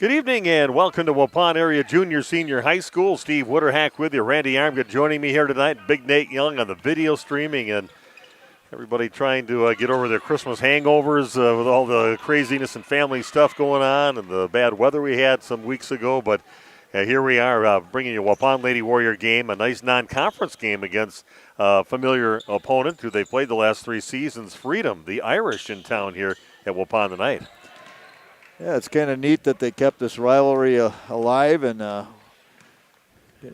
Good evening and welcome to Waupun Area Junior Senior High School. Steve Witterhack with you. Randy Armgood joining me here tonight. Big Nate Young on the video streaming, and everybody trying to get over their Christmas hangovers with all the craziness and family stuff going on and the bad weather we had some weeks ago. But here we are bringing you a Waupun Lady Warrior game, a nice non-conference game against a familiar opponent who they played the last 3 seasons, Freedom, the Irish in town here at Waupun tonight. Yeah, it's kind of neat that they kept this rivalry alive, and there's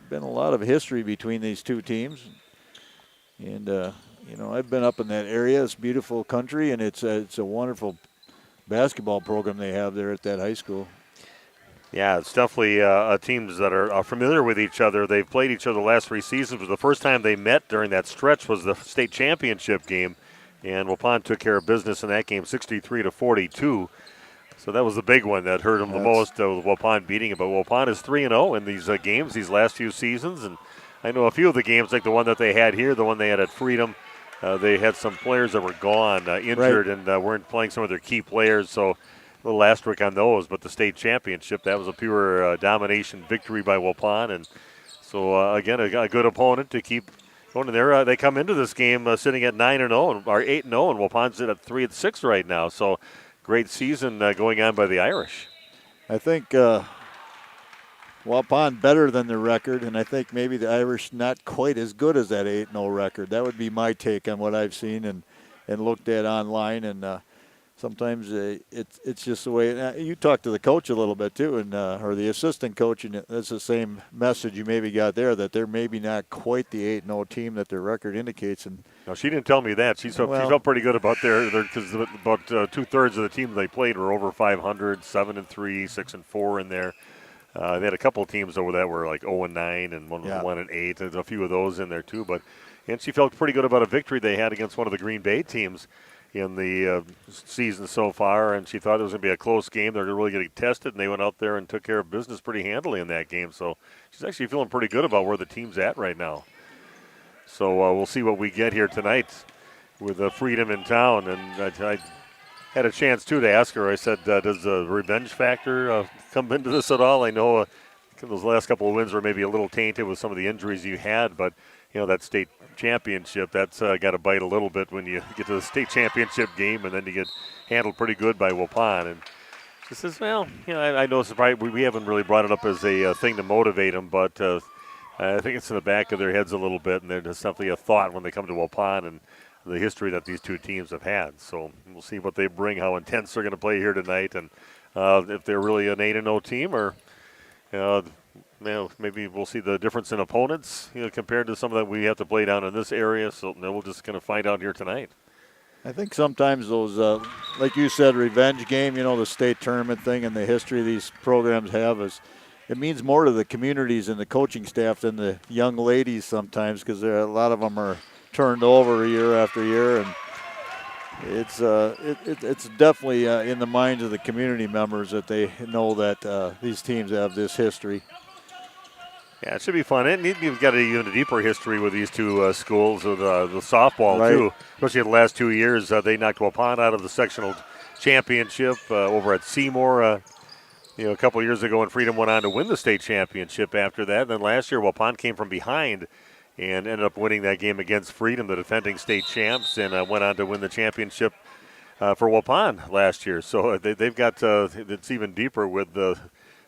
been a lot of history between these two teams. And, I've been up in that area. It's a beautiful country, and it's a wonderful basketball program they have there at that high school. Yeah, it's definitely teams that are familiar with each other. They've played each other the last 3 seasons, but the first time they met during that stretch was the state championship game, and Waupun took care of business in that game, 63-42. So that was the big one that hurt them the most, with Waupun beating it. But Waupun is 3-0 in these games, these last few seasons. And I know a few of the games, like the one that they had here, the one they had at Freedom, they had some players that were gone, injured, right, and weren't playing some of their key players. So a little asterisk on those. But the state championship, that was a pure domination victory by Waupun. And so, again, a good opponent to keep going in there. They come into this game sitting at 9-0, or 8-0, and Waupun's at 3-6 right now. So great season going on by the Irish. I think Waupun better than their record, and I think maybe the Irish not quite as good as that 8-0 record. That would be my take on what I've seen and looked at online. And sometimes it's just the way. You talked to the coach a little bit too, and or the assistant coach, and that's the same message you maybe got there, that they're maybe not quite the 8-0 team that their record indicates. And no, she didn't tell me that. She felt pretty good about because about 2/3 of the team they played were over 500, 7-3, 6-4 in there. They had a couple of teams over that were like 0-9 and 1-8. There's a few of those in there too. And she felt pretty good about a victory they had against one of the Green Bay teams in the season so far, and she thought it was going to be a close game. They're really getting tested, and they went out there and took care of business pretty handily in that game. So she's actually feeling pretty good about where the team's at right now. So we'll see what we get here tonight with Freedom in town. And I had a chance, too, to ask her. I said, does the revenge factor come into this at all? I know those last couple of wins were maybe a little tainted with some of the injuries you had, but, that state championship, that's got to bite a little bit when you get to the state championship game, and then you get handled pretty good by Waupun. And she says, well, I know we haven't really brought it up as a thing to motivate them, but I think it's in the back of their heads a little bit, and there's definitely a thought when they come to Waupun and the history that these two teams have had. So we'll see what they bring, how intense they're going to play here tonight, and if they're really an 8-0 team, or maybe we'll see the difference in opponents compared to some of that we have to play down in this area. So we're just going to find out here tonight. I think sometimes those, like you said, revenge game, the state tournament thing and the history these programs have, it means more to the communities and the coaching staff than the young ladies sometimes, because a lot of them are turned over year after year, and it's definitely in the minds of the community members that they know that these teams have this history. Yeah, it should be fun. And you've got even a deeper history with these two schools with the softball, right, too. Especially the last 2 years, they knocked Waupun out of the sectional championship over at Seymour. A couple of years ago, and Freedom went on to win the state championship after that. And then last year, Waupun came from behind and ended up winning that game against Freedom, the defending state champs, and went on to win the championship for Waupun last year. So they've got it's even deeper with the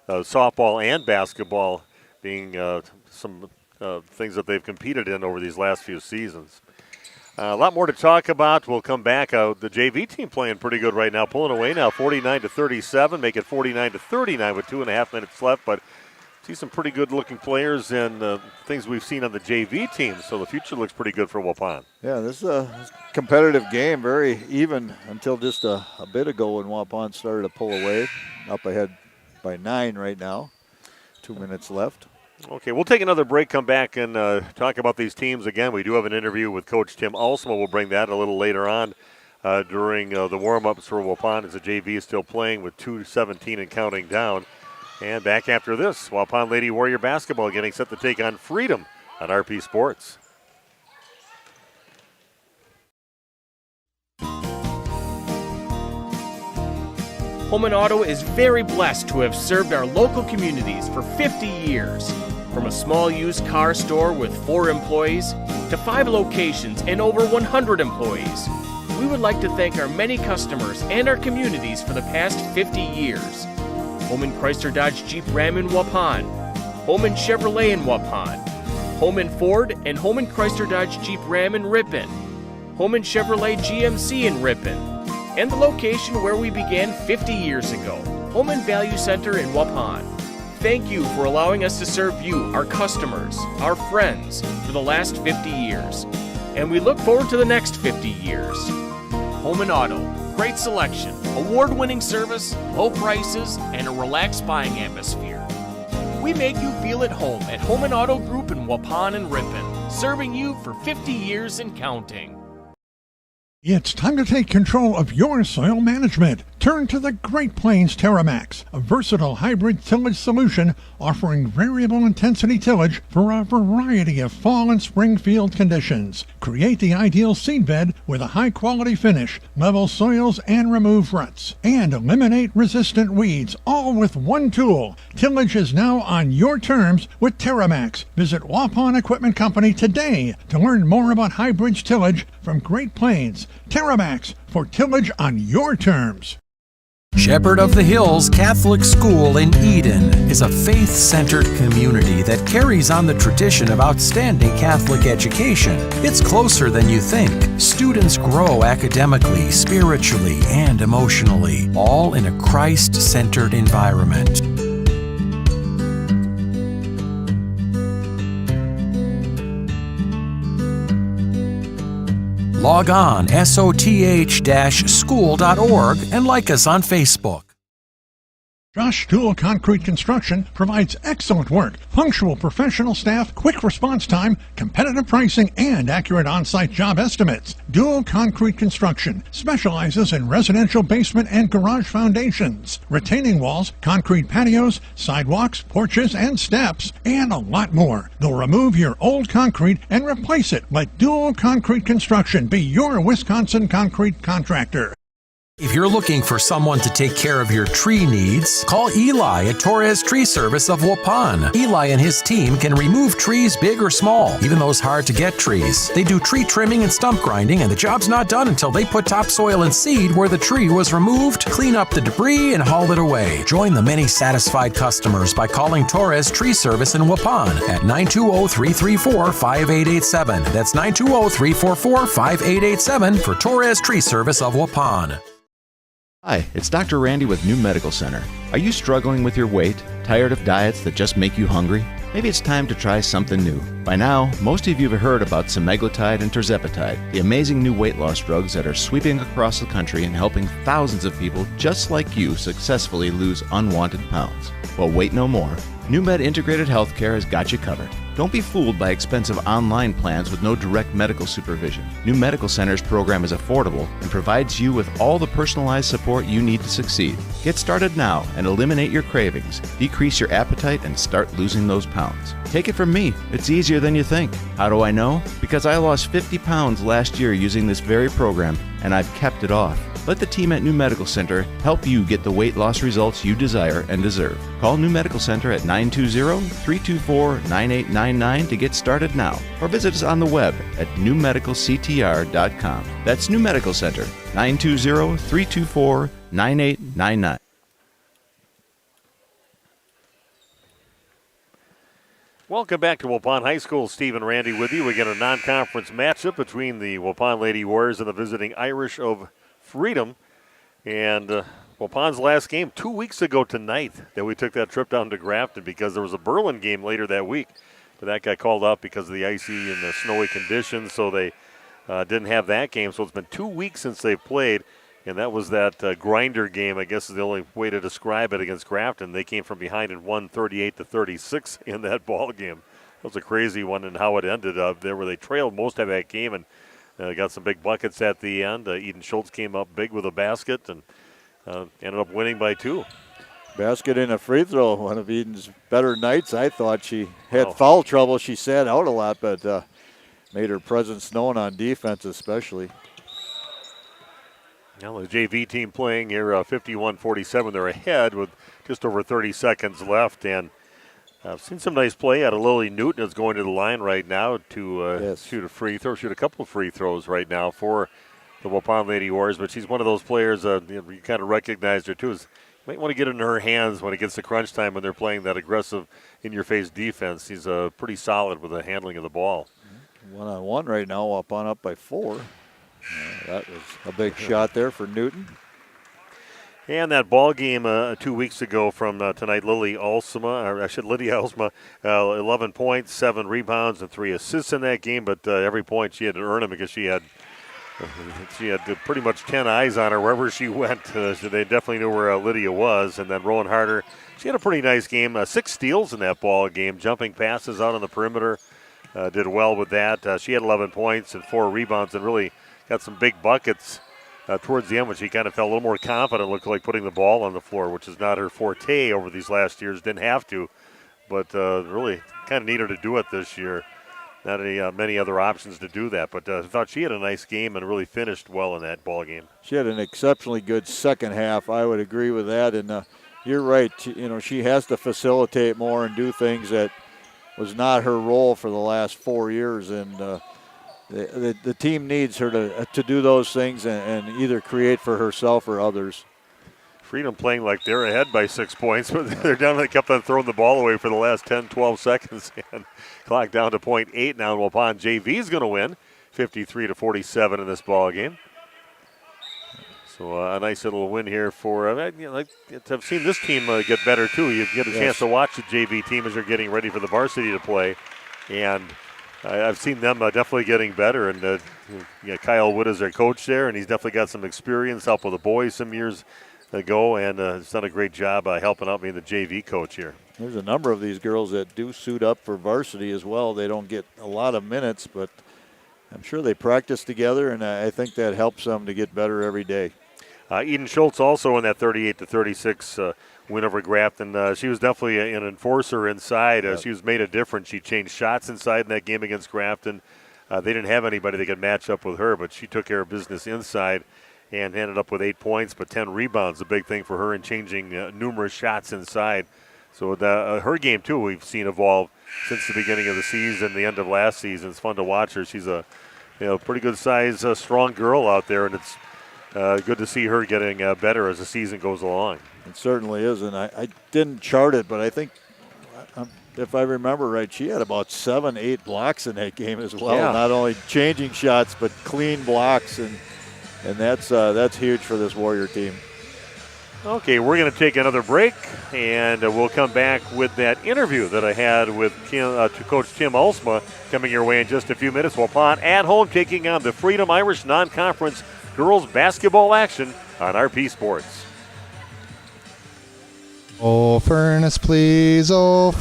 softball and basketball being some things that they've competed in over these last few seasons. A lot more to talk about. We'll come back. The JV team playing pretty good right now, pulling away now, 49-37, make it 49-39 with 2.5 minutes left. But see some pretty good-looking players and things we've seen on the JV team. So the future looks pretty good for Waupun. Yeah, this is a competitive game, very even until just a bit ago when Waupun started to pull away, up ahead by 9 right now. 2 minutes left. Okay, we'll take another break, come back, and talk about these teams again. We do have an interview with Coach Tim Alsmeyer. We'll bring that a little later on during the warm-ups for Waupun as the JV is still playing with 2:17 and counting down. And back after this, Waupun Lady Warrior Basketball getting set to take on Freedom on RP Sports. Holman Auto is very blessed to have served our local communities for 50 years. From a small used car store with 4 employees to 5 locations and over 100 employees, we would like to thank our many customers and our communities for the past 50 years. Holman Chrysler Dodge Jeep Ram in Waupun, Holman Chevrolet in Waupun, Holman Ford and Holman Chrysler Dodge Jeep Ram in Ripon, Holman Chevrolet GMC in Ripon, and the location where we began 50 years ago, Holman Value Center in Waupun. Thank you for allowing us to serve you, our customers, our friends, for the last 50 years. And we look forward to the next 50 years. Holman Auto, great selection, award-winning service, low prices, and a relaxed buying atmosphere. We make you feel at home at Holman Auto Group in Waupun and Ripon, serving you for 50 years and counting. It's time to take control of your soil management. Turn to the Great Plains TerraMax, a versatile hybrid tillage solution offering variable intensity tillage for a variety of fall and spring field conditions. Create the ideal seed bed with a high-quality finish, level soils and remove ruts, and eliminate resistant weeds, all with one tool. Tillage is now on your terms with TerraMax. Visit Waupun Equipment Company today to learn more about hybrid tillage from Great Plains. TerraMax, for tillage on your terms. Shepherd of the Hills Catholic School in Eden is a faith-centered community that carries on the tradition of outstanding Catholic education. It's closer than you think. Students grow academically, spiritually, and emotionally, all in a Christ-centered environment. Log on soth-school.org and like us on Facebook. Josh Dual Concrete Construction provides excellent work, punctual professional staff, quick response time, competitive pricing, and accurate on-site job estimates. Dual Concrete Construction specializes in residential basement and garage foundations, retaining walls, concrete patios, sidewalks, porches, and steps, and a lot more. They'll remove your old concrete and replace it. Let Dual Concrete Construction be your Wisconsin concrete contractor. If you're looking for someone to take care of your tree needs, call Eli at Torres Tree Service of Waupun. Eli and his team can remove trees big or small, even those hard-to-get trees. They do tree trimming and stump grinding, and the job's not done until they put topsoil and seed where the tree was removed, clean up the debris, and haul it away. Join the many satisfied customers by calling Torres Tree Service in Waupun at 920-334-5887. That's 920-344-5887 for Torres Tree Service of Waupun. Hi, it's Dr. Randy with New Medical Center. Are you struggling with your weight? Tired of diets that just make you hungry? Maybe it's time to try something new. By now, most of you have heard about semaglutide and tirzepatide, the amazing new weight loss drugs that are sweeping across the country and helping thousands of people just like you successfully lose unwanted pounds. Well, wait no more. NewMed Integrated Healthcare has got you covered. Don't be fooled by expensive online plans with no direct medical supervision. New Medical Center's program is affordable and provides you with all the personalized support you need to succeed. Get started now and eliminate your cravings, decrease your appetite, and start losing those pounds. Take it from me, it's easier than you think. How do I know? Because I lost 50 pounds last year using this very program, and I've kept it off. Let the team at New Medical Center help you get the weight loss results you desire and deserve. Call New Medical Center at 920-324-9899 to get started now, or visit us on the web at newmedicalctr.com. That's New Medical Center, 920-324-9899. Welcome back to Waupun High School. Steve and Randy with you. We get a non-conference matchup between the Waupun Lady Warriors and the visiting Irish of Freedom. And Waupun's last game 2 weeks ago tonight that we took that trip down to Grafton because there was a Berlin game later that week. But that got called up because of the icy and the snowy conditions, so they didn't have that game. So it's been 2 weeks since they've played, and that was that grinder game, I guess is the only way to describe it, against Grafton. They came from behind and won 38-36 in that ball game. That was a crazy one, and how it ended up there where they trailed most of that game and got some big buckets at the end. Eden Schultz came up big with a basket and ended up winning by 2. Basket and a free throw, one of Eden's better nights. I thought she had foul trouble. She sat out a lot, but made her presence known on defense especially. Now the JV team playing here 51-47. They're ahead with just over 30 seconds left. And I've seen some nice play out of Lily Newton, is going to the line right now to shoot a free throw, shoot a couple of free throws right now for the Waupun Lady Warriors. But she's one of those players, you kind of recognized her too. You might want to get it in her hands when it gets to crunch time when they're playing that aggressive, in-your-face defense. She's pretty solid with the handling of the ball. 1-on-1 right now, Waupun up by 4. That was a big shot there for Newton. And that ball game 2 weeks ago from tonight, Lydia Alsma, 11 points, 7 rebounds, and 3 assists in that game. But every point she had to earn them because she had pretty much 10 eyes on her wherever she went. So they definitely knew where Lydia was. And then Rowan Harder, she had a pretty nice game. 6 steals in that ball game, jumping passes out on the perimeter. Did well with that. She had 11 points and 4 rebounds and really got some big buckets towards the end when she kind of felt a little more confident, looked like putting the ball on the floor, which is not her forte over these last years. Didn't have to, but really kind of needed to do it this year. Not many other options to do that, but I thought she had a nice game and really finished well in that ball game. She had an exceptionally good second half. I would agree with that, and you're right. She has to facilitate more and do things that was not her role for the last 4 years, and the team needs her to do those things and either create for herself or others. Freedom playing like they're ahead by 6 points, but they're down. They kept on throwing the ball away for the last 10, 12 seconds, and clock down to .8 now. Waupun JV is going to win 53-47 in this ball game. So a nice little win here for. I've seen this team get better too. You get a chance to watch the JV team as they're getting ready for the varsity to play, and I've seen them definitely getting better. And Kyle Wood is their coach there, and he's definitely got some experience, helped with the boys some years ago, and has done a great job helping out being the JV coach here. There's a number of these girls that do suit up for varsity as well. They don't get a lot of minutes, but I'm sure they practice together, and I think that helps them to get better every day. Eden Schultz also in that 38-36 win over Grafton. She was definitely an enforcer inside. She was made a difference. She changed shots inside in that game against Grafton. They didn't have anybody that could match up with her, but she took care of business inside and ended up with 8 points, but 10 rebounds, a big thing for her in changing numerous shots inside. So her game, too, we've seen evolve since the beginning of the season, the end of last season. It's fun to watch her. She's a pretty good size, strong girl out there, and it's good to see her getting better as the season goes along. It certainly is, and I didn't chart it, but I think, if I remember right, she had about 7-8 blocks in that game as well. Yeah. Not only changing shots, but clean blocks, and that's huge for this Warrior team. Okay, we're going to take another break, and we'll come back with that interview that I had with Coach Tim Alsmeyer coming your way in just a few minutes. Waupun at home taking on the Freedom Irish Non-Conference girls basketball action on RP Sports. Oh, furnace, please, you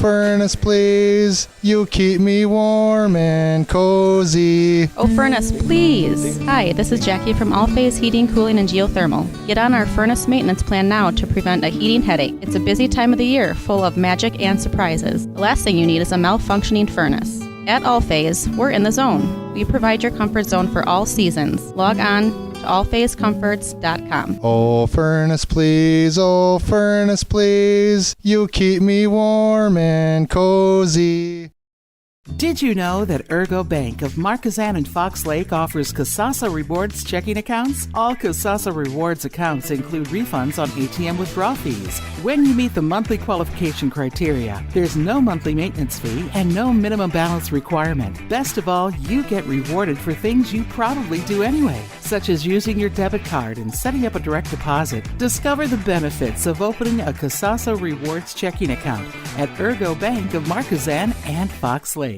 keep me warm and cozy. Oh, furnace, please. Hi, this is Jackie from All Phase Heating, Cooling, and Geothermal. Get on our furnace maintenance plan now to prevent a heating headache. It's a busy time of the year, full of magic and surprises. The last thing you need is a malfunctioning furnace. At All Phase, we're in the zone. We provide your comfort zone for all seasons. Log on to allphasecomforts.com. Oh, furnace, please, you keep me warm and cozy. Did you know that Ergo Bank of Marquezan and Fox Lake offers Kasasa Rewards checking accounts? All Kasasa Rewards accounts include refunds on ATM withdrawal fees. When you meet the monthly qualification criteria, there's no monthly maintenance fee and no minimum balance requirement. Best of all, you get rewarded for things you probably do anyway, such as using your debit card and setting up a direct deposit. Discover the benefits of opening a Kasasa Rewards checking account at Ergo Bank of Marquezan and Fox Lake.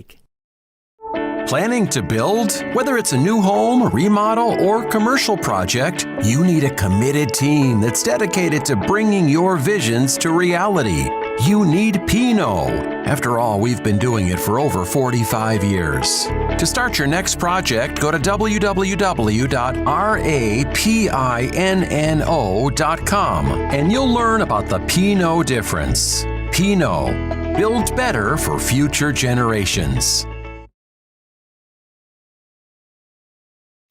Planning to build? Whether it's a new home, remodel, or commercial project, you need a committed team that's dedicated to bringing your visions to reality. You need Pino. After all, we've been doing it for over 45 years. To start your next project, go to www.rapinno.com and you'll learn about the Pino difference. Pino. Build better for future generations.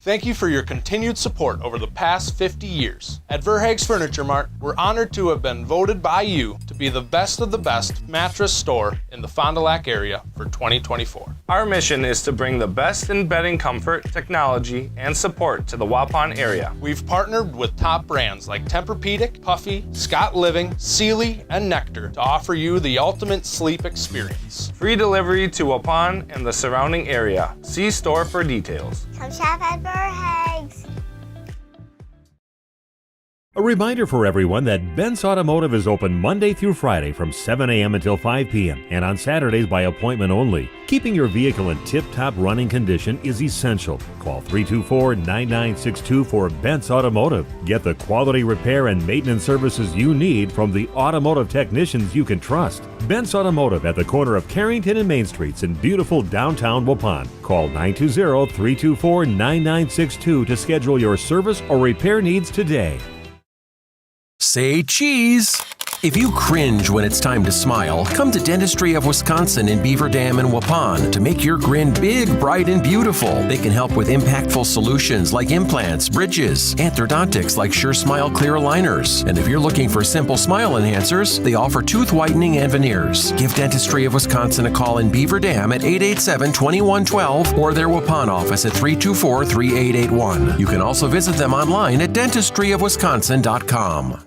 Thank you for your continued support over the past 50 years. At Verhaeg's Furniture Mart, we're honored to have been voted by you to be the best of the best mattress store in the Fond du Lac area for 2024. Our mission is to bring the best in bedding comfort, technology, and support to the Waupun area. We've partnered with top brands like Tempur-Pedic, Puffy, Scott Living, Sealy, and Nectar to offer you the ultimate sleep experience. Free delivery to Waupun and the surrounding area. See store for details. Come shop at Verhaeg's. A reminder for everyone that Bent's Automotive is open Monday through Friday from 7 a.m. until 5 p.m. and on Saturdays by appointment only. Keeping your vehicle in tip-top running condition is essential. Call 324-9962 for Bent's Automotive. Get the quality repair and maintenance services you need from the automotive technicians you can trust. Bent's Automotive at the corner of Carrington and Main Streets in beautiful downtown Waupun. Call 920-324-9962 to schedule your service or repair needs today. Say cheese. If you cringe when it's time to smile, come to Dentistry of Wisconsin in Beaver Dam and Waupun to make your grin big, bright, and beautiful. They can help with impactful solutions like implants, bridges, orthodontics like Sure Smile clear aligners. And if you're looking for simple smile enhancers, they offer tooth whitening and veneers. Give Dentistry of Wisconsin a call in Beaver Dam at 887-2112 or their Waupun office at 324-3881. You can also visit them online at dentistryofwisconsin.com.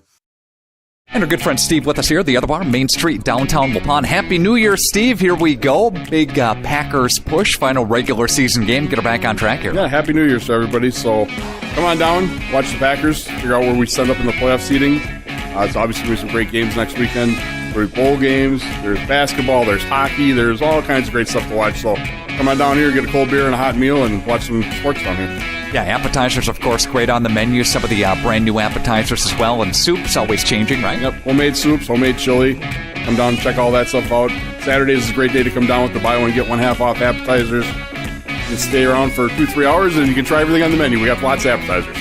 And our good friend Steve with us here, the other bar, Main Street, downtown Waupun. Happy New Year, Steve. Here we go. Big Packers push, final regular season game. Get her back on track here. Yeah, Happy New Year to everybody. So come on down, watch the Packers, figure out where we set up in the playoff seeding. It's obviously going to be some great games next weekend. There's bowl games, there's basketball, there's hockey, there's all kinds of great stuff to watch. So come on down here, get a cold beer and a hot meal, and watch some sports down here. Yeah, appetizers, of course, great on the menu. Some of the brand new appetizers as well, and soups always changing, right? Yep, homemade soups, homemade chili. Come down and check all that stuff out. Saturdays is a great day to come down with the buy one, get one half off appetizers. You can stay around for 2-3 hours, and you can try everything on the menu. We got lots of appetizers.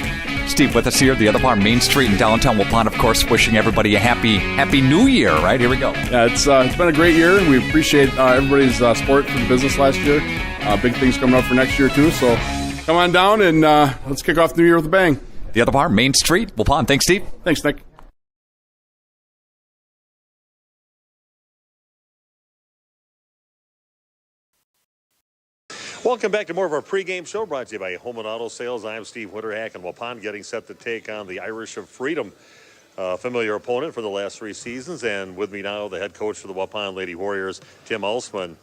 Steve with us here, the other bar, Main Street in downtown Waupun, of course, wishing everybody a happy New Year, right? Here we go. Yeah, it's been a great year. We appreciate everybody's support for the business last year. Big things coming up for next year, too, so come on down and let's kick off the new year with a bang. The other bar, Main Street, Waupun. Thanks, Steve. Thanks, Nick. Welcome back to more of our pregame show brought to you by Home and Auto Sales. I'm Steve Witterhack, and Waupun getting set to take on the Irish of Freedom, familiar opponent for the last 3 seasons. And with me now, the head coach for the Waupun Lady Warriors, Tim Alsmeyer.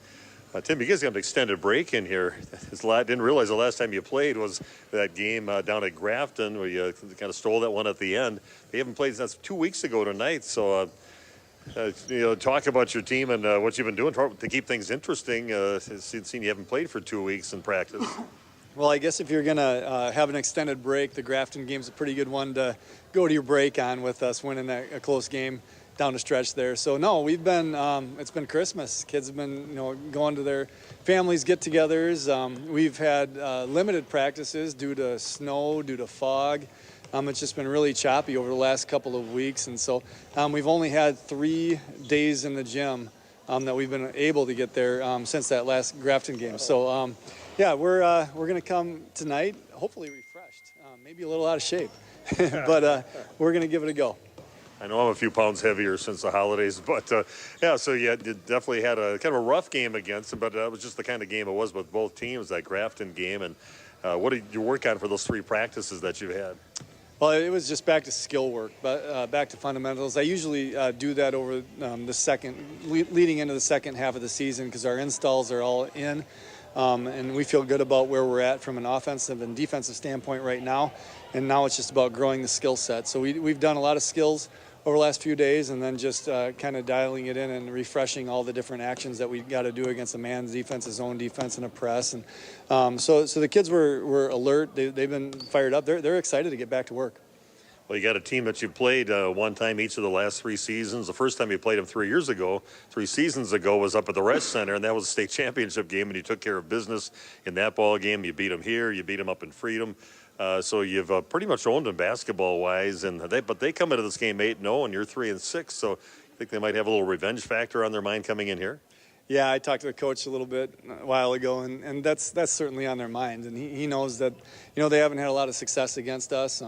Tim, you guys got an extended break in here. Didn't realize the last time you played was that game down at Grafton where you kind of stole that one at the end. They haven't played since 2 weeks ago tonight. So, talk about your team and what you've been doing to keep things interesting. Seen you haven't played for 2 weeks in practice. Well, I guess if you're going to have an extended break, the Grafton game's a pretty good one to go to your break on with us winning a close game down the stretch there. So no, we've been it's been Christmas. Kids have been going to their families get-togethers. We've had limited practices due to snow, due to fog. It's just been really choppy over the last couple of weeks, and so we've only had 3 days in the gym that we've been able to get there since that last Grafton game. So yeah, we're going to come tonight, hopefully refreshed, maybe a little out of shape, but we're going to give it a go. I know I'm a few pounds heavier since the holidays, but yeah, so you definitely had a kind of a rough game against them, but that was just the kind of game it was with both teams, that Grafton game. And what did you work on for those 3 practices that you've had? Well, it was just back to skill work, but back to fundamentals. I usually do that over leading into the second half of the season because our installs are all in, and we feel good about where we're at from an offensive and defensive standpoint right now. And now it's just about growing the skill set. So we've done a lot of skills over the last few days, and then just kind of dialing it in and refreshing all the different actions that we got to do against a man's defense, a zone defense, and a press. And so the kids were alert. They've been fired up. They're excited to get back to work. Well, you got a team that you played one time each of the last 3 seasons. The first time you played them 3 seasons ago, was up at the Rest Center, and that was a state championship game, and you took care of business in that ball game. You beat them here. You beat them up in Freedom. So you've pretty much owned them basketball-wise, but they come into this game 8-0, and you're 3-6. So I think they might have a little revenge factor on their mind coming in here. Yeah, I talked to the coach a little bit a while ago, and that's certainly on their mind. And he knows that, they haven't had a lot of success against us.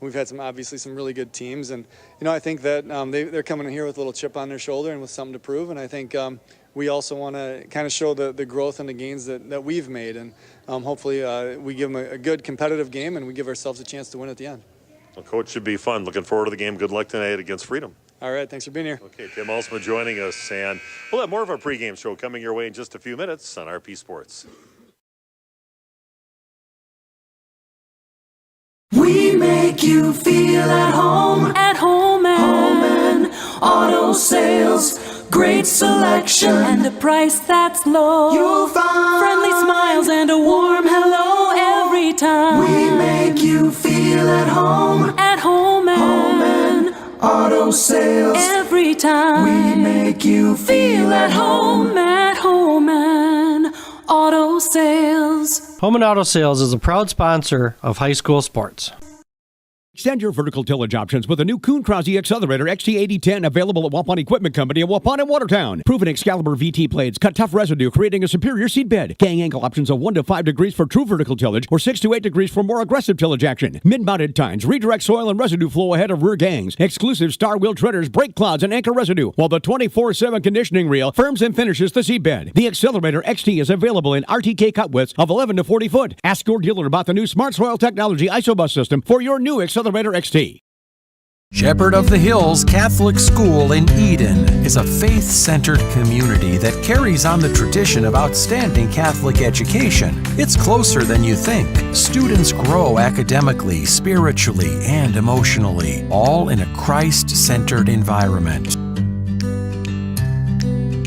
We've had obviously some really good teams, and I think that they're coming in here with a little chip on their shoulder and with something to prove. And I think we also want to kind of show the growth and the gains that we've made, and hopefully we give them a good competitive game and we give ourselves a chance to win at the end. Well, Coach, should be fun. Looking forward to the game. Good luck tonight against Freedom. All right, thanks for being here. Okay, Tim Alsmeyer joining us, and we'll have more of our pregame show coming your way in just a few minutes on RP Sports. We make you feel at home and auto sales. Great selection and a price that's low. You'll find friendly smiles and a warm hello every time. We make you feel at home and auto sales. Every time we make you feel at home and auto sales. Home and Auto Sales is a proud sponsor of high school sports. Extend your vertical tillage options with a new Kuhn Krause Accelerator XT8010 available at Waupun Equipment Company in Waupun and Watertown. Proven Excalibur VT blades cut tough residue, creating a superior seed bed. Gang angle options of 1 to 5 degrees for true vertical tillage or 6 to 8 degrees for more aggressive tillage action. Mid-mounted tines redirect soil and residue flow ahead of rear gangs. Exclusive star wheel treaders, brake clods, and anchor residue, while the 24/7 conditioning reel firms and finishes the seed bed. The Accelerator XT is available in RTK cut widths of 11 to 40 foot. Ask your dealer about the new Smart Soil Technology ISOBUS system for your new Accelerator XT. Shepherd of the Hills Catholic School in Eden is a faith-centered community that carries on the tradition of outstanding Catholic education. It's closer than you think. Students grow academically, spiritually, and emotionally, all in a Christ-centered environment.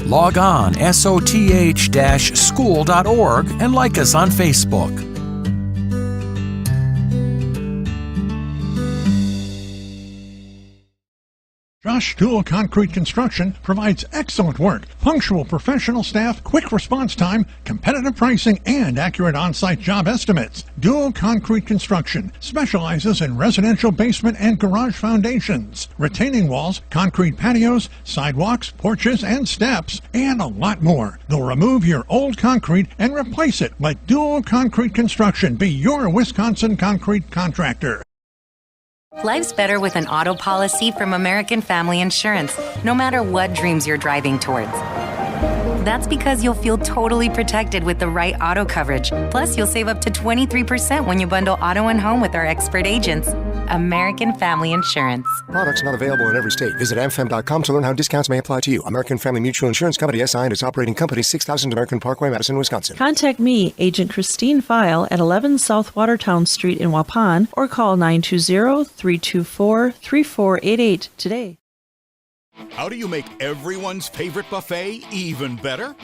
Log on soth-school.org and like us on Facebook. Josh Dual Concrete Construction provides excellent work, punctual professional staff, quick response time, competitive pricing, and accurate on-site job estimates. Dual Concrete Construction specializes in residential basement and garage foundations, retaining walls, concrete patios, sidewalks, porches, and steps, and a lot more. They'll remove your old concrete and replace it. Let Dual Concrete Construction be your Wisconsin concrete contractor. Life's better with an auto policy from American Family Insurance, no matter what dreams you're driving towards. That's because you'll feel totally protected with the right auto coverage. Plus, you'll save up to 23% when you bundle auto and home with our expert agents. American Family Insurance. Products not available in every state. Visit amfam.com to learn how discounts may apply to you. American Family Mutual Insurance Company, SI, and its operating company, 6000 American Parkway, Madison, Wisconsin. Contact me, Agent Christine File, at 11 South Watertown Street in Waupun, or call 920-324-3488 today. How do you make everyone's favorite buffet even better?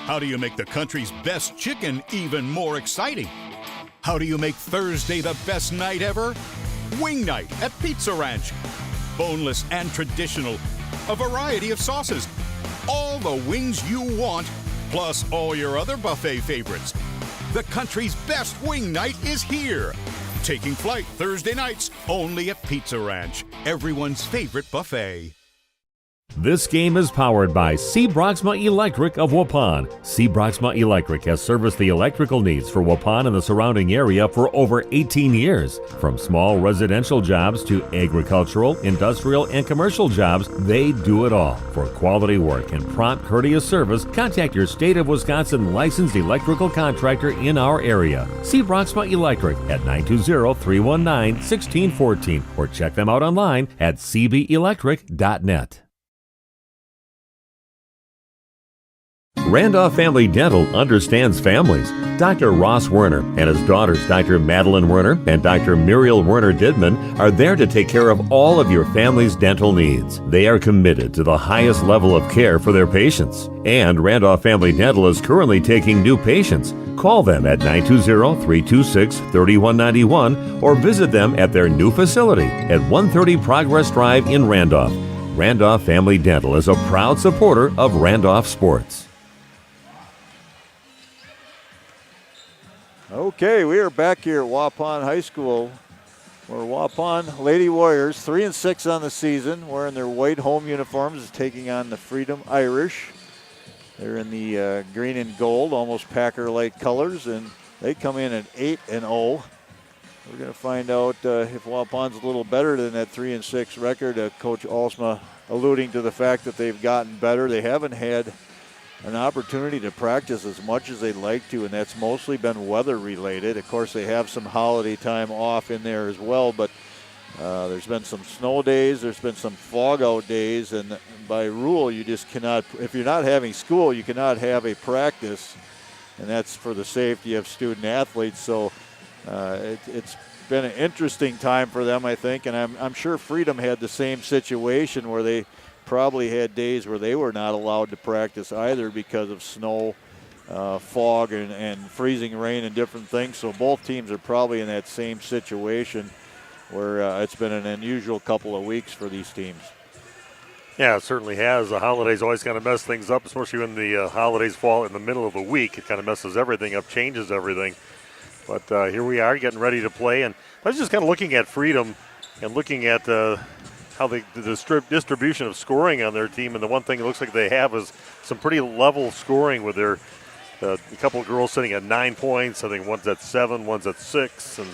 How do you make the country's best chicken even more exciting? How do you make Thursday the best night ever? Wing night at Pizza Ranch. Boneless and traditional. A variety of sauces. All the wings you want, plus all your other buffet favorites. The country's best wing night is here. Taking flight Thursday nights only at Pizza Ranch. Everyone's favorite buffet. This game is powered by C. Broxma Electric of Waupun. C. Broxma Electric has serviced the electrical needs for Waupun and the surrounding area for over 18 years. From small residential jobs to agricultural, industrial, and commercial jobs, they do it all. For quality work and prompt, courteous service, contact your State of Wisconsin licensed electrical contractor in our area. C. Broxma Electric at 920-319-1614 or check them out online at cbelectric.net. Randolph Family Dental understands families. Dr. Ross Werner and his daughters, Dr. Madeline Werner and Dr. Muriel Werner Didman, are there to take care of all of your family's dental needs. They are committed to the highest level of care for their patients. And Randolph Family Dental is currently taking new patients. Call them at 920-326-3191 or visit them at their new facility at 130 Progress Drive in Randolph. Randolph Family Dental is a proud supporter of Randolph sports. Okay, we are back here at Waupun High School, where Waupun Lady Warriors, 3-6 on the season, wearing their white home uniforms, taking on the Freedom Irish. They're in the green and gold, almost Packer-like colors, and they come in at 8-0. We're going to find out if Waupun's a little better than that 3-6 record. Coach Alsmeyer alluding to the fact that they've gotten better. They haven't had an opportunity to practice as much as they'd like to, and that's mostly been weather-related. Of course, they have some holiday time off in there as well, but there's been some snow days, there's been some fog-out days, and by rule, you just cannot, if you're not having school, you cannot have a practice, and that's for the safety of student-athletes. So it's been an interesting time for them, I think, and I'm sure Freedom had the same situation where they probably had days where they were not allowed to practice either because of snow, fog, and freezing rain and different things. So both teams are probably in that same situation where it's been an unusual couple of weeks for these teams. Yeah, it certainly has. The holidays always kind of mess things up, especially when the holidays fall in the middle of the week. It kind of messes everything up, changes everything. But here we are getting ready to play. And I was just kind of looking at Freedom and looking at how the distribution of scoring on their team. And the one thing it looks like they have is some pretty level scoring with their a couple of girls sitting at 9 points. I think one's at 7, one's at 6. And,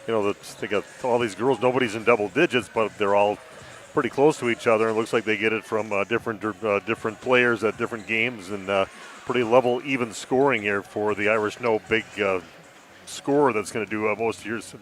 you know, they got all these girls. Nobody's in double digits, but they're all pretty close to each other. It looks like they get it from different players at different games, and pretty level, even scoring here for the Irish. No big score that's going to do most of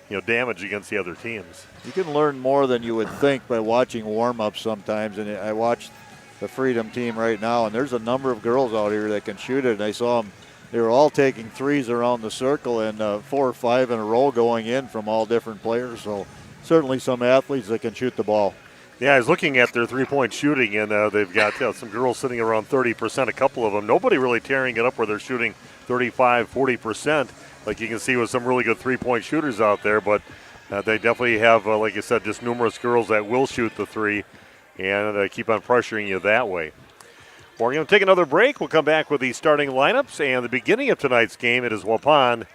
your damage against the other teams. You can learn more than you would think by watching warm-ups sometimes, and I watched the Freedom team right now, and there's a number of girls out here that can shoot it, and I saw them. They were all taking threes around the circle, and 4 or 5 in a row going in from all different players, so certainly some athletes that can shoot the ball. Yeah, I was looking at their three-point shooting, and they've got some girls sitting around 30%, a couple of them. Nobody really tearing it up where they're shooting 35, 40%, like you can see with some really good three-point shooters out there. But they definitely have, like I said, just numerous girls that will shoot the three and keep on pressuring you that way. We're going to take another break. We'll come back with the starting lineups. And the beginning of tonight's game, it is Waupun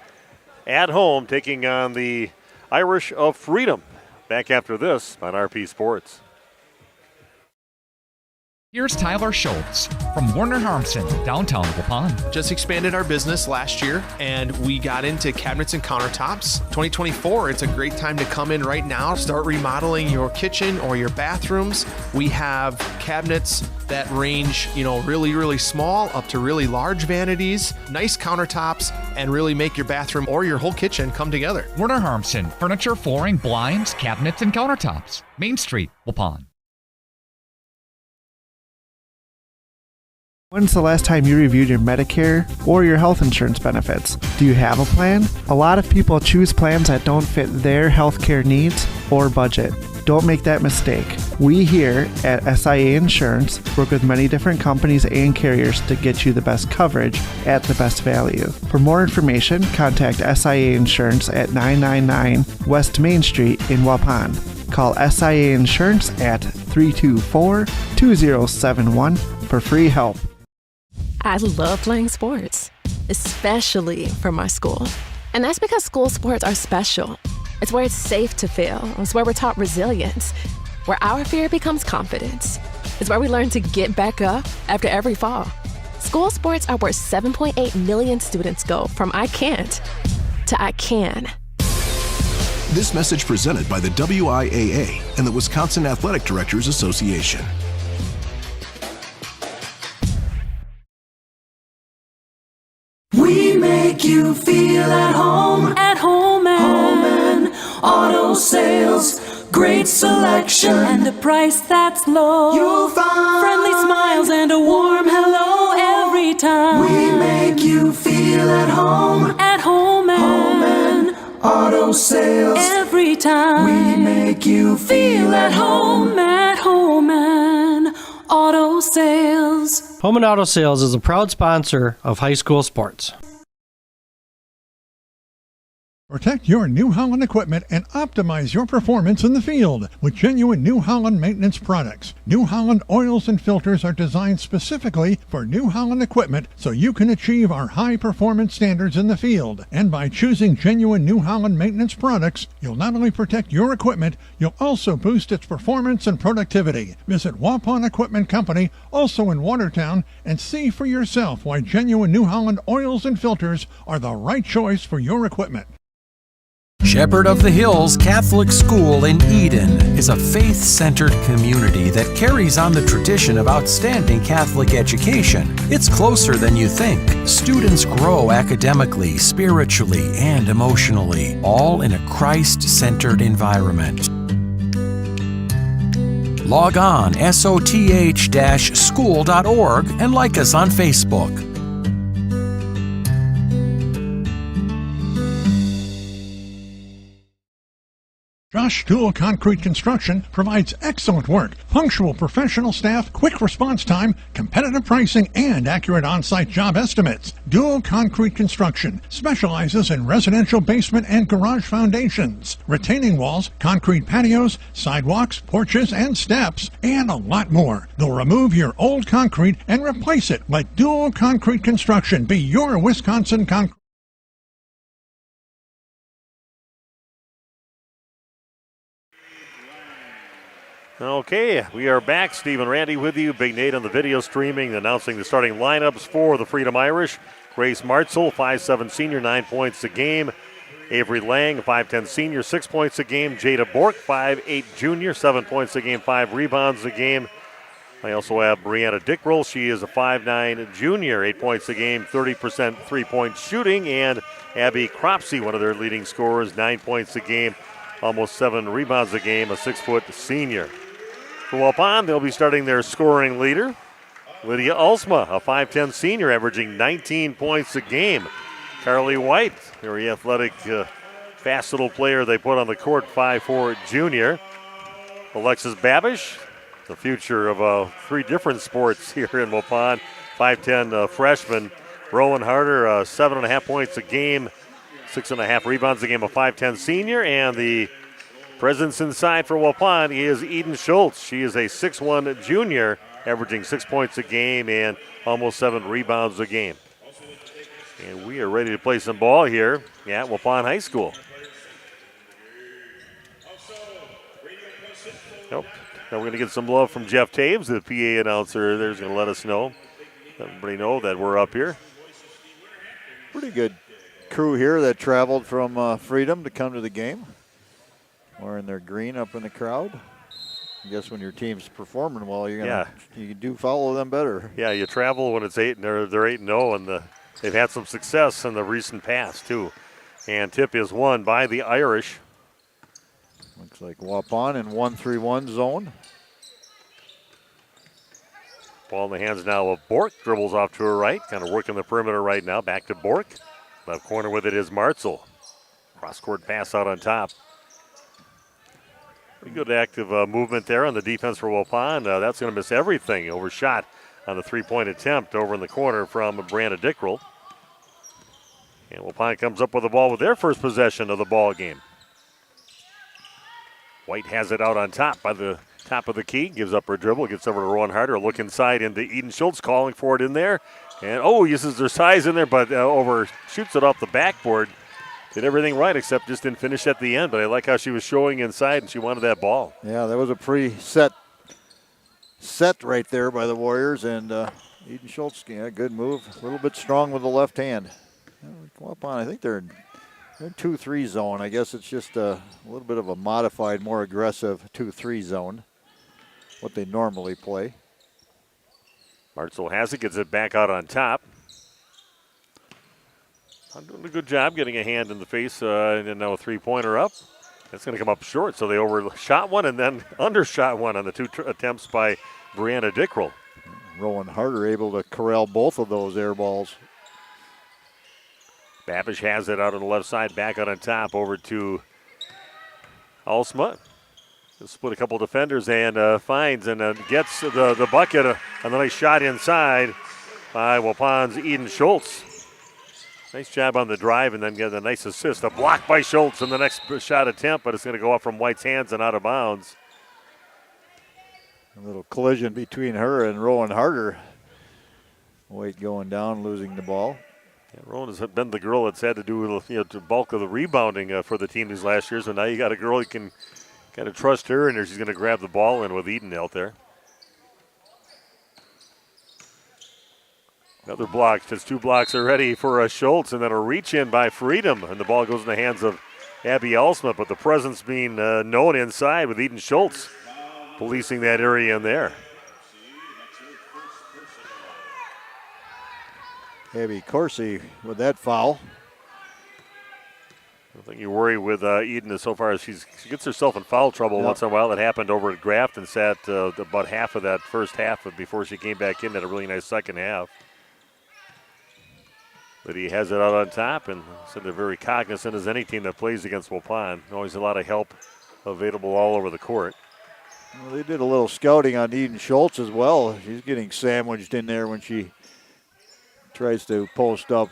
at home taking on the Irish of Freedom. Back after this on RP Sports. Here's Tyler Schultz from Warner Harmson, downtown Waupun. Just expanded our business last year, and we got into cabinets and countertops. 2024, it's a great time to come in right now. Start remodeling your kitchen or your bathrooms. We have cabinets that range, really, really small up to really large vanities, nice countertops, and really make your bathroom or your whole kitchen come together. Warner Harmson, furniture, flooring, blinds, cabinets, and countertops. Main Street, Waupun. When's the last time you reviewed your Medicare or your health insurance benefits? Do you have a plan? A lot of people choose plans that don't fit their healthcare needs or budget. Don't make that mistake. We here at SIA Insurance work with many different companies and carriers to get you the best coverage at the best value. For more information, contact SIA Insurance at 999 West Main Street in Waupun. Call SIA Insurance at 324-2071 for free help. I love playing sports, especially for my school. And that's because school sports are special. It's where it's safe to fail. It's where we're taught resilience, where our fear becomes confidence. It's where we learn to get back up after every fall. School sports are where 7.8 million students go from I can't to I can. This message presented by the WIAA and the Wisconsin Athletic Directors Association. We make you feel at home and auto sales. Great selection and a price that's low. You'll find friendly smiles and a warm hello every time. We make you feel at home and auto sales. Every time we make you feel at home and auto sales. Home and Auto Sales is a proud sponsor of high school sports. Protect your New Holland equipment and optimize your performance in the field with genuine New Holland maintenance products. New Holland oils and filters are designed specifically for New Holland equipment so you can achieve our high performance standards in the field. And by choosing genuine New Holland maintenance products, you'll not only protect your equipment, you'll also boost its performance and productivity. Visit Waupun Equipment Company, also in Watertown, and see for yourself why genuine New Holland oils and filters are the right choice for your equipment. Shepherd of the Hills Catholic School in Eden is a faith-centered community that carries on the tradition of outstanding Catholic education. It's closer than you think. Students grow academically, spiritually, and emotionally, all in a Christ-centered environment. Log on soth-school.org and like us on Facebook. Josh Dual Concrete Construction provides excellent work, punctual professional staff, quick response time, competitive pricing, and accurate on-site job estimates. Dual Concrete Construction specializes in residential basement and garage foundations, retaining walls, concrete patios, sidewalks, porches, and steps, and a lot more. They'll remove your old concrete and replace it. Let Dual Concrete Construction be your Wisconsin concrete. Okay, we are back. Steve and Randy with you. Big Nate on the video streaming, announcing the starting lineups for the Freedom Irish. Grace Martzel, 5'7" senior, 9 points a game. Avery Lang, 5'10" senior, 6 points a game. Jada Bork, 5'8" junior, 7 points a game, 5 rebounds a game. I also have Brianna Dickrell. She is a 5'9" junior, 8 points a game, 30% three-point shooting. And Abby Cropsey, one of their leading scorers, 9 points a game, almost 7 rebounds a game, a 6-foot senior. For Waupun, they'll be starting their scoring leader, Lydia Alsma, a 5'10" senior, averaging 19 points a game. Carly White, very athletic, fast little player they put on the court, 5'4" junior. Alexis Babish, the future of 3 different sports here in Waupun, 5'10" freshman. Rowan Harder, 7.5 points a game, 6.5 rebounds a game, a 5'10" senior. And the presence inside for Waupun is Eden Schultz. She is a 6'1" junior, averaging 6 points a game and almost 7 rebounds a game. And we are ready to play some ball here at Waupun High School. Nope. Now we're going to get some love from Jeff Taves, the PA announcer. There's going to let us know. Let everybody know that we're up here. Pretty good crew here that traveled from Freedom to come to the game. Wearing their green up in the crowd. I guess when your team's performing well, you do follow them better. Yeah, you travel when it's 8 and they're 8-0, and they've had some success in the recent past too. And tip is won by the Irish. Looks like Waupun in 1-3-1 zone. Ball in the hands now of Bork. Dribbles off to her right. Kind of working the perimeter right now. Back to Bork. Left corner with it is Martzel. Cross-court pass out on top. Pretty good active movement there on the defense for Waupun. That's going to miss everything. Overshot on the three-point attempt over in the corner from Brianna Dickrell. And Waupun comes up with the ball with their first possession of the ball game. White has it out on top by the top of the key. Gives up her dribble. Gets over to Rowan Harder. Look inside into Eden Schultz. Calling for it in there. And uses their size in there, but overshoots it off the backboard. Did everything right except just didn't finish at the end. But I like how she was showing inside and she wanted that ball. Yeah, that was a preset set right there by the Warriors. And Eden Schultz, good move. A little bit strong with the left hand. Waupun, I think they're in 2-3 zone. I guess it's just a little bit of a modified, more aggressive 2-3 zone, what they normally play. Martzel has it, gets it back out on top. I'm doing a good job getting a hand in the face, and now a three-pointer up. That's going to come up short, so they overshot one and then undershot one on the 2 attempts by Brianna Dickrell. Rowan Harder able to corral both of those air balls. Babish has it out on the left side, back out on top, over to Alsma. Split a couple defenders and finds and gets the bucket. And the nice shot inside by Waupun's Eden Schultz. Nice job on the drive and then get a nice assist. A block by Schultz in the next shot attempt, but it's going to go off from White's hands and out of bounds. A little collision between her and Rowan Harder. White going down, losing the ball. Yeah, Rowan has been the girl that's had to do the bulk of the rebounding for the team these last years. So now you got a girl you can kind of trust her, and she's going to grab the ball in with Eden out there. Another block, just 2 blocks already for Schultz, and then a reach in by Freedom, and the ball goes in the hands of Abby Alsma, but the presence being known inside with Eden Schultz policing that area in there. Abby Corsi with that foul. I don't think you worry with Eden as so far as she gets herself in foul trouble once in a while. That happened over at Grafton, sat about half of that first half before she came back in, had a really nice second half. But he has it out on top, and so they're very cognizant as any team that plays against Waupun. Always a lot of help available all over the court. Well, they did a little scouting on Eden Schultz as well. She's getting sandwiched in there when she tries to post up.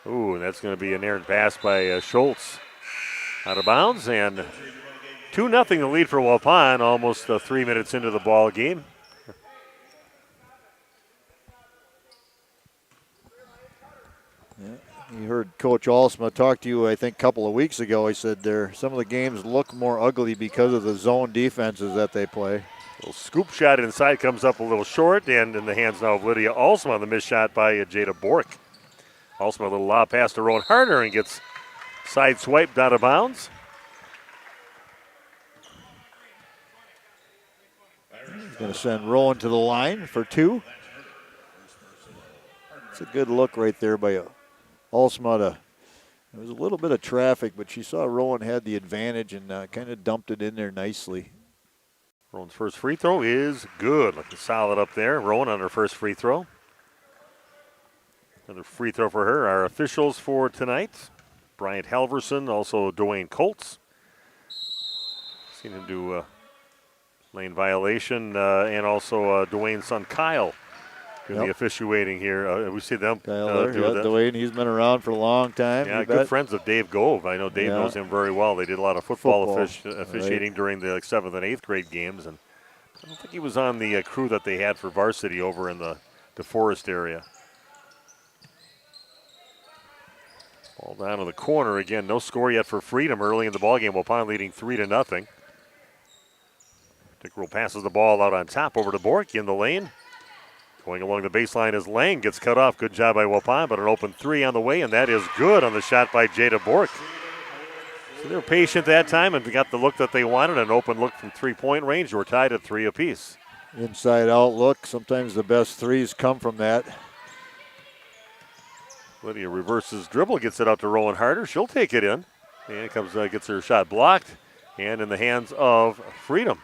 Ooh, and that's going to be an errant pass by Schultz. Out of bounds, and 2-0 the lead for Waupun, almost 3 minutes into the ball game. You heard Coach Alsma talk to you, I think, a couple of weeks ago. He said some of the games look more ugly because of the zone defenses that they play. Little scoop shot inside comes up a little short, and in the hands now of Lydia Alsma on the missed shot by Jada Bork. Alsma a little lob pass to Rowan Harder and gets side swiped out of bounds. He's going to send Rowan to the line for 2. It's a good look right there by Alsma. There was a little bit of traffic, but she saw Rowan had the advantage and kind of dumped it in there nicely. Rowan's first free throw is good. Looking solid up there. Rowan on her first free throw. Another free throw for her. Our officials for tonight, Bryant Halverson, also Dwayne Colts. Seen him do lane violation, and also Dwayne's son Kyle doing the officiating here. We see them do that. Dwayne, he's been around for a long time. Yeah, good friends of Dave Gove. I know Dave knows him very well. They did a lot of football. Officiating during the 7th and 8th grade games, and I don't think he was on the crew that they had for varsity over in the Forest area. Ball down to the corner again. No score yet for Freedom early in the ballgame. Waupun leading 3-0. Dickrell passes the ball out on top over to Bork in the lane. Going along the baseline as Lang gets cut off. Good job by Waupun, but an open 3 on the way, and that is good on the shot by Jada Bork. So they were patient that time and got the look that they wanted, an open look from 3-point range. We're tied at 3 apiece. Inside out look. Sometimes the best threes come from that. Lydia reverses dribble, gets it out to Rowan Harder. She'll take it in. And comes, gets her shot blocked, and in the hands of Freedom.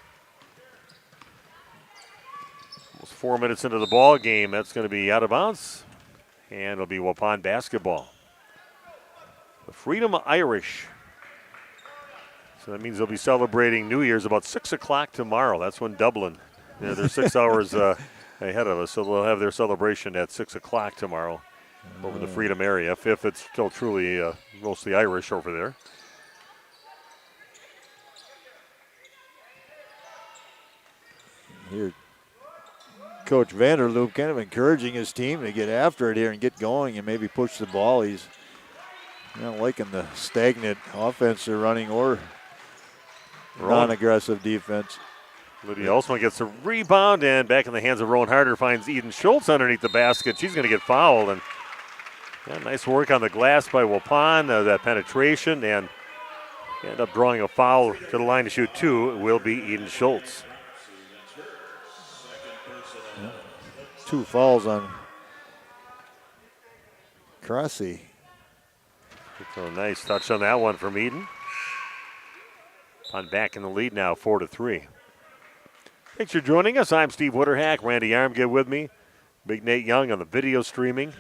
Almost 4 minutes into the ball game. That's going to be out of bounds, and it'll be Waupun basketball. The Freedom Irish. So that means they'll be celebrating New Year's about 6 o'clock tomorrow. That's when Dublin, they're 6 hours ahead of us, so they'll have their celebration at 6 o'clock tomorrow over the Freedom area, if it's still truly mostly Irish over there. Here, Coach Vanderloop kind of encouraging his team to get after it here and get going and maybe push the ball. He's not liking the stagnant offense they're running or non-aggressive defense. Lydia Alsma gets a rebound, and back in the hands of Rowan Harder finds Eden Schultz underneath the basket. She's going to get fouled, and nice work on the glass by Waupun, that penetration, and end up drawing a foul to the line to shoot 2. It will be Eden Schultz. 2 fouls on Cressy. So nice touch on that one from Eden. Waupun back in the lead now, 4-3. Thanks for joining us. I'm Steve Witterhack. Randy Armgid with me. Big Nate Young on the video streaming.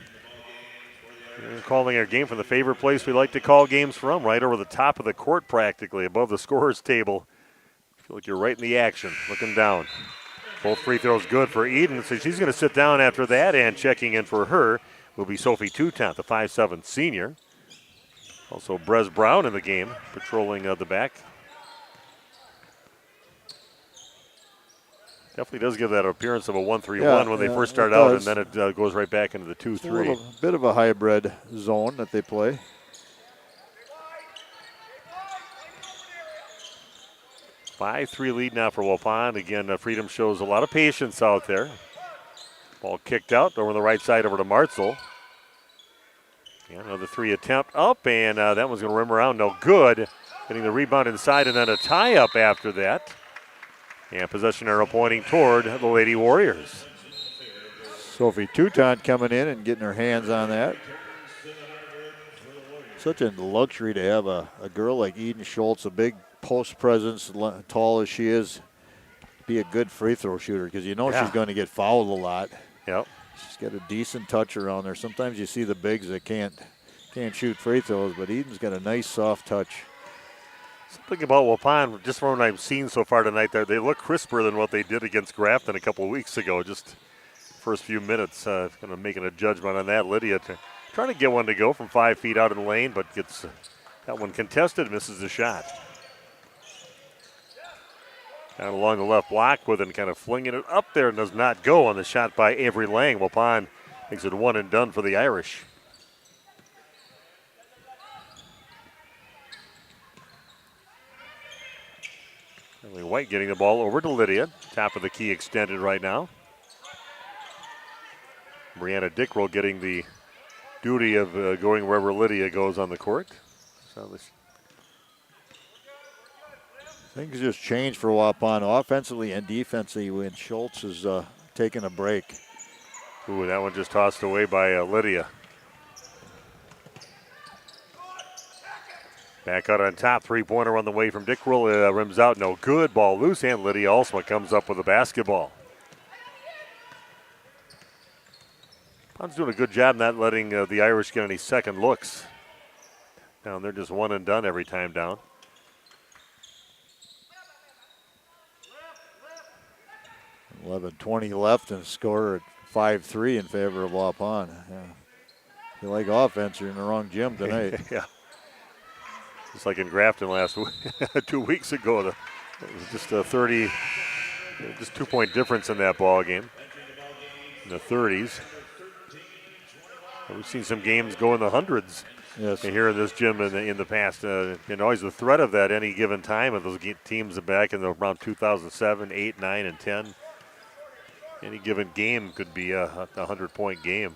We're calling our game from the favorite place we like to call games from, right over the top of the court practically, above the scorer's table. Feel like you're right in the action, looking down. Both free throws good for Eden, so she's going to sit down after that, and checking in for her will be Sophie Toutant, the 5'7" senior. Also, Brez Brown in the game, patrolling the back. Definitely does give that appearance of a 1-3-1 when they first start out, and then it goes right back into the 2-3. A bit of a hybrid zone that they play. By 3 lead now for Waupun. Again, Freedom shows a lot of patience out there. Ball kicked out over the right side over to Martzel. Yeah, another 3 attempt up, and that one's going to rim around. No good. Getting the rebound inside, and then a tie-up after that. And possession arrow pointing toward the Lady Warriors. Sophie Toutant coming in and getting her hands on that. Such a luxury to have a girl like Eden Schultz, a big post presence, tall as she is, be a good free throw shooter because you know she's going to get fouled a lot. Yep. She's got a decent touch around there. Sometimes you see the bigs that can't shoot free throws, but Eden's got a nice soft touch. Something about Waupun, just from what I've seen so far tonight, they look crisper than what they did against Grafton a couple of weeks ago. Just first few minutes, kind of making a judgment on that. Lydia trying to get one to go from 5 feet out in the lane, but gets that one contested, misses the shot. Down along the left block with it, kind of flinging it up there, and does not go on the shot by Avery Lang. Waupun makes it one and done for the Irish. Emily White getting the ball over to Lydia. Top of the key extended right now. Brianna Dickrell getting the duty of going wherever Lydia goes on the court. So things just changed for Waupun offensively and defensively when Schultz is taking a break. Ooh, that one just tossed away by Lydia. Back out on top, three-pointer on the way from Dickrell. Rims out, no good. Ball loose, and Lydia Alsma comes up with a basketball. Pon's doing a good job not letting the Irish get any second looks. Down there, just one and done every time down. $11:20 left and score at 5-3 in favor of Waupun. Yeah. If you like offense, you're in the wrong gym tonight. Yeah. Just like in Grafton last 2 weeks ago, it was just a 2-point difference in that ball game. In the 30s. We've seen some games go in the hundreds. Yes. Here in this gym in the past, and always the threat of that any given time of those teams back in around 2007, 8, 9, and 10. Any given game could be a 100-point game.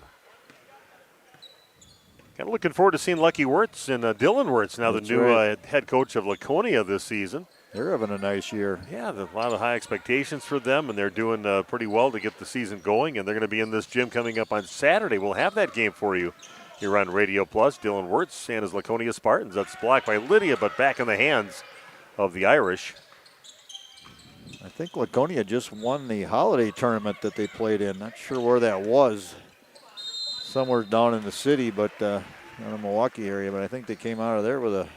Kind of looking forward to seeing Lucky Wirtz and Dylan Wirtz, now That's the new right. head coach of Laconia this season. They're having a nice year. Yeah, there's a lot of high expectations for them, and they're doing pretty well to get the season going, and they're going to be in this gym coming up on Saturday. We'll have that game for you here on Radio Plus. Dylan Wirtz and his Laconia Spartans. That's blocked by Lydia, but back in the hands of the Irish. I think Laconia just won the holiday tournament that they played in. Not sure where that was. Somewhere down in the city, but not in the Milwaukee area. But I think they came out of there with a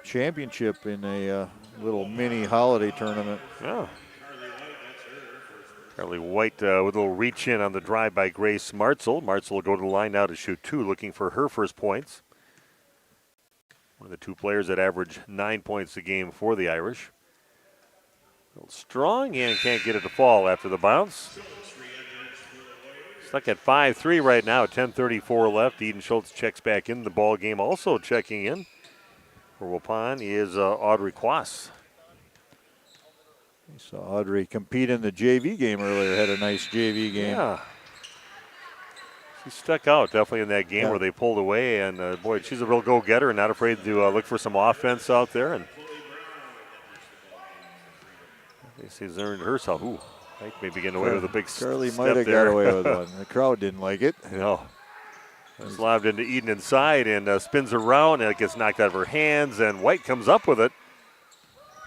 championship in a little mini holiday tournament. Yeah. Carly White with a little reach in on the drive by Grace Martzel. Martzel will go to the line now to shoot 2, looking for her first points. One of the 2 players that average 9 points a game for the Irish. A little strong and can't get it to fall after the bounce. Stuck at 5-3 right now, 10:34 left. Eden Schultz checks back in the ball game. Also checking in for Waupun is Audrey Quass. We saw Audrey compete in the JV game earlier. Had a nice JV game. Yeah. She stuck out definitely in that game where they pulled away. And, boy, she's a real go-getter and not afraid to look for some offense out there. And she's earned herself. Ooh, Mike may be getting away with a big Carly step might have there. got away with one. The crowd didn't like it. No. It's lobbed into Eden inside and spins around, and it gets knocked out of her hands, and White comes up with it.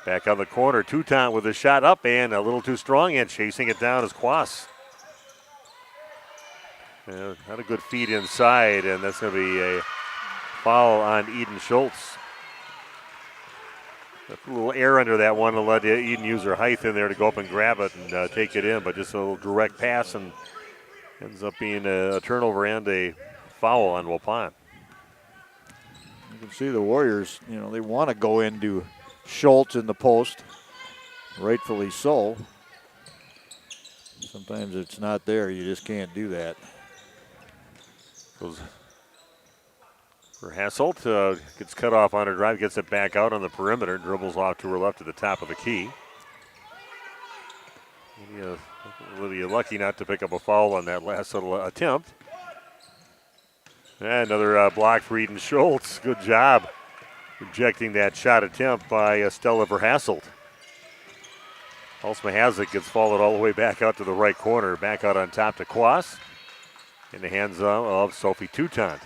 Back on the corner, Toutant with a shot up and a little too strong, and chasing it down is Quass. Not a good feed inside, and that's going to be a foul on Eden Schultz. A little air under that one to let Eden use her height in there to go up and grab it and take it in, but just a little direct pass and ends up being a turnover and a foul on Waupun. You can see the Warriors, they want to go into Schultz in the post. Rightfully so. Sometimes it's not there. You just can't do that. Goes for Hasselt. Gets cut off on her drive. Gets it back out on the perimeter. Dribbles off to her left at the top of the key. Lydia lucky not to pick up a foul on that last little attempt. And another block for Eden Schultz. Good job rejecting that shot attempt by Stella Verhasselt. Alsmeyer gets followed all the way back out to the right corner. Back out on top to Quas. In the hands of Sophie Toutant.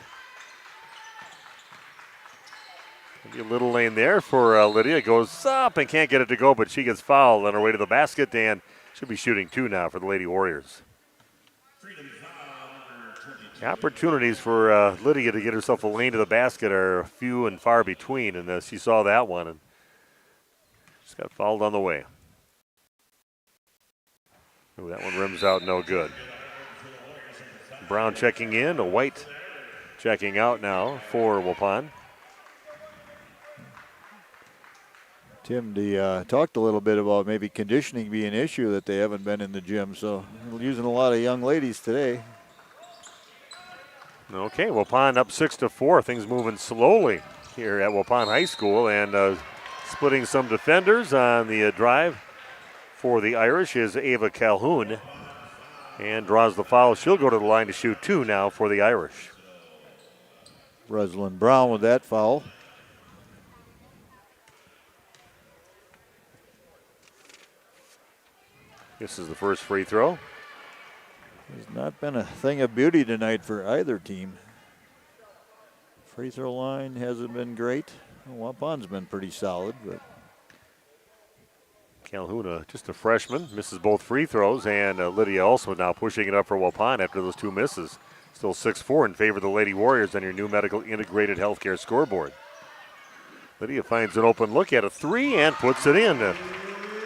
Maybe a little lane there for Lydia. Goes up and can't get it to go, but she gets fouled on her way to the basket. And should be shooting 2 now for the Lady Warriors. The opportunities for Lydia to get herself a lane to the basket are few and far between, and she saw that one and just got fouled on the way. Ooh, that one rims out, no good. Brown checking in, a White checking out now for Waupun. Tim, talked a little bit about maybe conditioning being an issue that they haven't been in the gym, so we're using a lot of young ladies today. Okay, Waupun up 6-4. Things moving slowly here at Waupun High School, and splitting some defenders on the drive for the Irish is Ava Calhoun, and draws the foul. She'll go to the line to shoot 2 now for the Irish. Breslin Brown with that foul. This is the first free throw. Has not been a thing of beauty tonight for either team. Free throw line hasn't been great. Waupun's been pretty solid, but Calhoun, just a freshman, misses both free throws, and Lydia also now pushing it up for Waupun after those 2 misses. Still 6-4 in favor of the Lady Warriors on your new medical integrated healthcare scoreboard. Lydia finds an open look at a 3 and puts it in.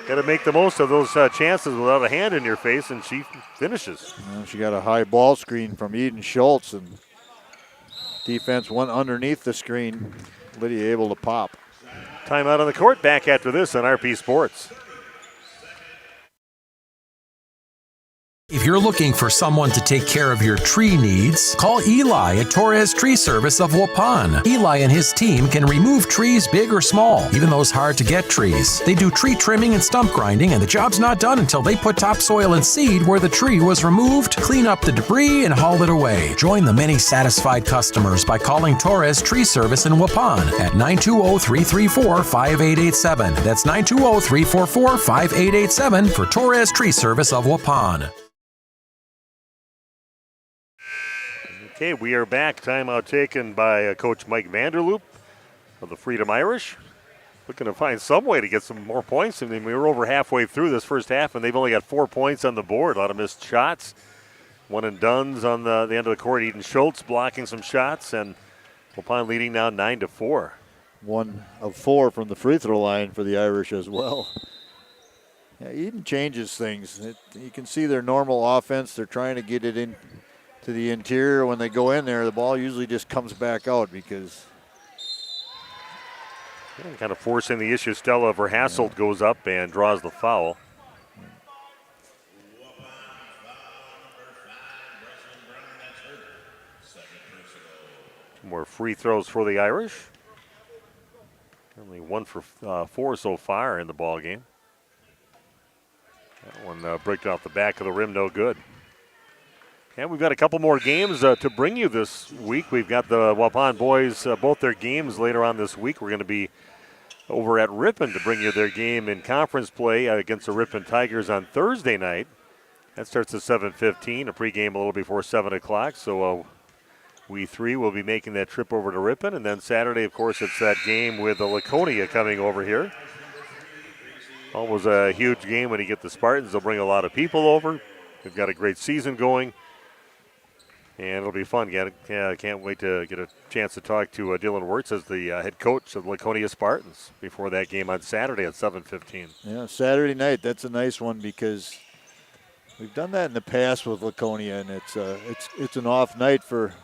Got to make the most of those chances without a hand in your face, and she finishes. Well, she got a high ball screen from Eden Schultz, and defense went underneath the screen. Lydia able to pop. Timeout on the court. Back after this on RP Sports. If you're looking for someone to take care of your tree needs, call Eli at Torres Tree Service of Waupun. Eli and his team can remove trees big or small, even those hard-to-get trees. They do tree trimming and stump grinding, and the job's not done until they put topsoil and seed where the tree was removed, clean up the debris, and haul it away. Join the many satisfied customers by calling Torres Tree Service in Waupun at 920-334-5887. That's 920-344-5887 for Torres Tree Service of Waupun. Okay, we are back. Timeout taken by Coach Mike Vanderloop of the Freedom Irish. Looking to find some way to get some more points. I mean, we were over halfway through this first half, and they've only got 4 points on the board. A lot of missed shots. One and dones on the end of the court. Eden Schultz blocking some shots, and Waupun leading now 9-4. 1 of 4 from the free throw line for the Irish as well. Yeah, Eden changes things. You can see their normal offense. They're trying to get it in to the interior. When they go in there, the ball usually just comes back out because kind of forcing the issue. Stella Verhasselt goes up and draws the foul. More free throws for the Irish. Only 1 for 4 so far in the ball game. That one bricked off the back of the rim, no good. And we've got a couple more games to bring you this week. We've got the Waupun boys, both their games later on this week. We're going to be over at Ripon to bring you their game in conference play against the Ripon Tigers on Thursday night. That starts at 7:15, a pregame a little before 7 o'clock. So we 3 will be making that trip over to Ripon. And then Saturday, of course, it's that game with the Laconia coming over here. Always a huge game when you get the Spartans. They'll bring a lot of people over. They've got a great season going. And it'll be fun. Can't wait to get a chance to talk to Dylan Wirtz as the head coach of Laconia Spartans before that game on Saturday at 7:15. Yeah, Saturday night, that's a nice one because we've done that in the past with Laconia, and it's an off night for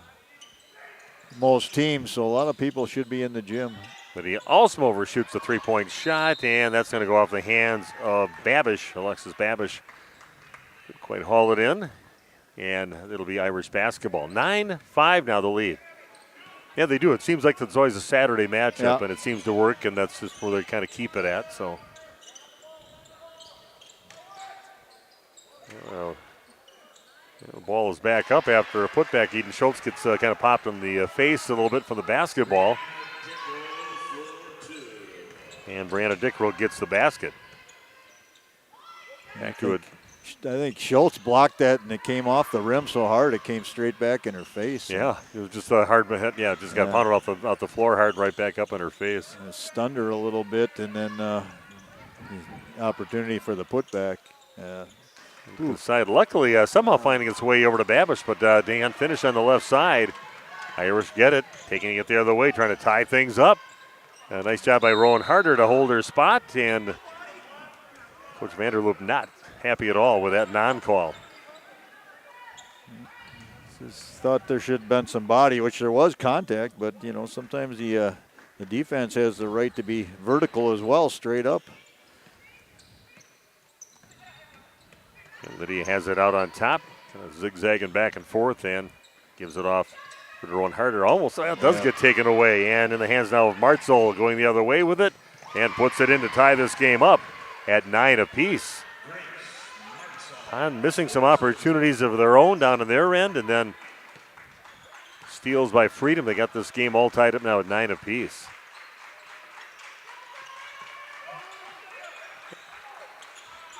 most teams, so a lot of people should be in the gym. Lydia Alsmeyer shoots a three-point shot, and that's going to go off the hands of Babish. Alexis Babish couldn't quite haul it in, and it'll be Irish basketball. 9-5 now the lead. Yeah, they do. It seems like it's always a Saturday matchup, and it seems to work, and that's just where they kind of keep it at. So, the ball is back up after a putback. Eden Schultz gets kind of popped in the face a little bit from the basketball. And Brianna Dickrow gets the basket. Good. I think Schultz blocked that, and it came off the rim so hard it came straight back in her face. Yeah, it was just a hard hit. Yeah, just got pounded off the floor hard right back up in her face. It stunned her a little bit, and then the opportunity for the putback. Side, luckily, somehow finding its way over to Babish, but Dan finished on the left side. Irish get it, taking it the other way, trying to tie things up. Nice job by Rowan Harder to hold her spot, and Coach Vanderloop not happy at all with that non-call. Just thought there should have been some body, which there was contact, but sometimes the defense has the right to be vertical as well, straight up. And Lydia has it out on top, kind of zigzagging back and forth, and gives it off to Rowan Harder. Almost does get taken away, and in the hands now of Martzel going the other way with it, and puts it in to tie this game up at 9 apiece. Missing some opportunities of their own down in their end, and then steals by Freedom. They got this game all tied up now at 9 apiece.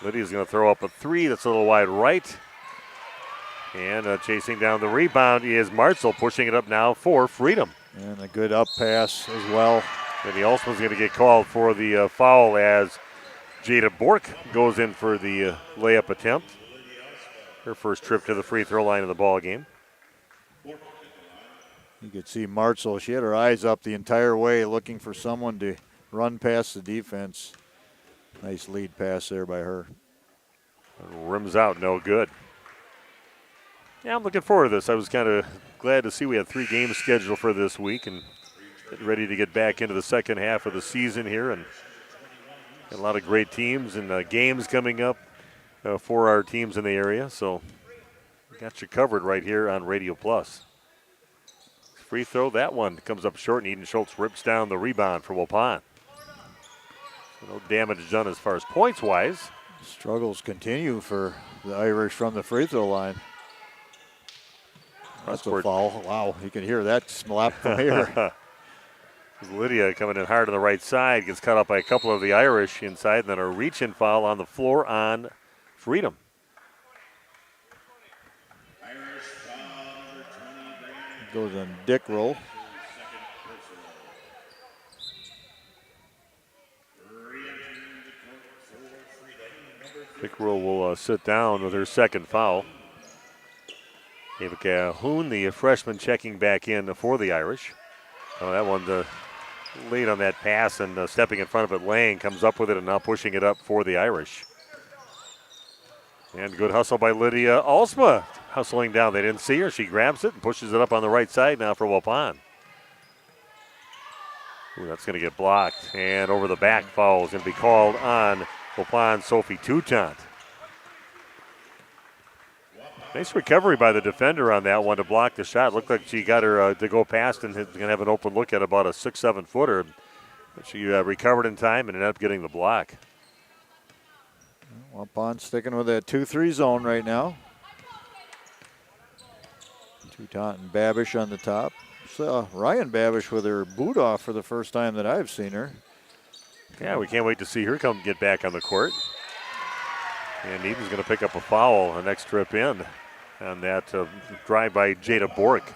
Lydia's going to throw up a three. That's a little wide right. And chasing down the rebound is Martzel, pushing it up now for Freedom. And a good up pass as well. Maybe Alsman's going to get called for the foul as Jada Bork goes in for the layup attempt. Her first trip to the free throw line of the ball game. You could see Martzel. She had her eyes up the entire way looking for someone to run past the defense. Nice lead pass there by her. Rims out, no good. Yeah, I'm looking forward to this. I was kind of glad to see we had 3 games scheduled for this week and ready to get back into the second half of the season here. And a lot of great teams and games coming up for our teams in the area. So got you covered right here on Radio Plus. Free throw, that one comes up short, and Eden Schultz rips down the rebound for Waupun. So no damage done as far as points-wise. Struggles continue for the Irish from the free throw line. That's a foul. Wow, you can hear that slap from here. Lydia coming in hard on the right side, gets cut up by a couple of the Irish inside, and then a reach-in foul on the floor on Freedom. Goes on Dickrow. Dickrow will sit down with her second foul. Ava Calhoun, the freshman, checking back in for the Irish. Oh, that one late on that pass and stepping in front of it. Lang comes up with it and now pushing it up for the Irish. And good hustle by Lydia Alsma. Hustling down. They didn't see her. She grabs it and pushes it up on the right side now for Waupun. Ooh, that's going to get blocked. And over the back foul is going to be called on Waupun Sophie Toutant. Nice recovery by the defender on that one to block the shot. Looked like she got her to go past and is going to have an open look at about a 6-7 footer. But she recovered in time and ended up getting the block. Waupun sticking with that 2-3 zone right now. Toutant and Babish on the top. So Ryan Babish with her boot off for the first time that I've seen her. Yeah, we can't wait to see her come get back on the court. And Eden's going to pick up a foul the next trip in on that drive by Jada Bork.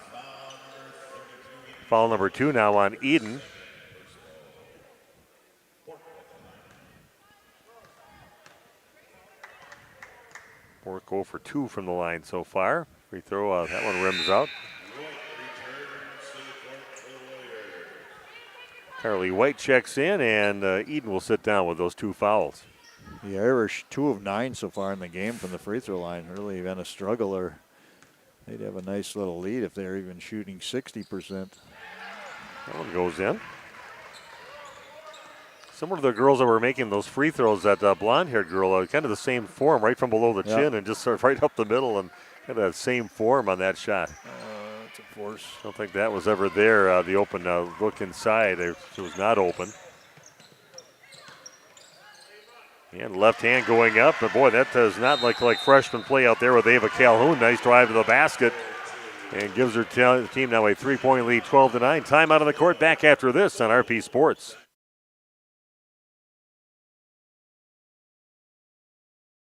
Foul number 2 now on Eden. Bork 0 for 2 from the line so far. Free throw, that one rims out. Carly White checks in, and Eden will sit down with those 2 fouls. The Irish 2 of 9 so far in the game from the free throw line. Really been a struggle. They're They'd have a nice little lead if they're even shooting 60%. That one goes in. Similar to the girls that were making those free throws, that blonde-haired girl, kind of the same form, right from below the chin and just sort of right up the middle, and kind of that same form on that shot. That's a force. Don't think that was ever there. The open look inside, it was not open. And left hand going up, but boy, that does not look like freshman play out there with Ava Calhoun. Nice drive to the basket and gives her team now a 3-point lead, 12-9. Time out on the court, back after this on RP Sports.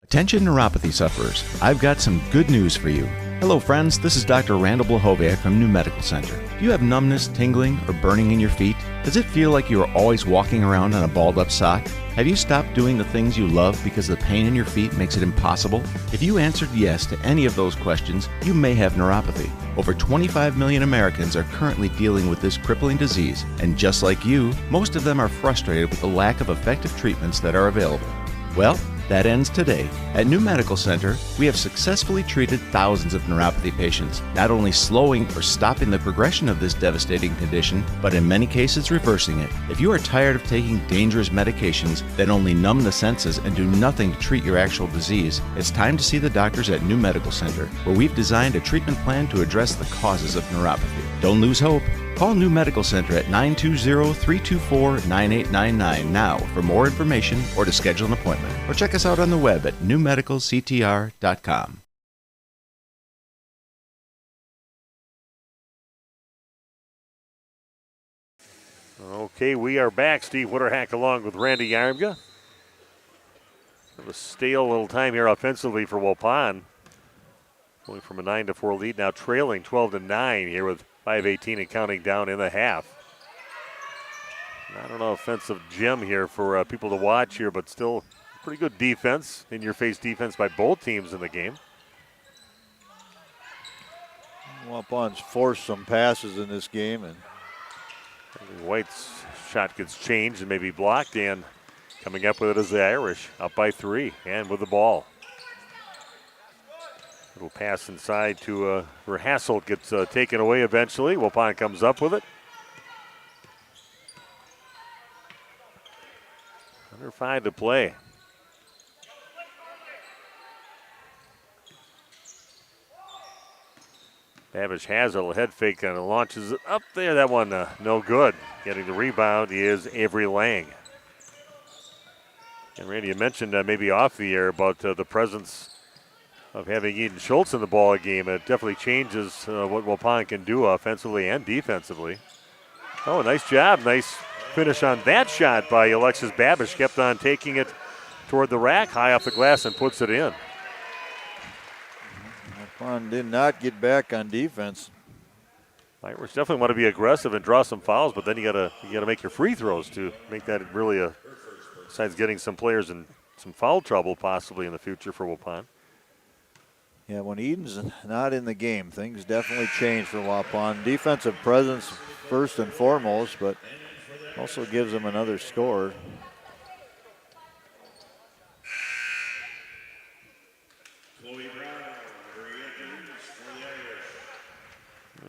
Attention neuropathy sufferers, I've got some good news for you. Hello friends, this is Dr. Randall Blahoviak from New Medical Center. Do you have numbness, tingling, or burning in your feet? Does it feel like you are always walking around on a balled up sock? Have you stopped doing the things you love because the pain in your feet makes it impossible? If you answered yes to any of those questions, you may have neuropathy. Over 25 million Americans are currently dealing with this crippling disease, and just like you, most of them are frustrated with the lack of effective treatments that are available. Well, that ends today. At New Medical Center, we have successfully treated thousands of neuropathy patients, not only slowing or stopping the progression of this devastating condition, but in many cases reversing it. If you are tired of taking dangerous medications that only numb the senses and do nothing to treat your actual disease, it's time to see the doctors at New Medical Center, where we've designed a treatment plan to address the causes of neuropathy. Don't lose hope. Call New Medical Center at 920-324-9899 now for more information or to schedule an appointment. Or check us out on the web at newmedicalctr.com. Okay, we are back. Steve Witterhack along with Randy Yarmga. A stale little time here offensively for Waupun. Going from a 9-4 lead, now trailing 12-9 here with 5:18 and counting down in the half. Not an offensive gem here for people to watch here, but still pretty good defense, in-your-face defense by both teams in the game. Waupun's forced some passes in this game, and White's shot gets changed and maybe blocked, and coming up with it is the Irish, up by 3 and with the ball. Little pass inside to where Hasselt gets taken away eventually. Waupun comes up with it. Under 5 to play. Babish has a little head fake and launches it up there. That one no good. Getting the rebound is Avery Lang. And Randy, you mentioned maybe off the air about the presence of having Eden Schultz in the ball game. It definitely changes what Waupun can do offensively and defensively. Oh, nice job. Nice finish on that shot by Alexis Babish. Kept on taking it toward the rack, high off the glass, and puts it in. Waupun did not get back on defense. Irish definitely want to be aggressive and draw some fouls, but then you gotta make your free throws to make that really besides getting some players in some foul trouble possibly in the future for Waupun. Yeah, when Eden's not in the game, things definitely change for Waupun. Defensive presence first and foremost, but also gives them another score.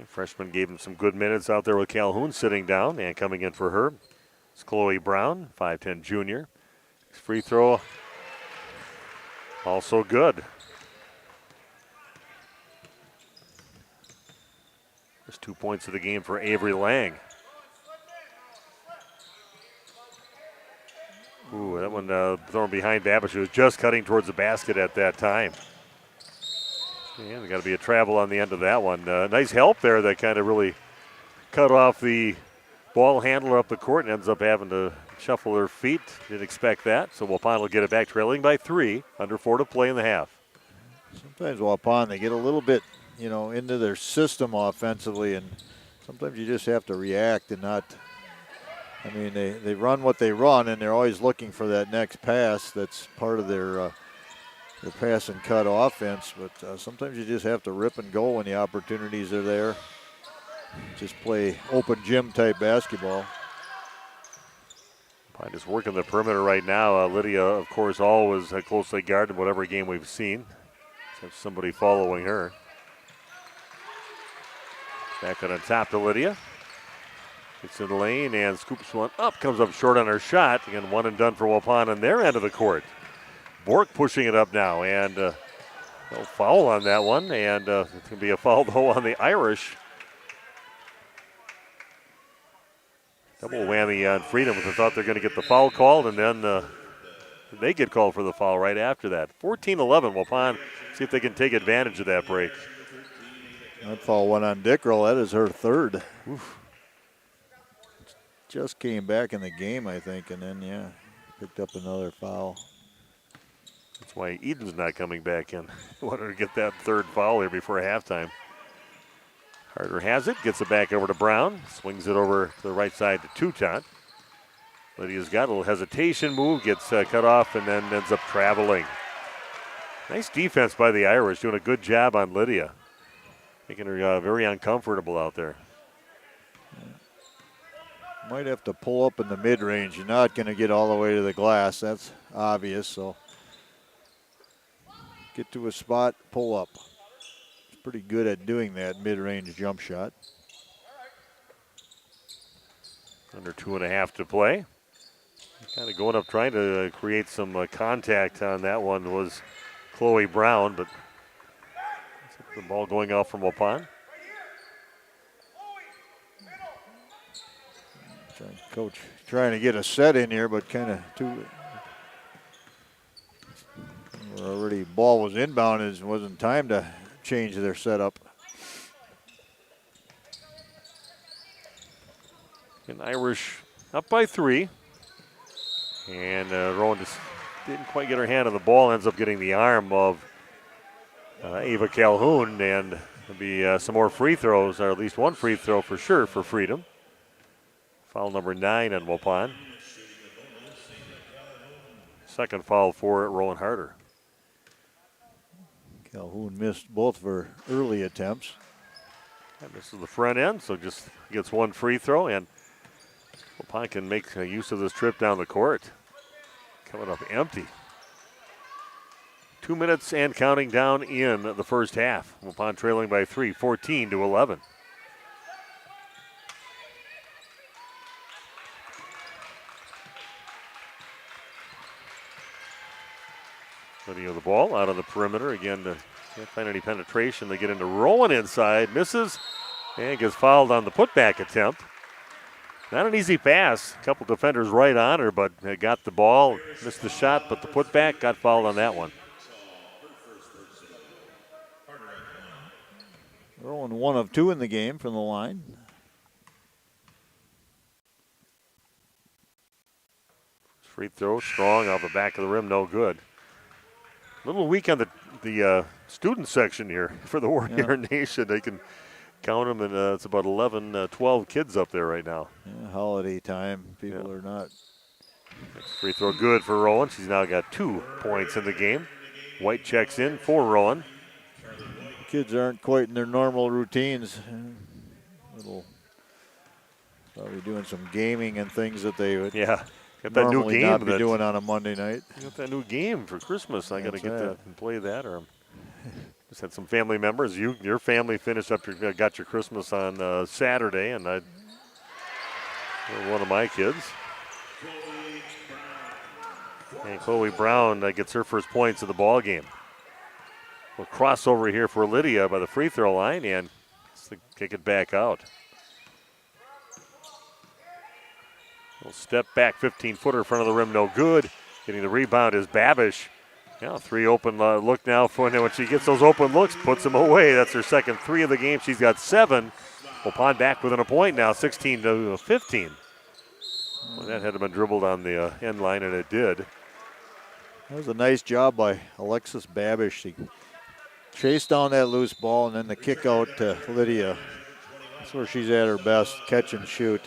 Freshman gave him some good minutes out there with Calhoun sitting down, and coming in for her it's Chloe Brown, 5'10 junior. Free throw also good. There's 2 points of the game for Avery Lang. Ooh, that one thrown behind Babish, who was just cutting towards the basket at that time. And there's got to be a travel on the end of that one. Nice help there that kind of really cut off the ball handler up the court and ends up having to shuffle her feet. Didn't expect that. So Waupun will get it back, trailing by 3, under 4 to play in the half. Sometimes Waupun, they get a little bit, into their system offensively, and sometimes you just have to react and not. I mean, they run what they run, and they're always looking for that next pass. That's part of their pass and cut offense. But sometimes you just have to rip and go when the opportunities are there. Just play open gym type basketball. Probably just working the perimeter right now. Lydia, of course, always closely guarded whatever game we've seen. Have somebody following her. Back on top to Lydia. Gets in the lane and scoops one up. Comes up short on her shot. Again, one and done for Waupun on their end of the court. Bork pushing it up now, and no foul on that one. And it's going to be a foul, though, on the Irish. Double whammy on Freedom. I thought they're going to get the foul called, and then they get called for the foul right after that. 14-11, Waupun. See if they can take advantage of that break. That foul went on Dickrell. That is her third. Oof. Just came back in the game, I think, and then, yeah, picked up another foul. That's why Eden's not coming back in. Wanted to get that third foul here before halftime. Harder has it, gets it back over to Brown, swings it over to the right side to Toutant. Lydia's got a little hesitation move, gets cut off, and then ends up traveling. Nice defense by the Irish, doing a good job on Lydia. Making her very uncomfortable out there. Might have to pull up in the mid-range. You're not going to get all the way to the glass. That's obvious, so get to a spot, pull up. She's pretty good at doing that mid-range jump shot. Under 2.5 to play. Kind of going up trying to create some contact on that one was Chloe Brown, but the ball going off from Waupun. Coach trying to get a set in here, but kind of already ball was inbound. It wasn't time to change their setup. And Irish up by 3. And Rowan just didn't quite get her hand on the ball. Ends up getting the arm of Ava Calhoun. And there'll be some more free throws, or at least one free throw for sure for Freedom. Foul number 9 on Waupun. Second foul for Rowan Harder. Calhoun missed both of her early attempts. And this is the front end, so just gets one free throw, and Waupun can make use of this trip down the court. Coming up empty. 2 minutes and counting down in the first half. Waupun trailing by 3, 14-11. Lydia the ball out on the perimeter. Again, can't find any penetration. They get into Rowan inside, misses, and gets fouled on the putback attempt. Not an easy pass. A couple defenders right on her, but they got the ball, missed the shot, but the putback got fouled on that one. Rowan 1 of 2 in the game from the line. Free throw, strong off the back of the rim, no good. A little weak on the student section here for the Warrior Nation. They can count them, and it's about 11, 12 kids up there right now. Yeah, holiday time. People are not. Free throw good for Rowan. She's now got 2 points in the game. White checks in for Rowan. Kids aren't quite in their normal routines. Probably doing some gaming and things that they would got that new game not be doing on a Monday night. You got that new game for Christmas. I got to get that and play that. Or just had some family members. Your family finished up got your Christmas on Saturday, and one of my kids. And Chloe Brown gets her first points of the ball game. We'll cross over here for Lydia by the free throw line and kick it back out. We'll step back, 15-footer in front of the rim, no good. Getting the rebound is Babish. Yeah, 3 open look now for when she gets those open looks, puts them away. That's her second 3 of the game. She's got 7. Waupun back within a point now, 16-15. Well, that had been dribbled on the end line, and it did. That was a nice job by Alexis Babish. She chased down that loose ball, and then the kick out to Lydia. That's where she's at her best, catch and shoot.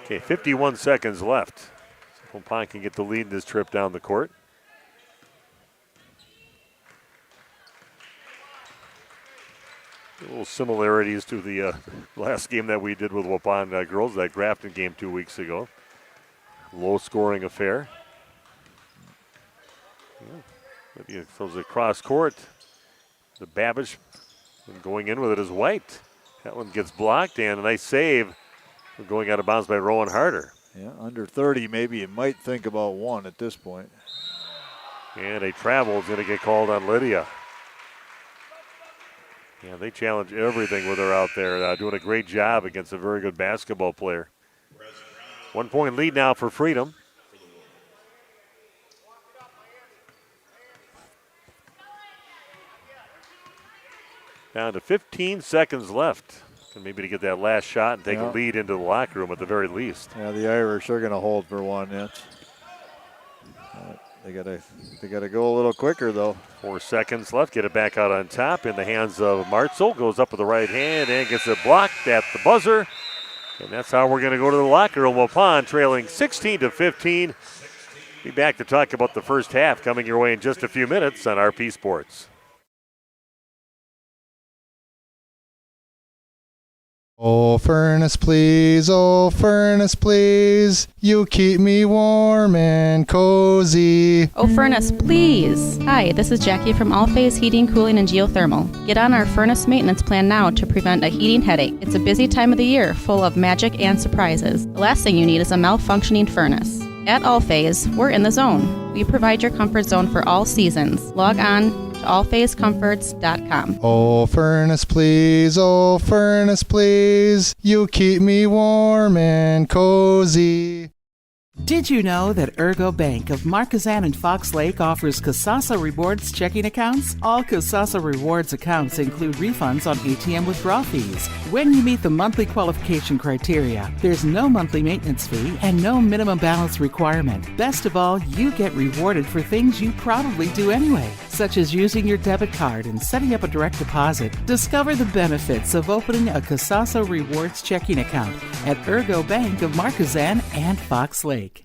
Okay, 51 seconds left. Waupun can get the lead in this trip down the court. A little similarities to the last game that we did with Waupun girls, that Grafton game 2 weeks ago. Low-scoring affair. Lydia throws it across court. The Babish And going in with it is White. That one gets blocked, and a nice save going out of bounds by Rowan Harder. Yeah, under 30, maybe you might think about one at this point. And a travel is going to get called on Lydia. Yeah, they challenge everything with her out there, doing a great job against a very good basketball player. 1 point lead now for Freedom. Down to 15 seconds left. And maybe to get that last shot and take a lead into the locker room at the very least. Yeah, the Irish are going to hold for one. They gotta go a little quicker though. 4 seconds left. Get it back out on top in the hands of Martzel. Goes up with the right hand and gets it blocked at the buzzer. And that's how we're going to go to the locker room. Waupun trailing 16-15. Be back to talk about the first half coming your way in just a few minutes on RP Sports. Oh, furnace, please, you keep me warm and cozy. Oh, furnace, please. Hi, this is Jackie from All Phase Heating, Cooling, and Geothermal. Get on our furnace maintenance plan now to prevent a heating headache. It's a busy time of the year, full of magic and surprises. The last thing you need is a malfunctioning furnace. At All Phase, we're in the zone. We provide your comfort zone for all seasons. Log on to allphasecomforts.com. Oh, furnace, please, you keep me warm and cozy. Did you know that Ergo Bank of Marquezan and Fox Lake offers Casasa Rewards checking accounts? All Casasa Rewards accounts include refunds on ATM withdrawal fees. When you meet the monthly qualification criteria, there's no monthly maintenance fee and no minimum balance requirement. Best of all, you get rewarded for things you probably do anyway, such as using your debit card and setting up a direct deposit. Discover the benefits of opening a Casasa Rewards checking account at Ergo Bank of Marquezan and Fox Lake.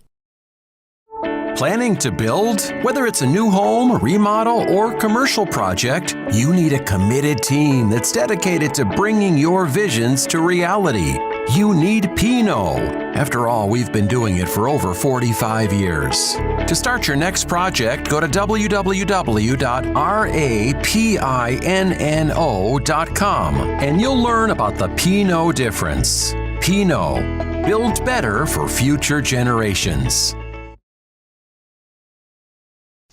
Planning to build? Whether it's a new home, remodel, or commercial project, you need a committed team that's dedicated to bringing your visions to reality. You need Pino. After all, we've been doing it for over 45 years. To start your next project, go to www.rapinno.com and you'll learn about the Pino difference. Pino. Build better for future generations.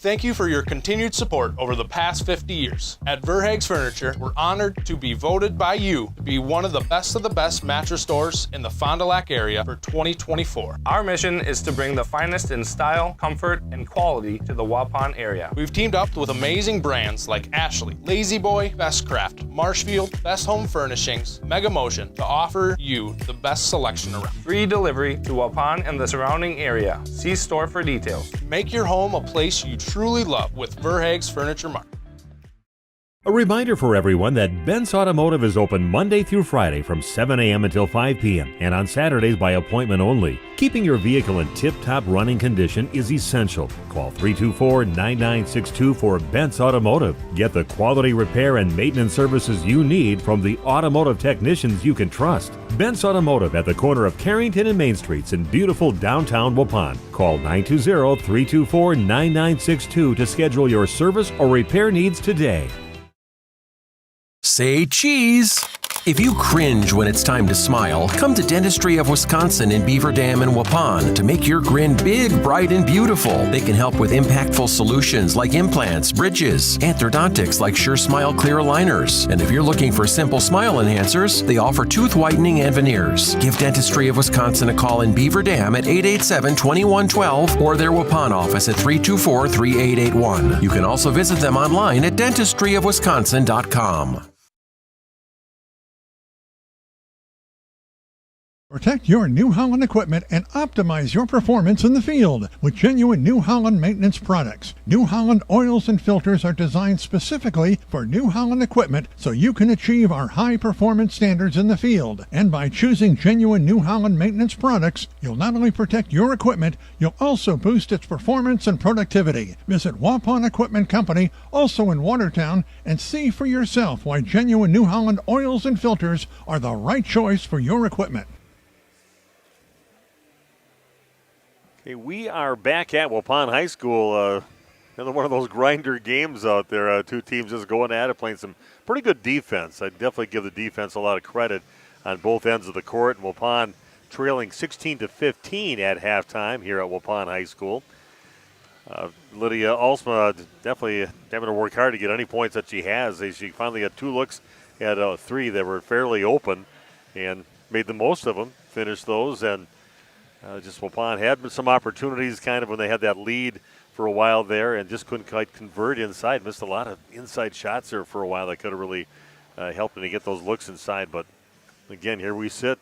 Thank you for your continued support over the past 50 years. At Verhaeg's Furniture, we're honored to be voted by you to be one of the best mattress stores in the Fond du Lac area for 2024. Our mission is to bring the finest in style, comfort, and quality to the Waupun area. We've teamed up with amazing brands like Ashley, Lazy Boy, Best Craft, Marshfield, Best Home Furnishings, Mega Motion to offer you the best selection around. Free delivery to Waupun and the surrounding area. See store for details. Make your home a place you truly love with Verhaeg's Furniture Mart. A reminder for everyone that Ben's Automotive is open Monday through Friday from 7 a.m. until 5 p.m. and on Saturdays by appointment only. Keeping your vehicle in tip-top running condition is essential. Call 324-9962 for Ben's Automotive. Get the quality repair and maintenance services you need from the automotive technicians you can trust. Ben's Automotive at the corner of Carrington and Main Streets in beautiful downtown Waupun. Call 920-324-9962 to schedule your service or repair needs today. Say cheese. If you cringe when it's time to smile, come to Dentistry of Wisconsin in Beaver Dam and Waupun to make your grin big, bright, and beautiful. They can help with impactful solutions like implants, bridges, orthodontics like Sure Smile clear aligners. And if you're looking for simple smile enhancers, they offer tooth whitening and veneers. Give Dentistry of Wisconsin a call in Beaver Dam at 887-2112 or their Waupun office at 324-3881. You can also visit them online at dentistryofwisconsin.com. Protect your New Holland equipment and optimize your performance in the field with genuine New Holland maintenance products. New Holland oils and filters are designed specifically for New Holland equipment so you can achieve our high performance standards in the field. And by choosing genuine New Holland maintenance products, you'll not only protect your equipment, you'll also boost its performance and productivity. Visit Waupun Equipment Company, also in Watertown, and see for yourself why genuine New Holland oils and filters are the right choice for your equipment. Okay, we are back at Waupun High School. Another one of those grinder games out there. Two teams just going at it, playing some pretty good defense. I'd definitely give the defense a lot of credit on both ends of the court. And Waupun trailing 16-15 at halftime here at Waupun High School. Lydia Alsma definitely having to work hard to get any points that she has. She finally had 2 looks at 3 that were fairly open and made the most of them, finished those. And just Waupun had some opportunities kind of when they had that lead for a while there and just couldn't quite convert inside. Missed a lot of inside shots there for a while that could have really helped them to get those looks inside. But again, here we sit.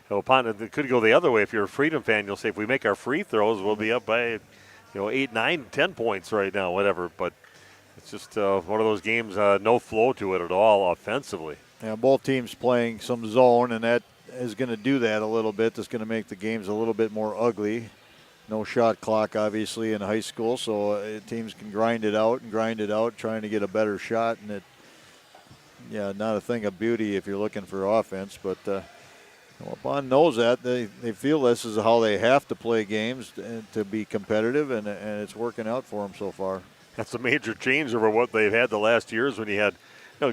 Waupun, it could go the other way. If you're a Freedom fan, you'll say if we make our free throws, we'll be up by 8, 9, 10 points right now, whatever. But it's just one of those games, no flow to it at all offensively. Yeah, both teams playing some zone, and that is going to do that a little bit. That's going to make the games a little bit more ugly. No shot clock, obviously, in high school, so teams can grind it out, trying to get a better shot. And not a thing of beauty if you're looking for offense, but Waupun knows that. They feel this is how they have to play games to be competitive, and it's working out for them so far. That's a major change over what they've had the last years when you had,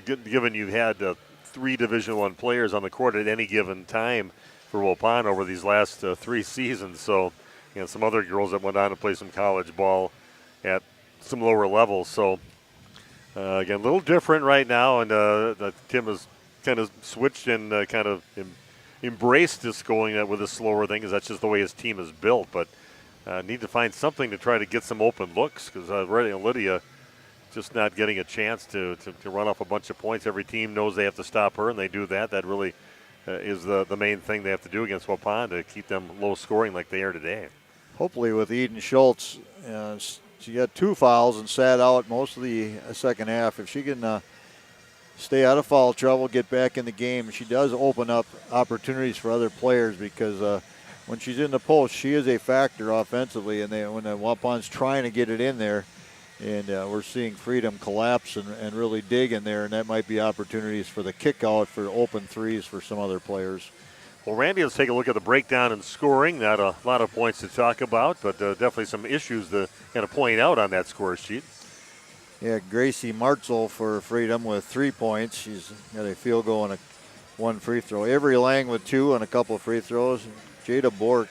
given you had 3 Division I players on the court at any given time for Waupun over these last 3 seasons. So, some other girls that went on to play some college ball at some lower levels. So, again, a little different right now, and Tim has kind of switched and kind of embraced this going with a slower thing, because that's just the way his team is built. But need to find something to try to get some open looks, because Lydia just not getting a chance to run off a bunch of points. Every team knows they have to stop her, and they do that. That really is the main thing they have to do against Waupun to keep them low scoring like they are today. Hopefully with Eden Schultz, she got 2 fouls and sat out most of the second half. If she can stay out of foul trouble, get back in the game, she does open up opportunities for other players, because when she's in the post, she is a factor offensively, and when Waupun's trying to get it in there, and we're seeing Freedom collapse and really dig in there, and that might be opportunities for the kick out for open threes for some other players. Well, Randy, let's take a look at the breakdown in scoring. Not a lot of points to talk about, but definitely some issues to kind of point out on that score sheet. Yeah, Gracie Martzel for Freedom with 3 points. She's got a field goal and 1 free throw. Avery Lang with 2 and a couple of free throws. Jada Bork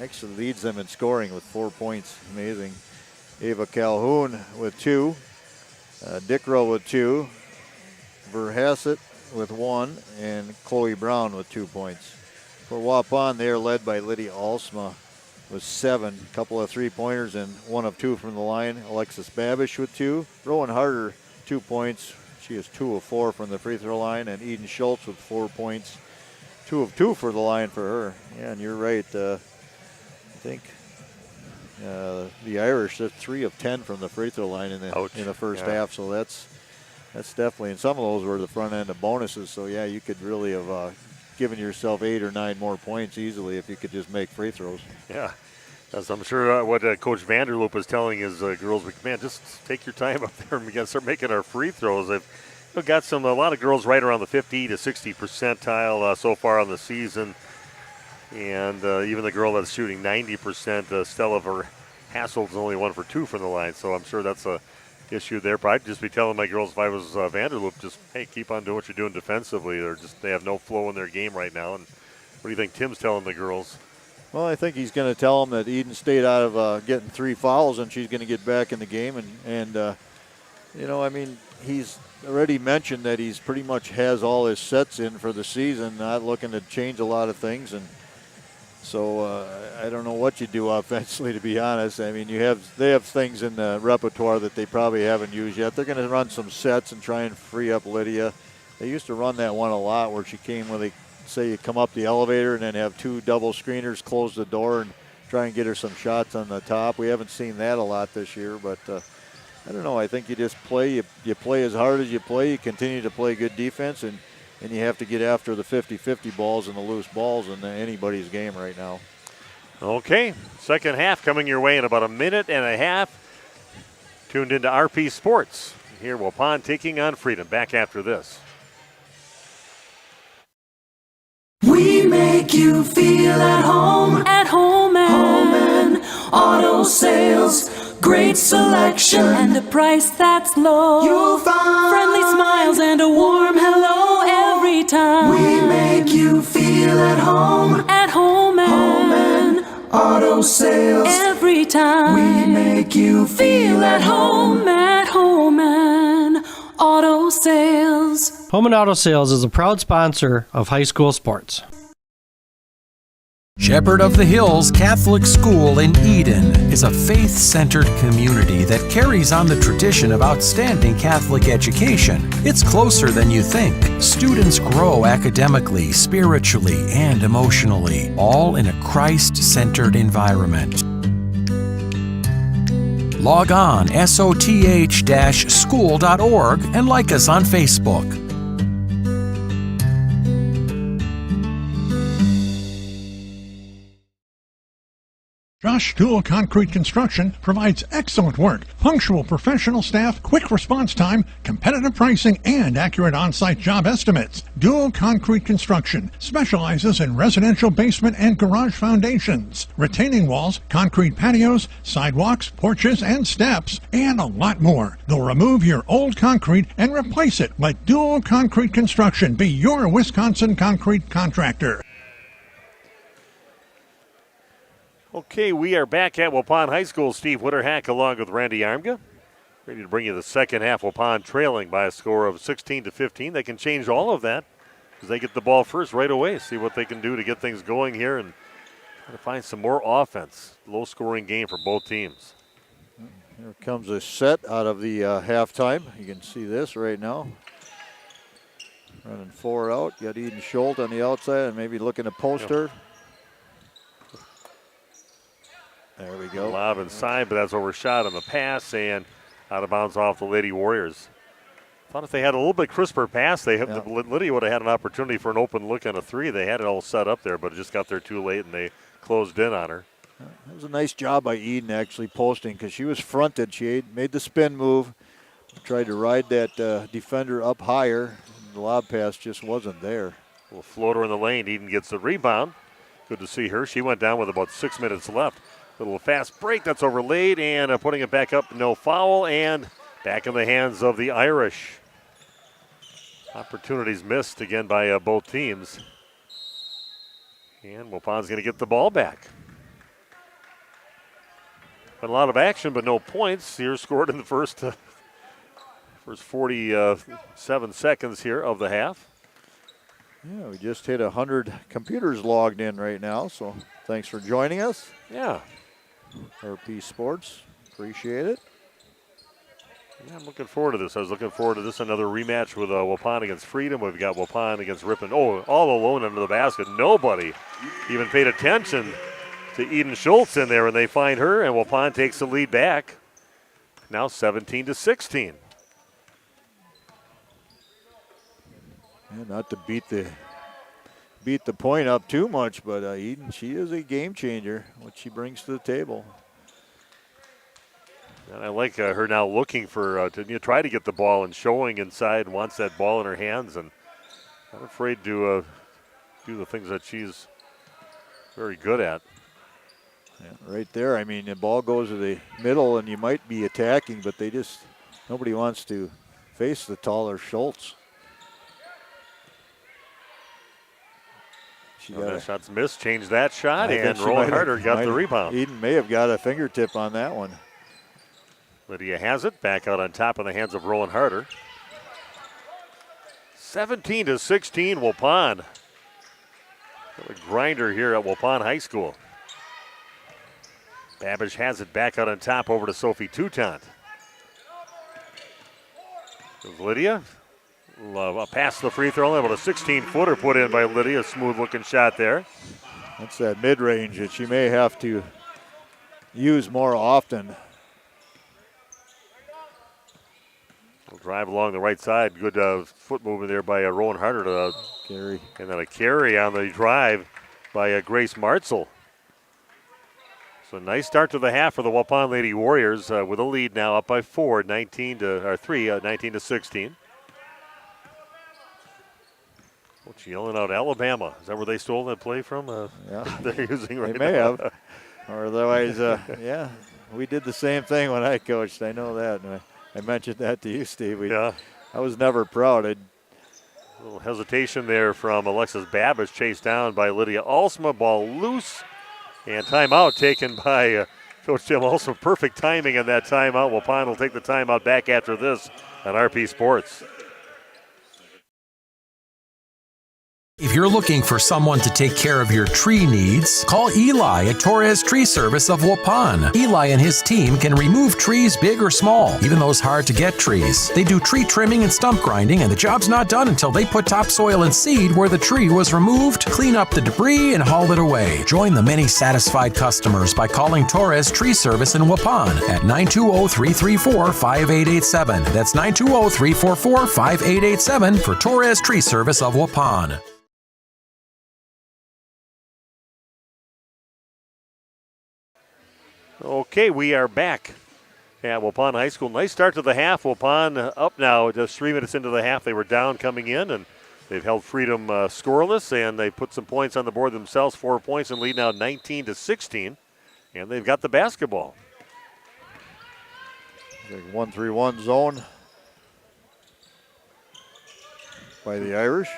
actually leads them in scoring with 4 points. Amazing. Ava Calhoun with 2. Dickrow with 2. Verhasset with 1. And Chloe Brown with 2 points. For Waupun, they are led by Lydia Alsma with 7. A couple of 3-pointers and 1 of 2 from the line. Alexis Babish with 2. Rowan Harder, 2 points. She is 2 of 4 from the free throw line. And Eden Schultz with 4 points. 2 of 2 for the line for her. Yeah, and you're right. I think the Irish, they're 3 of 10 from the free throw line in the first half. So that's definitely, and some of those were the front end of bonuses. So yeah, you could really have given yourself 8 or 9 more points easily if you could just make free throws. Yeah, as I'm sure what Coach Vanderloop is telling his girls, man, just take your time up there and we got to start making our free throws. They've got a lot of girls right around the 50 to 60 percentile so far on the season. And even the girl that's shooting 90%, Stella Verhassel's only 1 for 2 from the line. So I'm sure that's a issue there. But I'd just be telling my girls if I was Vanderloop, just, hey, keep on doing what you're doing defensively. They have no flow in their game right now. And what do you think Tim's telling the girls? Well, I think he's going to tell them that Eden stayed out of getting 3 fouls, and she's going to get back in the game. And he's already mentioned that he's pretty much has all his sets in for the season, not looking to change a lot of things. And so I don't know what you do offensively, to be honest. I mean, they have things in the repertoire that they probably haven't used yet. They're going to run some sets and try and free up Lydia. They used to run that one a lot where she came with say you come up the elevator and then have 2 double screeners close the door and try and get her some shots on the top. We haven't seen that a lot this year, but I don't know. I think you just play. You play as hard as you play. You continue to play good defense, and you have to get after the 50-50 balls and the loose balls in anybody's game right now. Okay, second half coming your way in about a minute and a half. Tuned into RP Sports. Here, Waupun taking on Freedom. Back after this. We make you feel at home and Auto Sales. great selection, and a price that's low. You'll find friendly smiles and a warm hello every time. We make you feel at home and auto sales. Every time we make you feel at home and auto sales. Home and Auto Sales is a proud sponsor of high school sports. Shepherd of the Hills Catholic School in Eden is a faith-centered community that carries on the tradition of outstanding Catholic education. It's closer than you think. Students grow academically, spiritually, and emotionally, all in a Christ-centered environment. Log on soth-school.org and like us on Facebook. Josh Dual Concrete Construction provides excellent work, punctual professional staff, quick response time, competitive pricing, and accurate on-site job estimates. Dual Concrete Construction specializes in residential basement and garage foundations, retaining walls, concrete patios, sidewalks, porches, and steps, and a lot more. They'll remove your old concrete and replace it. Let Dual Concrete Construction be your Wisconsin concrete contractor. Okay, we are back at Waupun High School. Steve Witterhack along with Randy Armga. Ready to bring you the second half. Waupun trailing by a score of 16-15. They can change all of that because they get the ball first right away. See what they can do to get things going here and try to find some more offense. Low-scoring game for both teams. Here comes a set out of the halftime. You can see this right now. Running 4 out. Got Eden Schultz on the outside and maybe looking to post her. There we go. Lob inside, but that's overshot on the pass and out of bounds off the Lady Warriors. Thought if they had a little bit crisper pass, Lydia would have had an opportunity for an open look on a three. They had it all set up there, but it just got there too late and they closed in on her. It was a nice job by Eden actually posting because she was fronted. She made the spin move, tried to ride that defender up higher. The lob pass just wasn't there. A little floater in the lane. Eden gets the rebound. Good to see her. She went down with about 6 minutes left. Little fast break that's overlaid and putting it back up, no foul, and back in the hands of the Irish. Opportunities missed again by both teams. And Waupun's going to get the ball back. Been a lot of action, but no points. Here scored in the first 47 seconds here of the half. Yeah, we just hit 100 computers logged in right now, so thanks for joining us. Yeah. RP Sports, appreciate it. Yeah, I'm looking forward to this. I was looking forward to this, another rematch with Waupun against Freedom. We've got Waupun against Ripon. Oh, all alone under the basket. Nobody even paid attention to Eden Schultz in there, and they find her, and Waupun takes the lead back. Now 17-16. Yeah, not to beat the point up too much, but Eden, she is a game changer, what she brings to the table. And I like her now looking for to try to get the ball and showing inside and wants that ball in her hands and not afraid to do the things that she's very good at. Yeah, right there, I mean, the ball goes to the middle and you might be attacking, but nobody wants to face the taller Schultz. That shot's missed. Changed that shot, and Rowan Harder got the rebound. Eden may have got a fingertip on that one. Lydia has it. Back out on top in the hands of Rowan Harder. 17-16, Waupun. A grinder here at Waupun High School. Babbage has it back out on top over to Sophie Toutant. Lydia. Past the free throw line, but a 16-footer put in by Lydia. Smooth-looking shot there. That's that mid-range that she may have to use more often. We'll drive along the right side. Good foot movement there by Rowan Harder to carry. And then a carry on the drive by Grace Martzel. So nice start to the half for the Waupun Lady Warriors with a lead now up by 4, 19-16. What's yelling out Alabama? Is that where they stole that play from? Yeah. They're using right They may now. have. Or otherwise, yeah. we did the same thing when I coached. I know that. And I mentioned that to you, Steve. Yeah. I was never proud. A little hesitation there from Alexis Babbage, chased down by Lydia Alsma. Ball loose, and timeout taken by Coach Tim Alsma. Perfect timing on that timeout. Waupun will take the timeout back after this on RP Sports. If you're looking for someone to take care of your tree needs, call Eli at Torres Tree Service of Waupun. Eli and his team can remove trees big or small, even those hard-to-get trees. They do tree trimming and stump grinding, and the job's not done until they put topsoil and seed where the tree was removed, clean up the debris, and haul it away. Join the many satisfied customers by calling Torres Tree Service in Waupun at 920-334-5887. That's 920-344-5887 for Torres Tree Service of Waupun. Okay, we are back at Waupun High School. Nice start to the half. Waupun up now, just 3 minutes into the half. They were down coming in, and they've held Freedom scoreless, and they put some points on the board themselves. 4 points and lead now 19-16, and they've got the basketball. 1-3-1 zone by the Irish.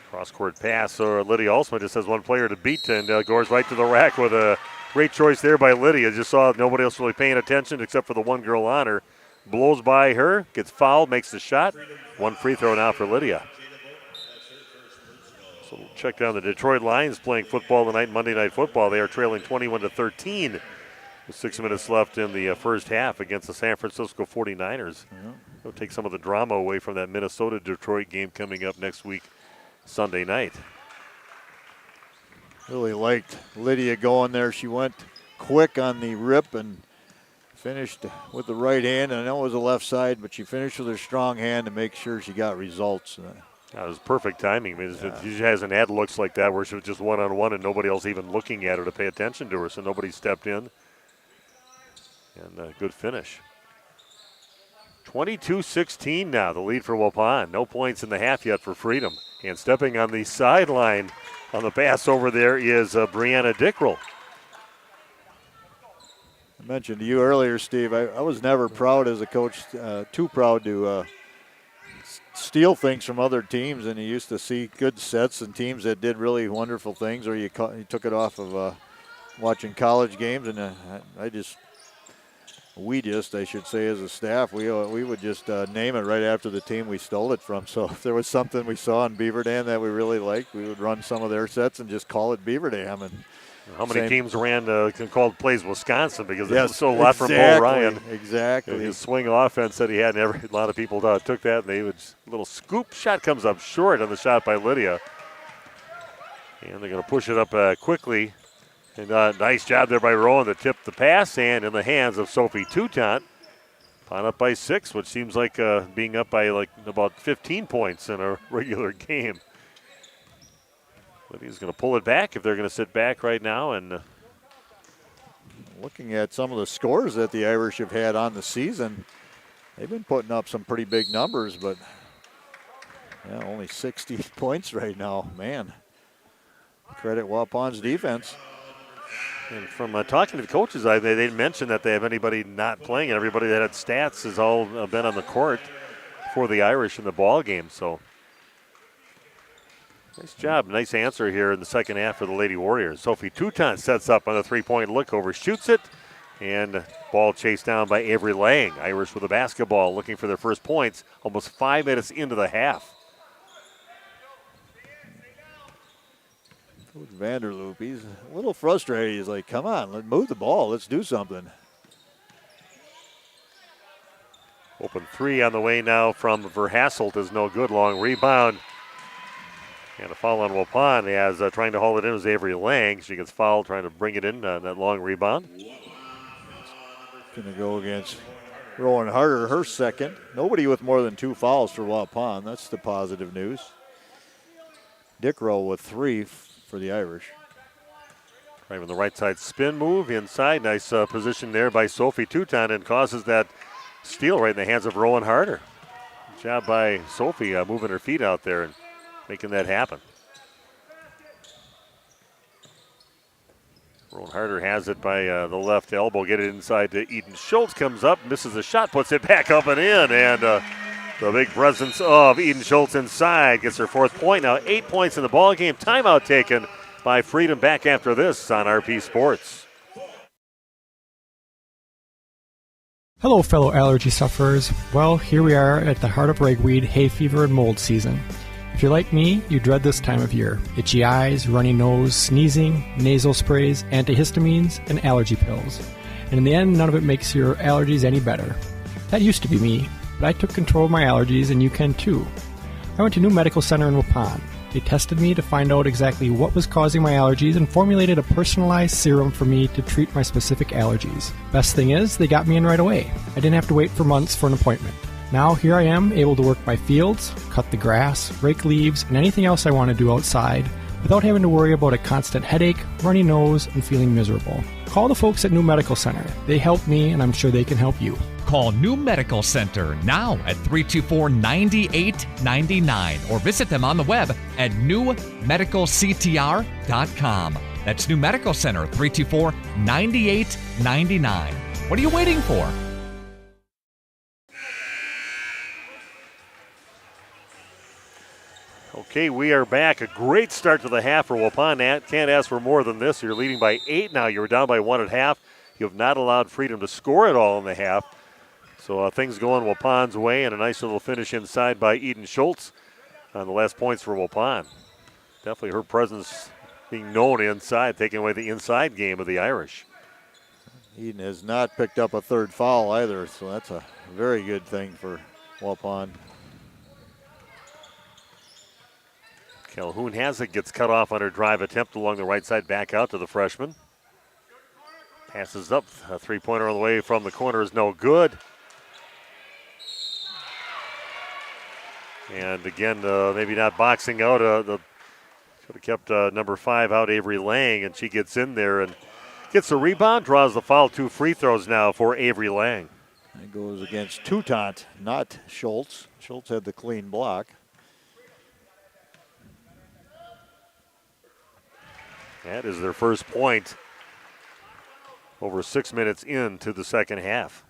Cross-court pass, so Lydia Alsma just has one player to beat, and goes right to the rack with a great choice there by Lydia. Just saw nobody else really paying attention except for the one girl on her. Blows by her, gets fouled, makes the shot. One free throw now for Lydia. So we'll check down the Detroit Lions playing football tonight, Monday Night Football. They are trailing 21-13 with 6 minutes left in the first half against the San Francisco 49ers. Yeah. They'll take some of the drama away from that Minnesota-Detroit game coming up next week, Sunday night. Really liked Lydia going there. She went quick on the rip and finished with the right hand. I know it was the left side, but she finished with her strong hand to make sure she got results. That was perfect timing. I mean, she hasn't had looks like that where she was just one-on-one and nobody else even looking at her to pay attention to her, so nobody stepped in. And a good finish. 22-16 now, the lead for Waupun. No points in the half yet for Freedom. And stepping on the sideline on the pass over there is Brianna Dickrell. I mentioned to you earlier, Steve, I was never proud as a coach, too proud to steal things from other teams, and you used to see good sets and teams that did really wonderful things, or you took it off of watching college games, and I should say as a staff, we would just name it right after the team we stole it from. So if there was something we saw in Beaver Dam that we really liked, we would run some of their sets and just call it Beaver Dam. And how many teams called plays Wisconsin because they stole a lot from Bo Ryan. Exactly. His swing offense that he had, and a lot of people took that, and they would a little scoop shot comes up short on the shot by Lydia. And they're going to push it up quickly. And nice job there by Rowan to tip the pass, and in the hands of Sophie Toutant. Pon up by 6, which seems like being up by about 15 points in a regular game. Lydia's going to pull it back if they're going to sit back right now. And looking at some of the scores that the Irish have had on the season, they've been putting up some pretty big numbers, but only 60 points right now. Man, credit Waupun's defense. And from talking to the coaches, they didn't mention that they have anybody not playing. Everybody that had stats has all been on the court for the Irish in the ball game. So nice job, nice answer here in the second half for the Lady Warriors. Sophie Toutant sets up on the three-point look, overshoots it, and ball chased down by Avery Lang. Irish with the basketball, looking for their first points, almost 5 minutes into the half. Coach Vanderloop, he's a little frustrated. He's like, come on, let's move the ball. Let's do something. Open three on the way now from Verhasselt is no good. Long rebound. And a foul on Waupun as trying to haul it in was Avery Lang. She gets fouled trying to bring it in on that long rebound. Going to go against Rowan Harder, her second. Nobody with more than 2 fouls for Waupun. That's the positive news. Dickrell with 3 for the Irish. Right on the right side spin move inside. Nice position there by Sophie Toutant and causes that steal right in the hands of Rowan Harder. Good job by Sophie moving her feet out there and making that happen. Rowan Harder has it by the left elbow. Get it inside to Eden Schultz. Comes up, misses a shot, puts it back up and in. And the big presence of Eden Schultz inside gets her 4th point. Now 8 points in the ball game. Timeout taken by Freedom. Back after this on RP Sports. Hello, fellow allergy sufferers. Well, here we are at the heart of ragweed, hay fever, and mold season. If you're like me, you dread this time of year. Itchy eyes, runny nose, sneezing, nasal sprays, antihistamines, and allergy pills. And in the end, none of it makes your allergies any better. That used to be me, but I took control of my allergies, and you can too. I went to New Medical Center in Waupun. They tested me to find out exactly what was causing my allergies and formulated a personalized serum for me to treat my specific allergies. Best thing is, they got me in right away. I didn't have to wait for months for an appointment. Now here I am, able to work my fields, cut the grass, rake leaves, and anything else I want to do outside without having to worry about a constant headache, runny nose, and feeling miserable. Call the folks at New Medical Center. They help me, and I'm sure they can help you. Call New Medical Center now at 324-9899 or visit them on the web at newmedicalctr.com. That's New Medical Center, 324-9899. What are you waiting for? Okay, we are back. A great start to the half for Waupun. Can't ask for more than this. You're leading by 8 now. You're down by 1 at half. You have not allowed Freedom to score at all in the half. So things going Waupun's way, and a nice little finish inside by Eden Schultz on the last points for Waupun. Definitely her presence being known inside, taking away the inside game of the Irish. Eden has not picked up a 3rd foul either, so that's a very good thing for Waupun. Calhoun has it, gets cut off on her drive attempt along the right side, back out to the freshman. Passes up, a 3-pointer on the way from the corner is no good. And again, maybe not boxing out. Should have kept number 5 out, Avery Lang, and she gets in there and gets the rebound, draws the foul. 2 free throws now for Avery Lang. It goes against Toutant, not Schultz. Schultz had the clean block. That is their first point over 6 minutes into the second half.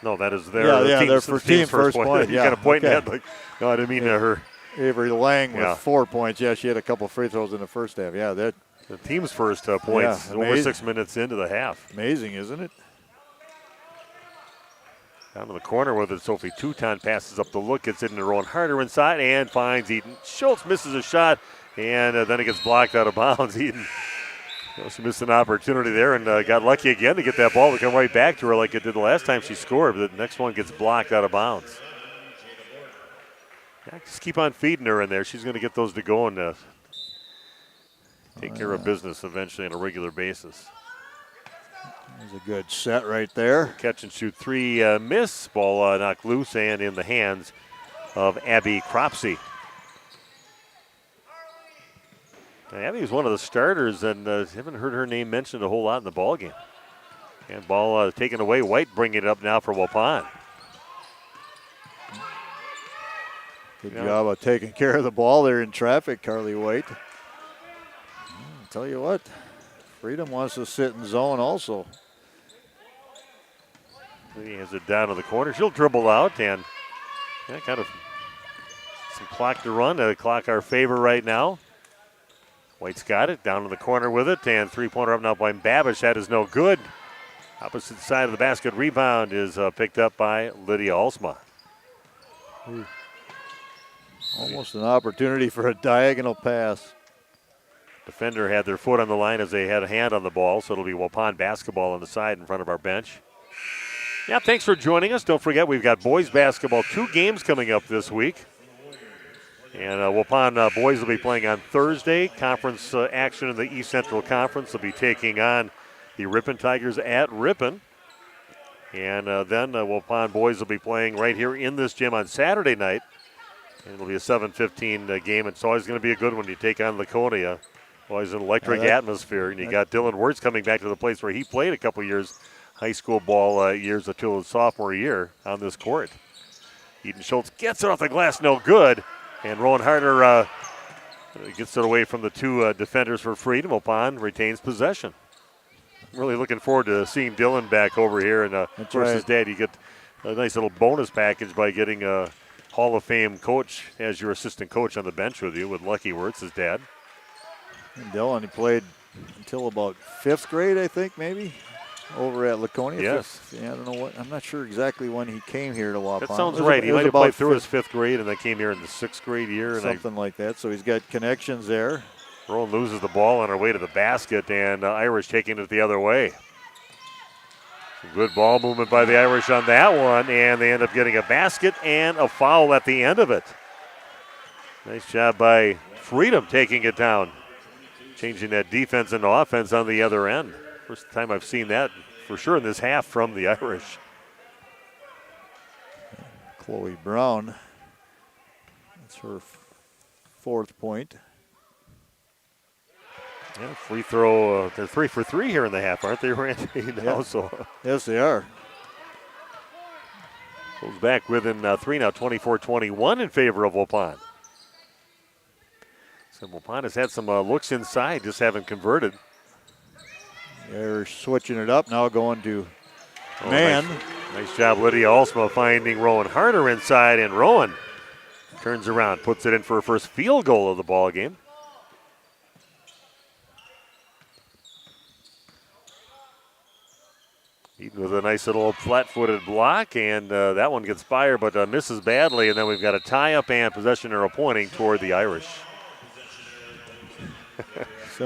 No, that is their team's first point. You got a point in that. Like, no, I didn't mean her. Avery Lang with 4 points. Yeah, she had a couple free throws in the first half. Yeah, that the team's first points over 6 minutes into the half. Amazing, isn't it? Down to the corner with it, Sophie Toutant passes up the look, gets it into Rowan Harder inside, and finds Eden Schultz, misses a shot, and then it gets blocked out of bounds. Eden, she missed an opportunity there and got lucky again to get that ball to come right back to her like it did the last time she scored, but the next one gets blocked out of bounds. Yeah, just keep on feeding her in there. She's going to get those to go and take care of business eventually on a regular basis. There's a good set right there. Catch and shoot 3 miss. Ball knocked loose and in the hands of Abby Cropsey. Now, Abby was one of the starters and haven't heard her name mentioned a whole lot in the ball game. And ball taken away. White bringing it up now for Waupun. Good job of taking care of the ball there in traffic, Carly White. I'll tell you what, Freedom wants to sit in zone also. He has it down to the corner. She'll dribble out and kind of some clock to run. Clock our favor right now. White's got it down to the corner with it, and 3-pointer up now by Babish. That is no good. Opposite side of the basket rebound is picked up by Lydia Alsmeyer. Almost an opportunity for a diagonal pass. Defender had their foot on the line as they had a hand on the ball, so it'll be Waupun basketball on the side in front of our bench. Yeah, thanks for joining us. Don't forget, we've got boys basketball, 2 games coming up this week. And Waupun boys will be playing on Thursday. Conference action in the East Central Conference will be taking on the Ripon Tigers at Ripon. And then Waupun boys will be playing right here in this gym on Saturday night. And it'll be a 7:15 game. It's always going to be a good one. You take on Laconia. Always an electric atmosphere. And you got Dylan Wirtz coming back to the place where he played a couple years, high school ball years until his sophomore year on this court. Eden Schultz gets it off the glass, no good. And Rowan Harder gets it away from the two defenders for Freedom. Waupun retains possession. Really looking forward to seeing Dylan back over here. And of course, his dad, you get a nice little bonus package by getting a Hall of Fame coach as your assistant coach on the bench with you, with Lucky Wirtz, his dad. And Dylan, he played until about 5th grade, I think, maybe, over at Laconia. Yes. Yeah, I don't know what. I'm not sure exactly when he came here to Waupun. That sounds right. He might have played through his 5th grade and then came here in the 6th grade year. Something like that. So he's got connections there. Rowan loses the ball on her way to the basket, and Irish taking it the other way. Some good ball movement by the Irish on that one, and they end up getting a basket and a foul at the end of it. Nice job by Freedom taking it down, changing that defense into offense on the other end. First time I've seen that for sure in this half from the Irish. Chloe Brown, that's her 4th point. Yeah, free throw. They're 3 for 3 here in the half, aren't they, Randy? Yeah. So. Yes, they are. Goes back within 3 now, 24-21 in favor of Waupun. So Waupun has had some looks inside, just haven't converted. They're switching it up now, going to man. Nice job, Lydia Alsma finding Rowan Harder inside, and Rowan turns around, puts it in for her first field goal of the ball game. Eden with a nice little flat-footed block, and that one gets fired, but misses badly, and then we've got a tie-up and possession arrow pointing toward the Irish.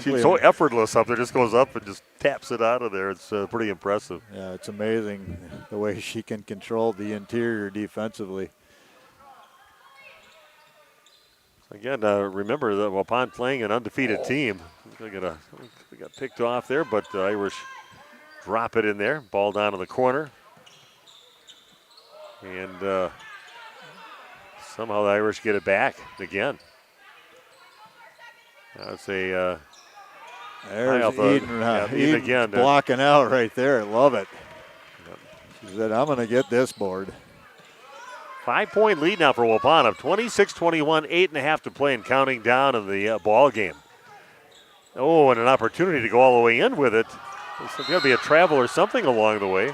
She's so effortless up there, just goes up and just taps it out of there. It's pretty impressive. Yeah, it's amazing the way she can control the interior defensively. Again, remember that Waupun playing an undefeated team. They got picked off there, but the Irish drop it in there. Ball down in the corner. And somehow the Irish get it back again. I'd say there's Eden, Eden again. Blocking out right there. Love it. She said, I'm going to get this board. 5-point lead now for Waupun of 26-21, 8.5 to play and counting down in the ball game. Oh, and an opportunity to go all the way in with it. There's got to be a travel or something along the way.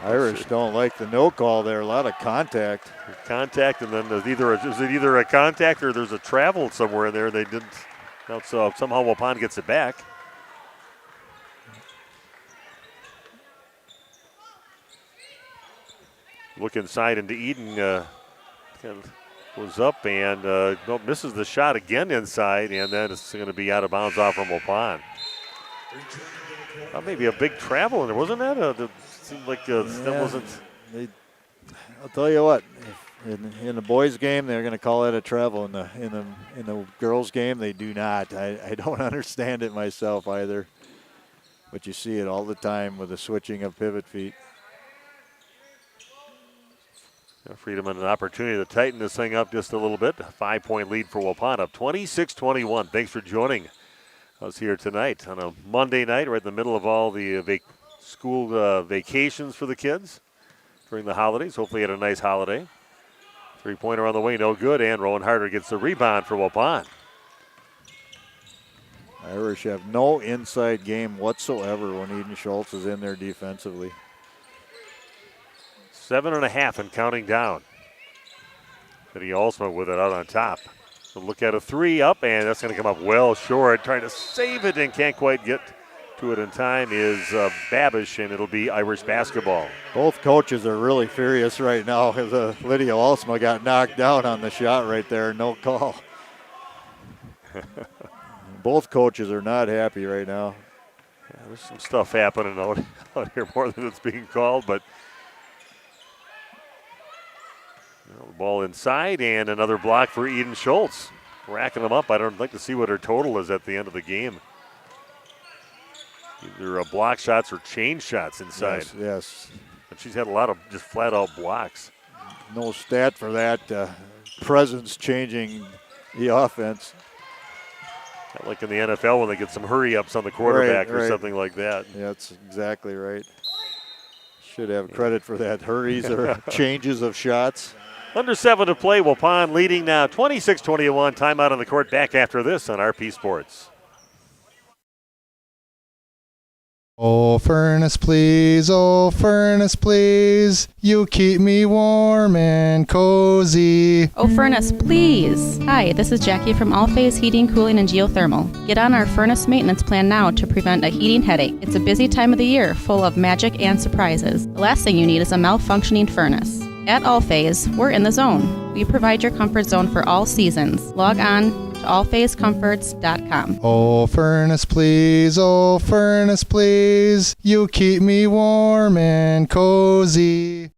Irish don't like the no call there. A lot of contact. Contact, and then there's either a contact or there's a travel somewhere in there. They didn't. So somehow Waupun gets it back. Look inside into Eden. Goes up and misses the shot again inside, and then it's going to be out of bounds off from Waupun. Maybe a big travel in there, wasn't that? It seemed like that wasn't. I'll tell you what, in the boys' game they're going to call that a travel. In the girls' game they do not. I don't understand it myself either, but you see it all the time with the switching of pivot feet. Freedom and an opportunity to tighten this thing up just a little bit. 5-point lead for Waupun up 26-21. Thanks for joining us here tonight on a Monday night, right in the middle of all the school vacations for the kids during the holidays. Hopefully you had a nice holiday. 3-pointer on the way, no good, and Rowan Harder gets the rebound for Waupun. Irish have no inside game whatsoever when Eden Schultz is in there defensively. 7.5 and counting down. Lydia Alsma with it out on top. So look at a 3 up, and that's going to come up well short. Trying to save it and can't quite get to it in time is Babish, and it'll be Irish basketball. Both coaches are really furious right now because Lydia Alsma got knocked down on the shot right there. No call. Both coaches are not happy right now. Yeah, there's some stuff happening out here more than it's being called, but the ball inside, and another block for Eden Schultz. Racking them up. I'd like to see what her total is at the end of the game. Either block shots or chain shots inside. Yes. And she's had a lot of just flat-out blocks. No stat for that. Presence changing the offense. Not like in the NFL when they get some hurry-ups on the quarterback or something like that. Yeah, that's exactly right. Should have credit for that. Hurries or changes of shots. Under 7 to play. Waupun leading now 26-21. Timeout on the court. Back after this on RP Sports. Oh, furnace, please, oh, furnace, please. You keep me warm and cozy. Oh, furnace, please. Hi, this is Jackie from All Phase Heating, Cooling, and Geothermal. Get on our furnace maintenance plan now to prevent a heating headache. It's a busy time of the year, full of magic and surprises. The last thing you need is a malfunctioning furnace. At All Phase, we're in the zone. We provide your comfort zone for all seasons. Log on to allphasecomforts.com. Oh, furnace, please, oh, furnace, please. You keep me warm and cozy.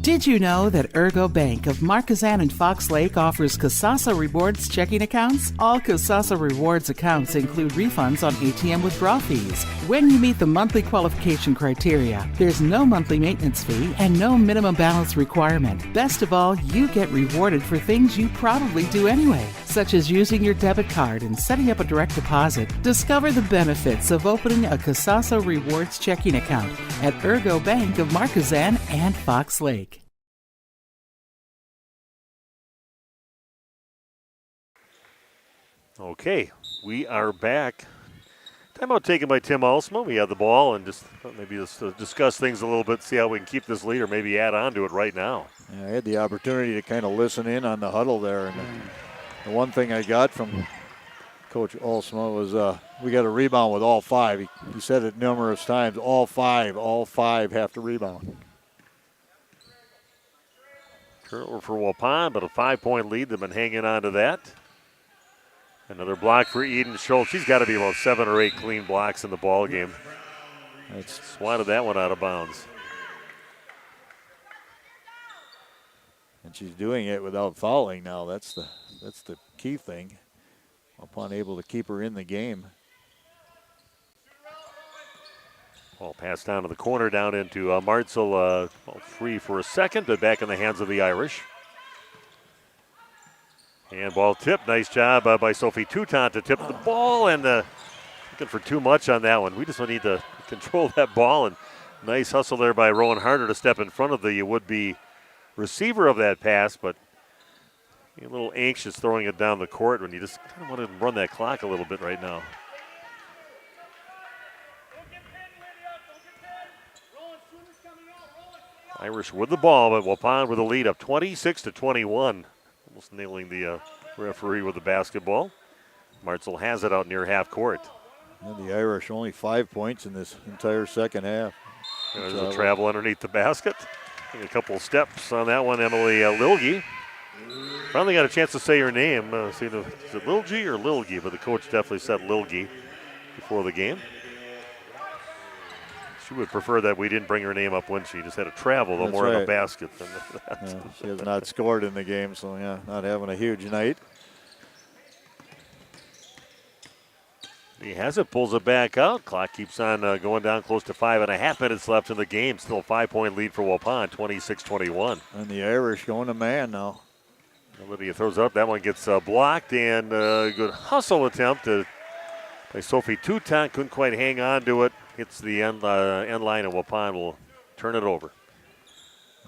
Did you know that Ergo Bank of Marquezan and Fox Lake offers Casasa Rewards checking accounts? All Casasa Rewards accounts include refunds on ATM withdrawal fees. When you meet the monthly qualification criteria, there's no monthly maintenance fee and no minimum balance requirement. Best of all, you get rewarded for things you probably do anyway, such as using your debit card and setting up a direct deposit. Discover the benefits of opening a Casasa Rewards checking account at Ergo Bank of Marquezan and Fox Lake. Okay, we are back. Timeout taken by Tim Alsmeyer. We have the ball and just maybe discuss things a little bit, see how we can keep this lead or maybe add on to it right now. Yeah, I had the opportunity to kind of listen in on the huddle there. And the one thing I got from Coach Alsmeyer was we got a rebound with all 5. He said it numerous times, all five have to rebound. Turnover for Waupun, but a 5-point lead. They've been hanging on to that. Another block for Eden Schultz. She's got to be about 7 or 8 clean blocks in the ball game. Swatted that one out of bounds. And she's doing it without fouling now. That's the key thing. Upon able to keep her in the game. Ball passed down to the corner, down into Martzel. Free for a second, but back in the hands of the Irish. Handball tip. Nice job by Sophie Toutant to tip the ball, and looking for too much on that one. We just need to control that ball, and nice hustle there by Rowan Harder to step in front of the would-be receiver of that pass, but a little anxious throwing it down the court when you just kind of want to run that clock a little bit right now. Irish with the ball, but Waupun with a lead up 26-21. Almost nailing the referee with the basketball. Martzel has it out near half court. And the Irish only 5 points in this entire second half. There's a travel underneath the basket. A couple steps on that one, Emily Lilge. Finally got a chance to say her name. Is it Lilge or Lilge? But the coach definitely said Lilge before the game. She would prefer that we didn't bring her name up when she just had to travel, though. That's more right. On a basket than that. Yeah, she has not scored in the game, so yeah, not having a huge night. He has it, pulls it back out. Clock keeps on going down, close to 5.5 minutes left in the game. Still a 5-point lead for Waupun, 26-21. And the Irish going to man now. Lydia throws up. That one gets blocked, and a good hustle attempt by Sophie Toutant. Couldn't quite hang on to it. Hits the end line, and Waupun will turn it over.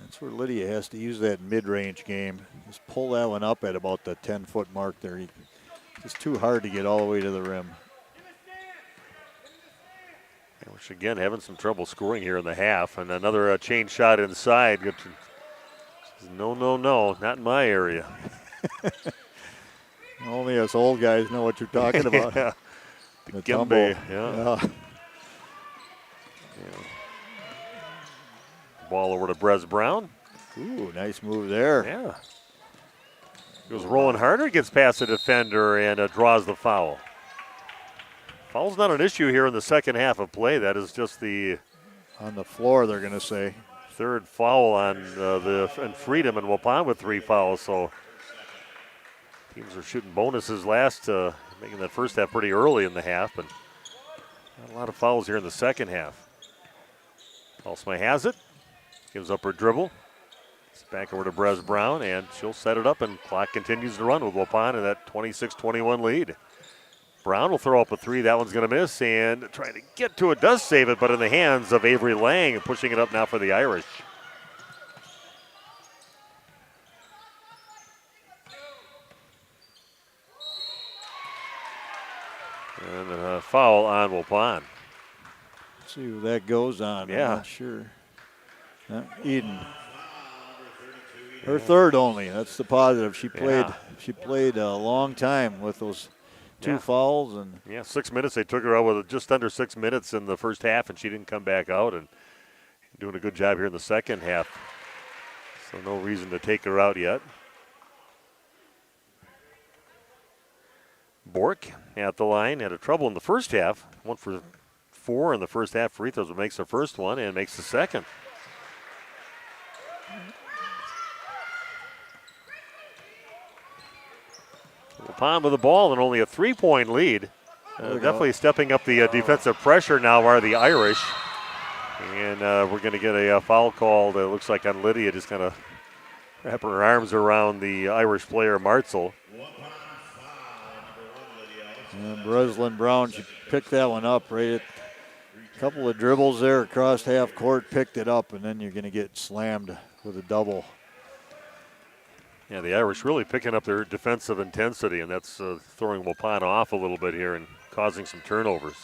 That's where Lydia has to use that mid-range game. Just pull that one up at about the 10-foot mark there. It's too hard to get all the way to the rim. Irish again having some trouble scoring here in the half. And another chain shot inside. No, not in my area. Only us old guys know what you're talking about. Yeah. The Gimbe, yeah. Ball over to Brez Brown. Ooh, nice move there. Yeah. Goes Rowan Harder, gets past the defender and draws the foul. Foul's not an issue here in the second half of play. That is just on the floor, they're going to say. Third foul on and Freedom and Waupun with 3 fouls. So teams are shooting bonuses making that first half pretty early in the half, but not a lot of fouls here in the second half. Alsmeyer has it, gives up her dribble. It's back over to Brez Brown, and she'll set it up, and clock continues to run with Waupun in that 26-21 lead. Brown will throw up a three. That one's going to miss, and trying to get to it, does save it, but in the hands of Avery Lang, pushing it up now for the Irish. And a foul on Waupun. See who that goes on. Yeah. I'm not sure. Eden. Her third only. That's the positive. She played a long time with those two fouls. And 6 minutes. They took her out with just under 6 minutes in the first half, and she didn't come back out. And doing a good job here in the second half. So no reason to take her out yet. Bork at the line. Had a trouble in the first half. 1 for 4 in the first half free throws, but makes the first one and makes the second. Waupun with the ball and only a 3-point lead. Definitely stepping up the defensive pressure now are the Irish. And we're going to get a foul called, it looks like on Lydia, just kind of wrapping her arms around the Irish player, Martzel. And Breslin Brown, she picked that one up right at a couple of dribbles there across half court, picked it up, and then you're going to get slammed with a double. Yeah, the Irish really picking up their defensive intensity, and that's throwing Waupun off a little bit here and causing some turnovers.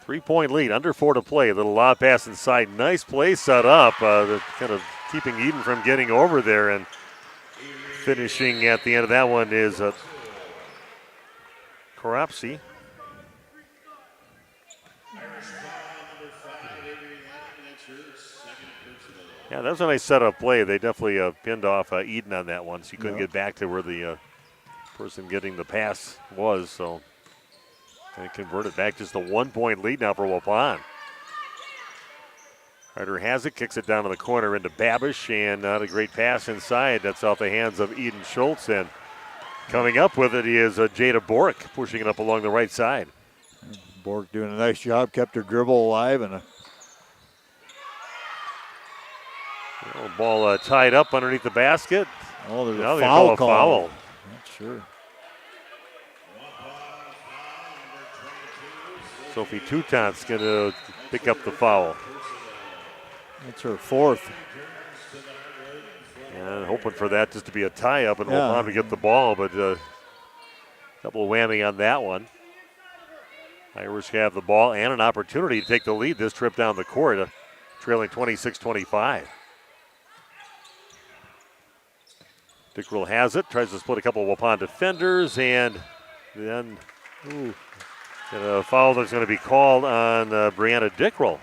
3-point lead, under 4 to play. A little lob pass inside. Nice play set up. Kind of keeping Eden from getting over there, and finishing at the end of that one is Koropsi. Yeah, that was a nice setup play. They definitely pinned off Eden on that one, so you couldn't get back to where the person getting the pass was. So they converted back just a 1-point lead now for Waupun. Harder has it, kicks it down to the corner into Babish, and not a great pass inside. That's off the hands of Eden Schultz, and coming up with it is Jada Bork, pushing it up along the right side. Bork doing a nice job, kept her dribble alive, and ball tied up underneath the basket. Oh, there's now a foul call. Foul. Not sure. Sophie Toutont's going to pick up the foul. That's her fourth. And hoping for that just to be a tie-up and Waupun to get the ball, but double whammy on that one. Irish have the ball and an opportunity to take the lead this trip down the court, trailing 26-25. Dickrell has it, tries to split a couple of Waupun defenders, and then a foul that's going to be called on Brianna Dickrell.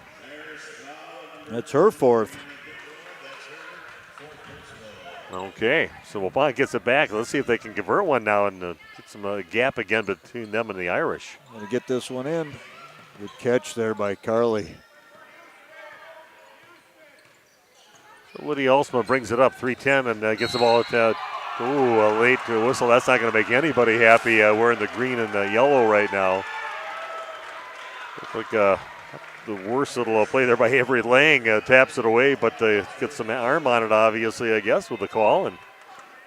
That's her fourth. Okay, so Waupun gets it back. Let's see if they can convert one now and get some gap again between them and the Irish. Going to get this one in. Good catch there by Carly. So Lydia Alsma brings it up, 3:10, and gets the ball at a late whistle. That's not going to make anybody happy. Wearing the green and the yellow right now. Looks like the worst little play there by Avery Lang. Taps it away, but gets some arm on it, obviously, I guess, with the call. And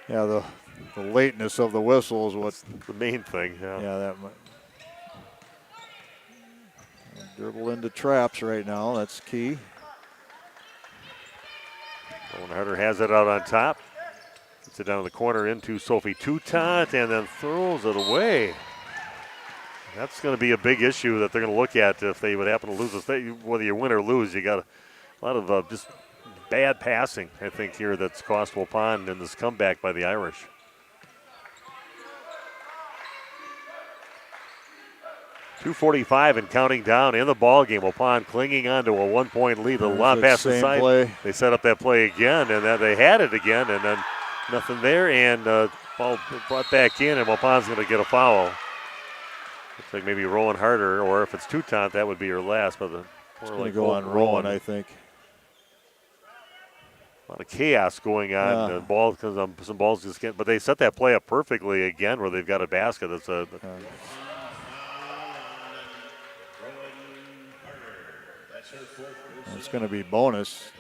yeah, the lateness of the whistle is what's the main thing. Yeah, that might. Dribble into traps right now. That's key. Owen Harder has it out on top. Gets it down to the corner into Sophie Toutant and then throws it away. That's going to be a big issue that they're going to look at if they would happen to lose this. Whether you win or lose, you got a lot of just bad passing, I think, here that's cost Waupun in this comeback by the Irish. .245 and counting down in the ball game. Waupun clinging on to a 1-point lead. A lot pass inside. Play. They set up that play again, and then they had it again, and then nothing there. And ball brought back in, and Waupun's going to get a foul. Looks like maybe Rowan Harder, or if it's Toutant, that would be her last. But it's going to go on Rowan, I think. A lot of chaos going on. Ball, because some balls just get, but they set that play up perfectly again, where they've got a basket. That's a. It's going to be bonus.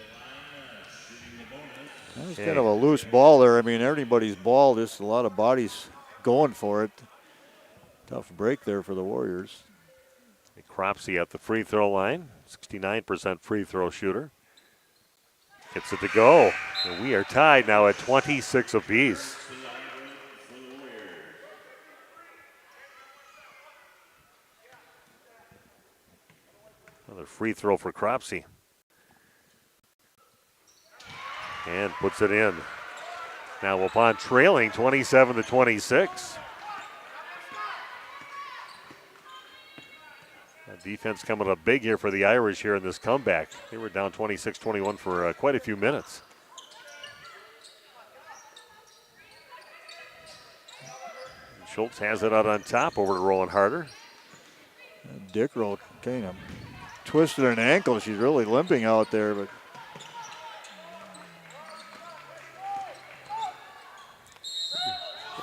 It's kind of a loose ball there. I mean, everybody's ball, just a lot of bodies going for it. Tough break there for the Warriors. Cropsey at the free throw line, 69% free throw shooter. Gets it to go. And we are tied now at 26 apiece. Another free throw for Cropsey. And puts it in. Now Waupun trailing 27-26. Defense coming up big here for the Irish here in this comeback. They were down 26-21 for quite a few minutes. Schultz has it out on top over to Roland Harder. Dickrell kind of twisted an ankle. She's really limping out there, but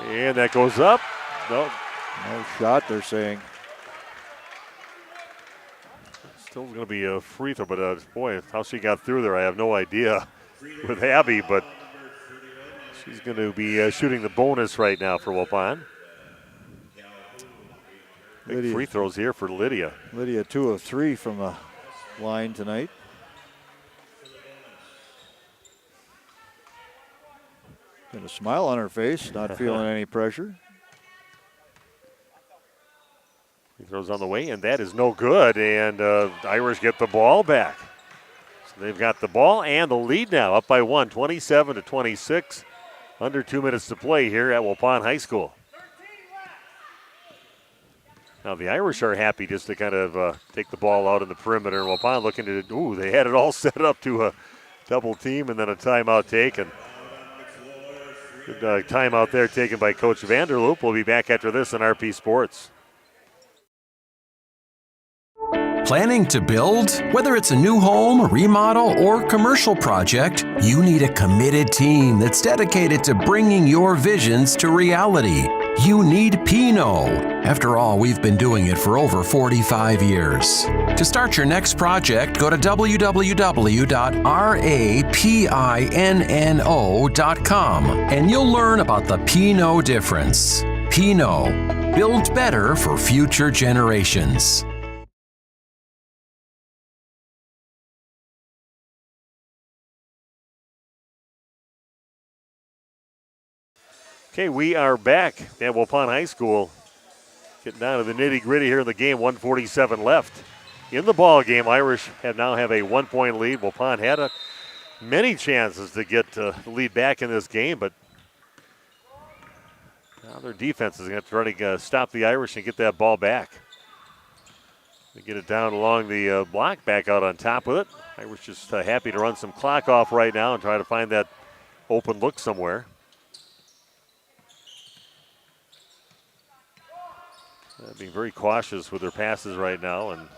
and that goes up. No shot, they're saying. Still going to be a free throw, but boy, how she got through there, I have no idea with Abby, but she's going to be shooting the bonus right now for Waupun. Big free throws here for Lydia. Lydia 2 of 3 from the line tonight. Got a smile on her face, not feeling any pressure. Free throws on the way, and that is no good, and Irish get the ball back. So they've got the ball and the lead now, up by 1, 27-26. Under 2 minutes to play here at Waupun High School. Now the Irish are happy just to kind of take the ball out in the perimeter. Waupun looking to, they had it all set up to a double team and then a timeout taken. Good timeout there taken by Coach Vanderloop. We'll be back after this on RP Sports. Planning to build? Whether it's a new home, remodel, or commercial project, you need a committed team that's dedicated to bringing your visions to reality. You need Pinot. After all, we've been doing it for over 45 years. To start your next project, go to www.rapinno.com and you'll learn about the Pinot difference. Pinot, build better for future generations. Okay, we are back at Waupun High School. Getting down to the nitty-gritty here in the game, 1:47 left. In the ball game, Irish now have a 1-point lead. Waupun had many chances to get the lead back in this game, but now their defense is going to try to stop the Irish and get that ball back. They get it down along the block, back out on top with it. Irish just happy to run some clock off right now and try to find that open look somewhere. Being very cautious with their passes right now, and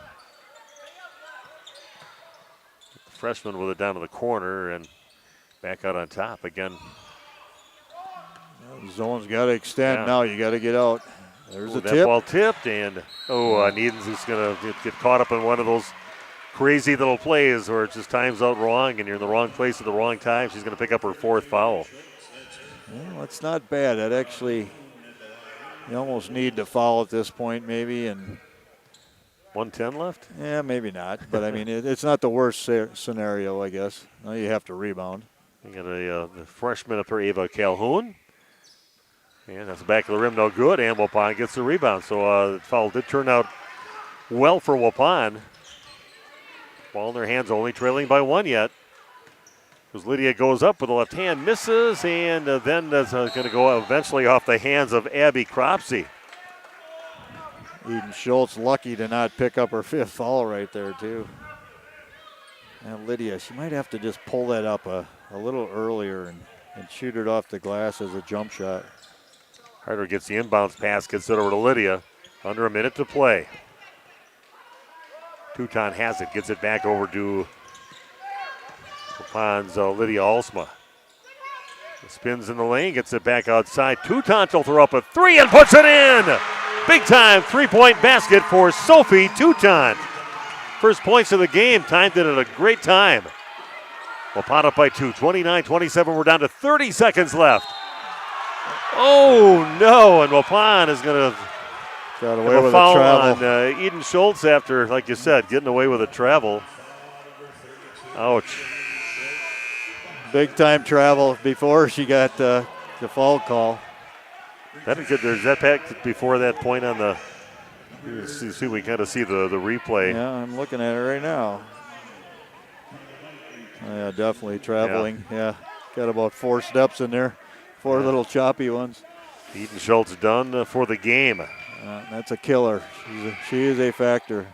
the freshman with it down to the corner and back out on top again. The zone's got to extend now. You got to get out. There's a that tip. Ball tipped, and Needham's just going to get caught up in one of those crazy little plays where it just times out wrong and you're in the wrong place at the wrong time. She's going to pick up her 4th foul. Well, it's not bad. That actually, you almost need to foul at this point, maybe. And 1:10 left? Yeah, maybe not. But, I mean, it's not the worst scenario, I guess. Now you have to rebound. You got the freshman up here, Ava Calhoun. And that's the back of the rim, no good. And Waupun gets the rebound. So the foul did turn out well for Waupun. Ball in their hands, only trailing by 1 yet. As Lydia goes up with the left hand, misses, and then that's going to go eventually off the hands of Abby Cropsey. Eden Schultz lucky to not pick up her 5th foul right there, too. And Lydia, she might have to just pull that up a little earlier and shoot it off the glass as a jump shot. Harder gets the inbounds pass, gets it over to Lydia. Under a minute to play. Touton has it, gets it back over to Waupun's Lydia Alsma. Spins in the lane, gets it back outside. Touton will throw up a 3 and puts it in! Big time 3-point basket for Sophie Touton. First points of the game, timed it at a great time. Waupun up by 2, 29-27. We're down to 30 seconds left. Oh no, and Waupun is going to Got away with a foul travel. on Eden Schultz after, like you said, getting away with a travel. Ouch. Big time travel before she got the foul call. There's that back before that point on the. See, we kind of see the replay. Yeah, I'm looking at it right now. Yeah, definitely traveling. Yeah, got about 4 steps in there, 4 little choppy ones. Eden Schultz done for the game. That's a killer. She is a factor.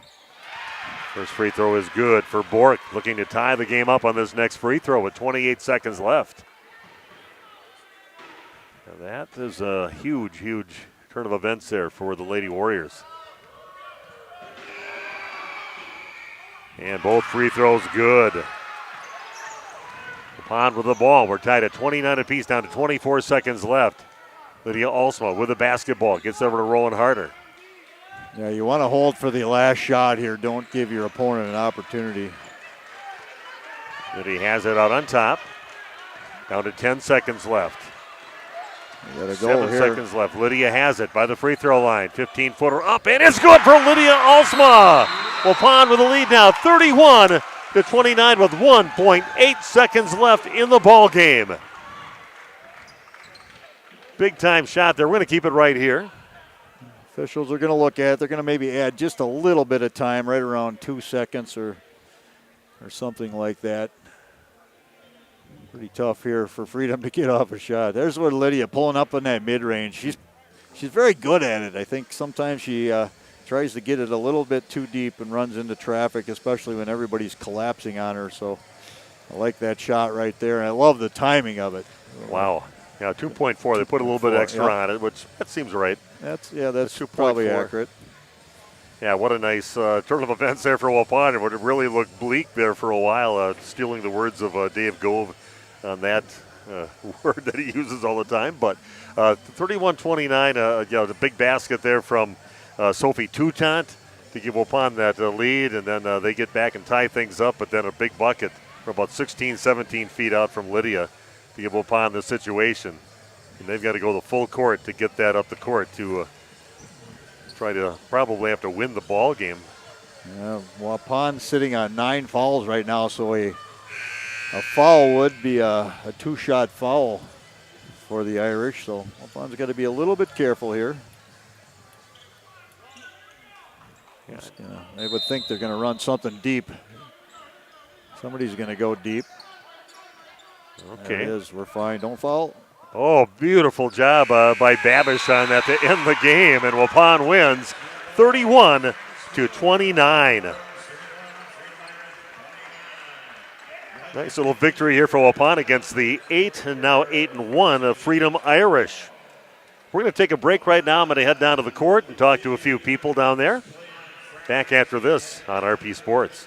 First free throw is good for Bork, looking to tie the game up on this next free throw with 28 seconds left. And that is a huge, huge turn of events there for the Lady Warriors. And both free throws good. Pond with the ball. We're tied at 29 apiece, down to 24 seconds left. Lydia Alsma with the basketball. Gets over to Rowan Harder. Yeah, you want to hold for the last shot here. Don't give your opponent an opportunity. Lydia has it out on top. Down to 10 seconds left. You gotta go 7 here. seconds left. Lydia has it by the free throw line. 15-footer up, and it's good for Lydia Alsma. Waupun with the lead now, 31-29 with 1.8 seconds left in the ball game. Big time shot there. We're going to keep it right here. Officials are going to look at it. They're going to maybe add just a little bit of time, right around 2 seconds or something like that. Pretty tough here for Freedom to get off a shot. There's where Lydia pulling up in that mid-range. She's very good at it. I think sometimes she tries to get it a little bit too deep and runs into traffic, especially when everybody's collapsing on her. So I like that shot right there, and I love the timing of it. Wow. Yeah, 2.4. They put a little bit extra on it, which that seems right. That's probably accurate. Yeah, what a nice turn of events there for Waupun. It would have really looked bleak there for a while, stealing the words of Dave Gove on that word that he uses all the time. But 31-29, the big basket there from Sophie Toutant to give Waupun that lead, and then they get back and tie things up, but then a big bucket from about 16, 17 feet out from Lydia to give Waupun the situation. And they've got to go the full court to get that up the court to try to probably have to win the ball game. Yeah, Waupun sitting on 9 fouls right now, so a foul would be a 2-shot foul for the Irish. So Waupun's got to be a little bit careful here. Yeah. I would think they're going to run something deep. Somebody's going to go deep. Okay. There it is. We're fine. Don't foul. Oh, beautiful job by Babish on that to end the game, and Waupun wins 31-29. Nice little victory here for Waupun against the 8 and now 8-1 of Freedom Irish. We're going to take a break right now. I'm going to head down to the court and talk to a few people down there. Back after this on RP Sports.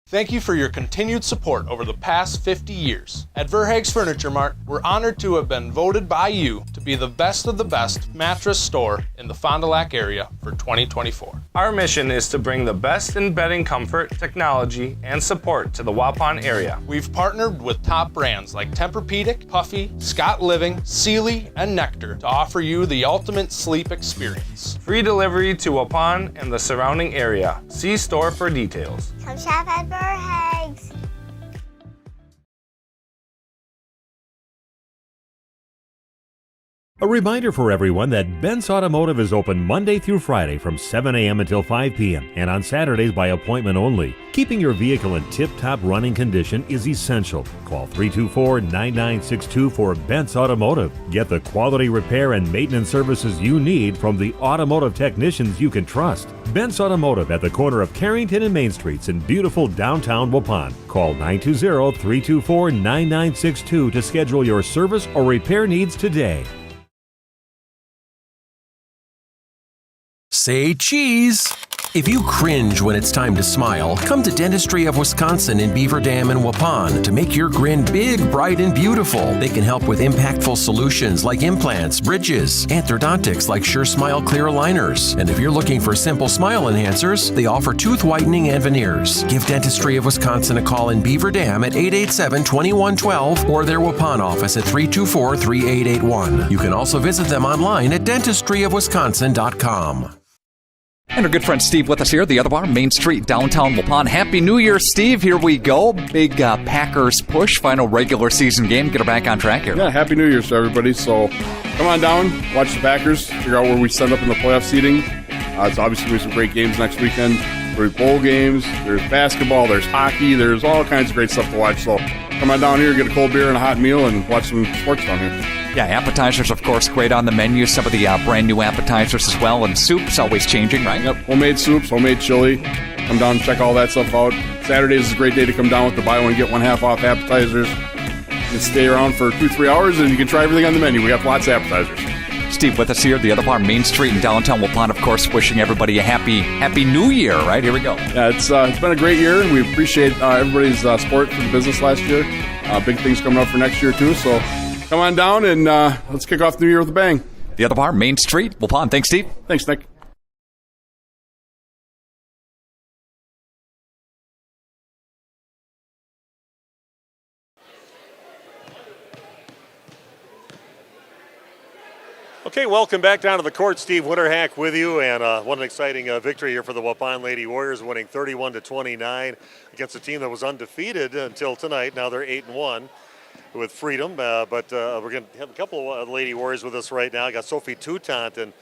Thank you for your continued support over the past 50 years. At Verhaeg's Furniture Mart, we're honored to have been voted by you to be the best of the best mattress store in the Fond du Lac area for 2024. Our mission is to bring the best in bedding comfort, technology, and support to the Waupun area. We've partnered with top brands like Tempur-Pedic, Puffy, Scott Living, Sealy, and Nectar to offer you the ultimate sleep experience. Free delivery to Waupun and the surrounding area. See store for details. Come shop at Verhaeg's. A reminder for everyone that Ben's Automotive is open Monday through Friday from 7 a.m. until 5 p.m. and on Saturdays by appointment only. Keeping your vehicle in tip-top running condition is essential. Call 324-9962 for Ben's Automotive. Get the quality repair and maintenance services you need from the automotive technicians you can trust. Ben's Automotive at the corner of Carrington and Main Streets in beautiful downtown Waupun. Call 920-324-9962 to schedule your service or repair needs today. Say cheese. If you cringe when it's time to smile, come to Dentistry of Wisconsin in Beaver Dam and Waupun to make your grin big, bright, and beautiful. They can help with impactful solutions like implants, bridges, orthodontics like Sure Smile clear aligners. And if you're looking for simple smile enhancers, they offer tooth whitening and veneers. Give Dentistry of Wisconsin a call in Beaver Dam at 887-2112 or their Waupun office at 324-3881. You can also visit them online at dentistryofwisconsin.com. And our good friend Steve with us here, the other bar, Main Street, downtown Waupun. Happy New Year, Steve. Here we go. Big Packers push, final regular season game. Get her back on track here. Yeah, Happy New Year to everybody. So come on down, watch the Packers, figure out where we set up in the playoff seeding. It's obviously going to be some great games next weekend. There's bowl games, there's basketball, there's hockey, there's all kinds of great stuff to watch. So come on down here, get a cold beer and a hot meal, and watch some sports down here. Yeah, appetizers, of course, great on the menu. Some of the brand new appetizers as well, and soups always changing, right? Yep, homemade soups, homemade chili. Come down and check all that stuff out. Saturdays is a great day to come down with the buy one, get one half off appetizers. You can stay around for 2-3 hours, and you can try everything on the menu. We got lots of appetizers. Steve with us here, the other bar, Main Street in downtown Waupun, of course, wishing everybody a happy New Year, right? Here we go. Yeah, it's been a great year. We appreciate everybody's support for the business last year. Big things coming up for next year, too, so come on down and let's kick off the new year with a bang. The other bar, Main Street, Waupun. Thanks, Steve. Thanks, Nick. Okay, welcome back down to the court. Steve Winterhack with you, and what an exciting victory here for the Waupun Lady Warriors, winning 31-29 against a team that was undefeated until tonight. Now they're 8-1 with Freedom, but we're going to have a couple of Lady Warriors with us right now. I got Sophie Toutant, and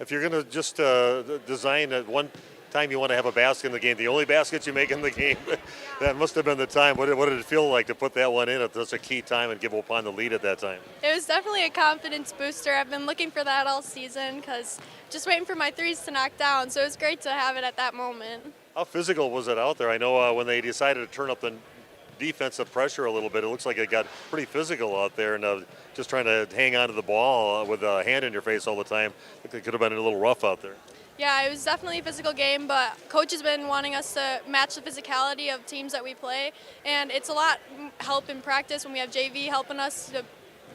if you're going to just design at one time you want to have a basket in the game, the only basket you make in the game, that must have been the time. What did it feel like to put that one in at such a key time and give Waupun the lead at that time? It was definitely a confidence booster. I've been looking for that all season because just waiting for my threes to knock down, so it was great to have it at that moment. How physical was it out there? I know when they decided to turn up the defensive pressure a little bit, it looks like it got pretty physical out there, and just trying to hang on to the ball with a hand in your face all the time. I think it could have been a little rough out there. Yeah, it was definitely a physical game, but Coach has been wanting us to match the physicality of teams that we play, and it's a lot help in practice when we have JV helping us to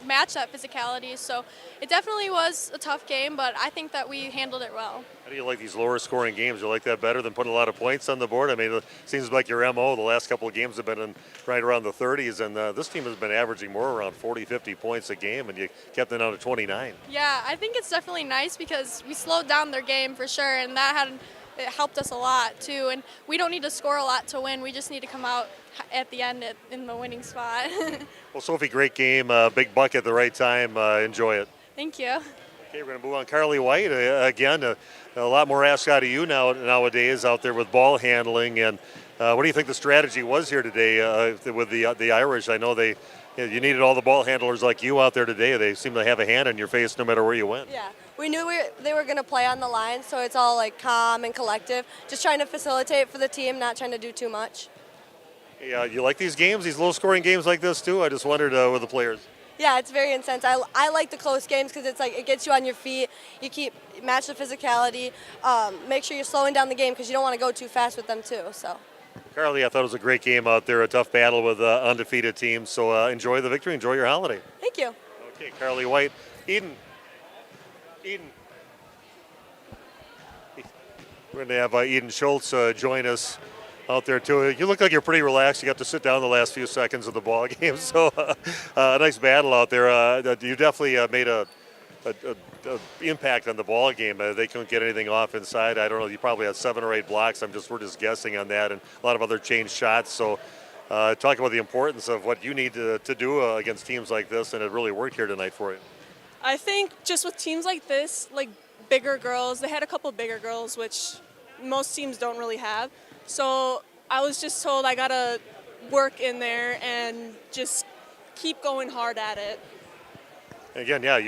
match that physicality. So it definitely was a tough game, but I think that we handled it well. How do you like these lower scoring games? You like that better than putting a lot of points on the board? I mean, it seems like your MO the last couple of games have been in right around the 30s, and this team has been averaging more around 40, 50 points a game, and you kept it down to 29. Yeah, I think it's definitely nice because we slowed down their game for sure, and it helped us a lot too. And we don't need to score a lot to win. We just need to come out at the end in the winning spot. Well, Sophie, great game. Big bucket at the right time. Enjoy it. Thank you. Okay, we're going to move on. Carly White, again, a lot more asked out of you nowadays out there with ball handling. And what do you think the strategy was here today with the Irish? I know you needed all the ball handlers like you out there today. They seem to have a hand in your face no matter where you went. Yeah, we knew they were going to play on the line, so it's all like calm and collective, just trying to facilitate for the team, not trying to do too much. Yeah, you like these games, these low-scoring games like this too? I just wondered with the players. Yeah, it's very intense. I like the close games because it's like it gets you on your feet. You match the physicality. Make sure you're slowing down the game because you don't want to go too fast with them too. So. Carly, I thought it was a greet game out there, a tough battle with undefeated teams. So enjoy the victory, enjoy your holiday. Thank you. Okay, Carly White. Eden. We're going to have Eden Schultz join us out there too. You look like you're pretty relaxed. You got to sit down the last few seconds of the ball game. So a nice battle out there. You definitely made a impact on the ball game. They couldn't get anything off inside. I don't know. You probably had 7 or 8 blocks. We're just guessing on that, and a lot of other changed shots. So talk about the importance of what you need to do against teams like this, and it really worked here tonight for you. I think just with teams like this, like bigger girls, they had a couple bigger girls, which most teams don't really have. So I was just told I got to work in there and just keep going hard at it. Again, yeah,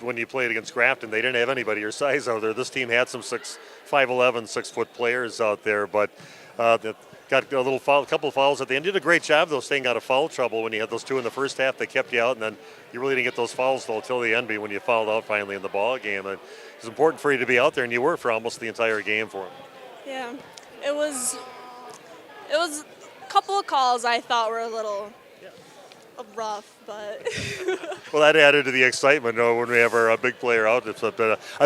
when you played against Grafton, they didn't have anybody your size out there. This team had some 5'11", 6-foot players out there, but got a little foul, couple of fouls at the end. Did a great job, though, staying out of foul trouble when you had those 2 in the first half. They kept you out, and then you really didn't get those fouls, though, until the end when you fouled out finally in the ball game. And it was important for you to be out there, and you were for almost the entire game for them. Yeah, it was a couple of calls I thought were a little rough, but Well, that added to the excitement when we have our big player out. I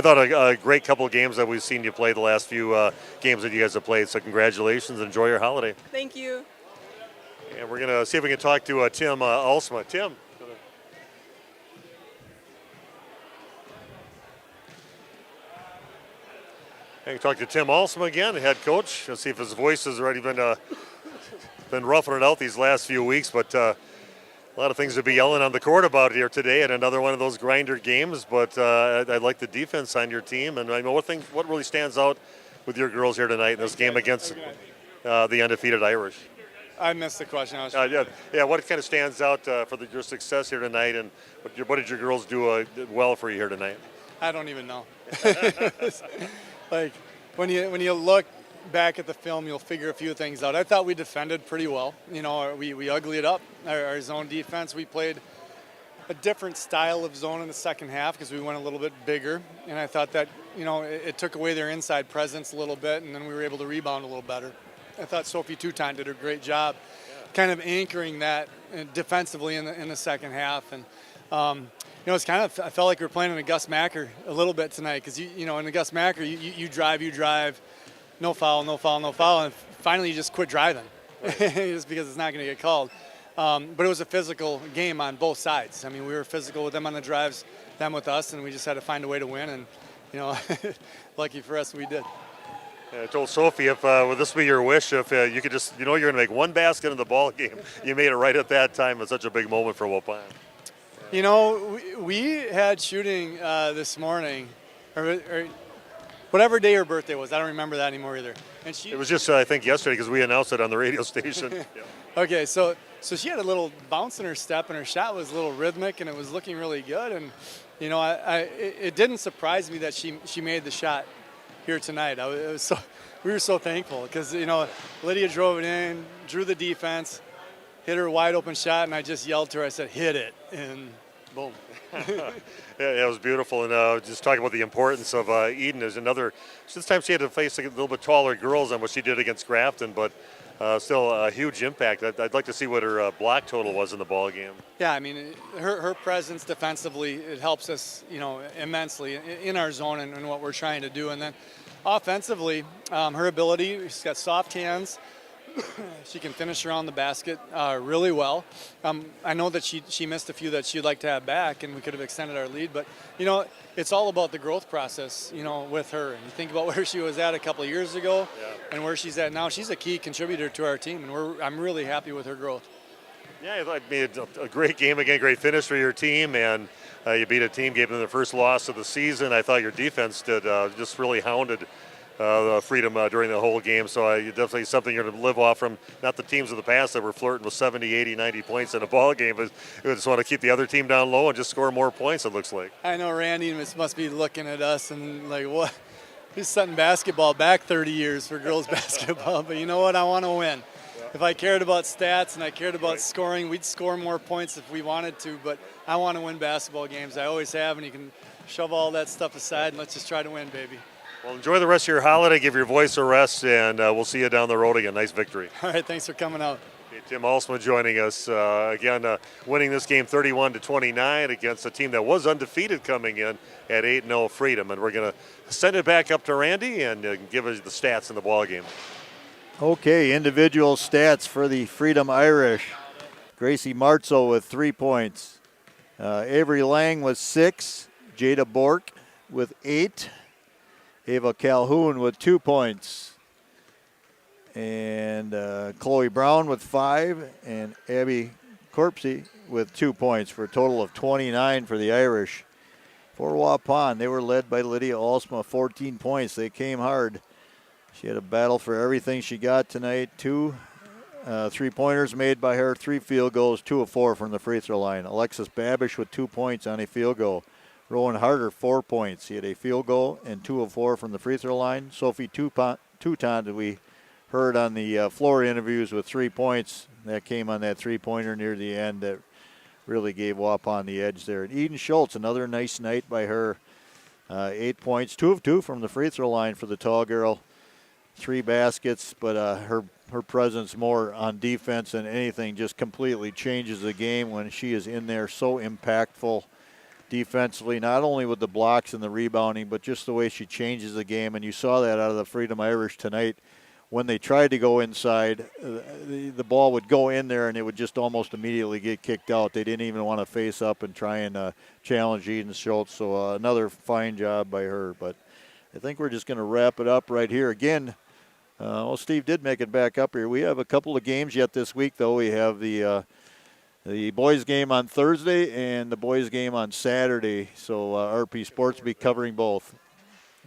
thought a great couple of games that we've seen you play the last few games that you guys have played. So congratulations. Enjoy your holiday. thank you. And we're going to see if we can talk to Tim Alsmeyer. Tim. And talk to Tim Alsmeyer again, the head coach. Let's see if his voice has already been roughing it out these last few weeks, but a lot of things to be yelling on the court about here today at another one of those grinder games. But I like the defense on your team, and I know what really stands out with your girls here tonight in this game against the undefeated Irish. I missed the question. Yeah. What kind of stands out for your success here tonight, and what did your girls do well for you here tonight? I don't even know. Like when you look back at the film, you'll figure a few things out. I thought we defended pretty well. You know, we uglied it up. Our zone defense, we played a different style of zone in the second half because we went a little bit bigger. And I thought that, you know, it took away their inside presence a little bit, and then we were able to rebound a little better. I thought Sophie Touton did a great job kind of anchoring that defensively in the second half. And, you know, I felt like we were playing in a Gus Macker a little bit tonight because, you know, in the Gus Macker, you drive, no foul, and finally you just quit driving just because it's not going to get called. But it was a physical game on both sides. I mean, we were physical with them on the drives, them with us, and we just had to find a way to win. And, you know, lucky for us, we did. I told Sophie would this be your wish if you could just, you know, you're going to make one basket in the ball game. You made it right at that time. It's such a big moment for Waupun. You know, we had shooting this morning, or whatever day her birthday was. I don't remember that anymore either. And it was just, I think, yesterday because we announced it on the radio station. Yeah. Okay, so she had a little bounce in her step, and her shot was a little rhythmic, and it was looking really good. And, you know, it didn't surprise me that she made the shot here tonight. We were so thankful because, you know, Lydia drove it in, drew the defense, hit her wide open shot, and I just yelled to her. I said, hit it, and boom. Yeah, it was beautiful. And just talking about the importance of Eden is this time she had to face a little bit taller girls than what she did against Grafton, but still a huge impact. I'd like to see what her block total was in the ball game. Yeah, I mean, her presence defensively, it helps us, you know, immensely in our zone and what we're trying to do. And then offensively, her ability, she's got soft hands. She can finish around the basket really well. I know that she missed a few that she'd like to have back, and we could have extended our lead. But, you know, it's all about the growth process, you know, with her. And you think about where she was at a couple of years ago and where she's at now. She's a key contributor to our team, and I'm really happy with her growth. Yeah, you made a great game again, great finish for your team, and you beat a team, gave them their first loss of the season. I thought your defense did just really hounded Freedom during the whole game, so definitely something you're going to live off from, not the teams of the past that were flirting with 70, 80, 90 points in a ball game, but you just want to keep the other team down low and just score more points, it looks like. I know Randy must be looking at us and like, what? He's setting basketball back 30 years for girls basketball, but you know what? I want to win. If I cared about stats and I cared about scoring, we'd score more points if we wanted to, but I want to win basketball games. I always have, and you can shove all that stuff aside and let's just try to win, baby. Well, enjoy the rest of your holiday, give your voice a rest, and we'll see you down the road again. Nice victory. All right, thanks for coming out. Okay, Tim Alsmeyer joining us again, winning this game 31-29 against a team that was undefeated coming in at 8-0 Freedom. And we're going to send it back up to Randy and give us the stats in the ball game. Okay, individual stats for the Freedom Irish. Gracie Martzel with 3 points. Avery Lang with 6. Jada Bork with 8. Ava Calhoun with 2 points. And Chloe Brown with 5. And Abby Corpsey with 2 points for a total of 29 for the Irish. For Waupun, they were led by Lydia Alsma, 14 points. They came hard. She had a battle for everything she got tonight. 2 3-pointers made by her, 3 field goals, 2 of 4 from the free throw line. Alexis Babish with 2 points on a field goal. Rowan Harder, 4 points. He had a field goal and 2 of 4 from the free throw line. Sophie Touton, we heard on the floor interviews with 3 points. That came on that three-pointer near the end that really gave Waupun the edge there. And Eden Schultz, another nice night by her. 8 points, 2 of 2 from the free throw line for the tall girl. 3 baskets, but her presence more on defense than anything just completely changes the game when she is in there. So impactful defensively, not only with the blocks and the rebounding, but just the way she changes the game. And you saw that out of the Freedom Irish tonight. When they tried to go inside, the ball would go in there and it would just almost immediately get kicked out. They didn't even want to face up and try and challenge Eden Schultz. So another fine job by her. But I think we're just going to wrap it up right here. Again, Steve did make it back up here. We have a couple of games yet this week, though. We have the boys' game on Thursday and the boys' game on Saturday. So RP Sports will be covering both.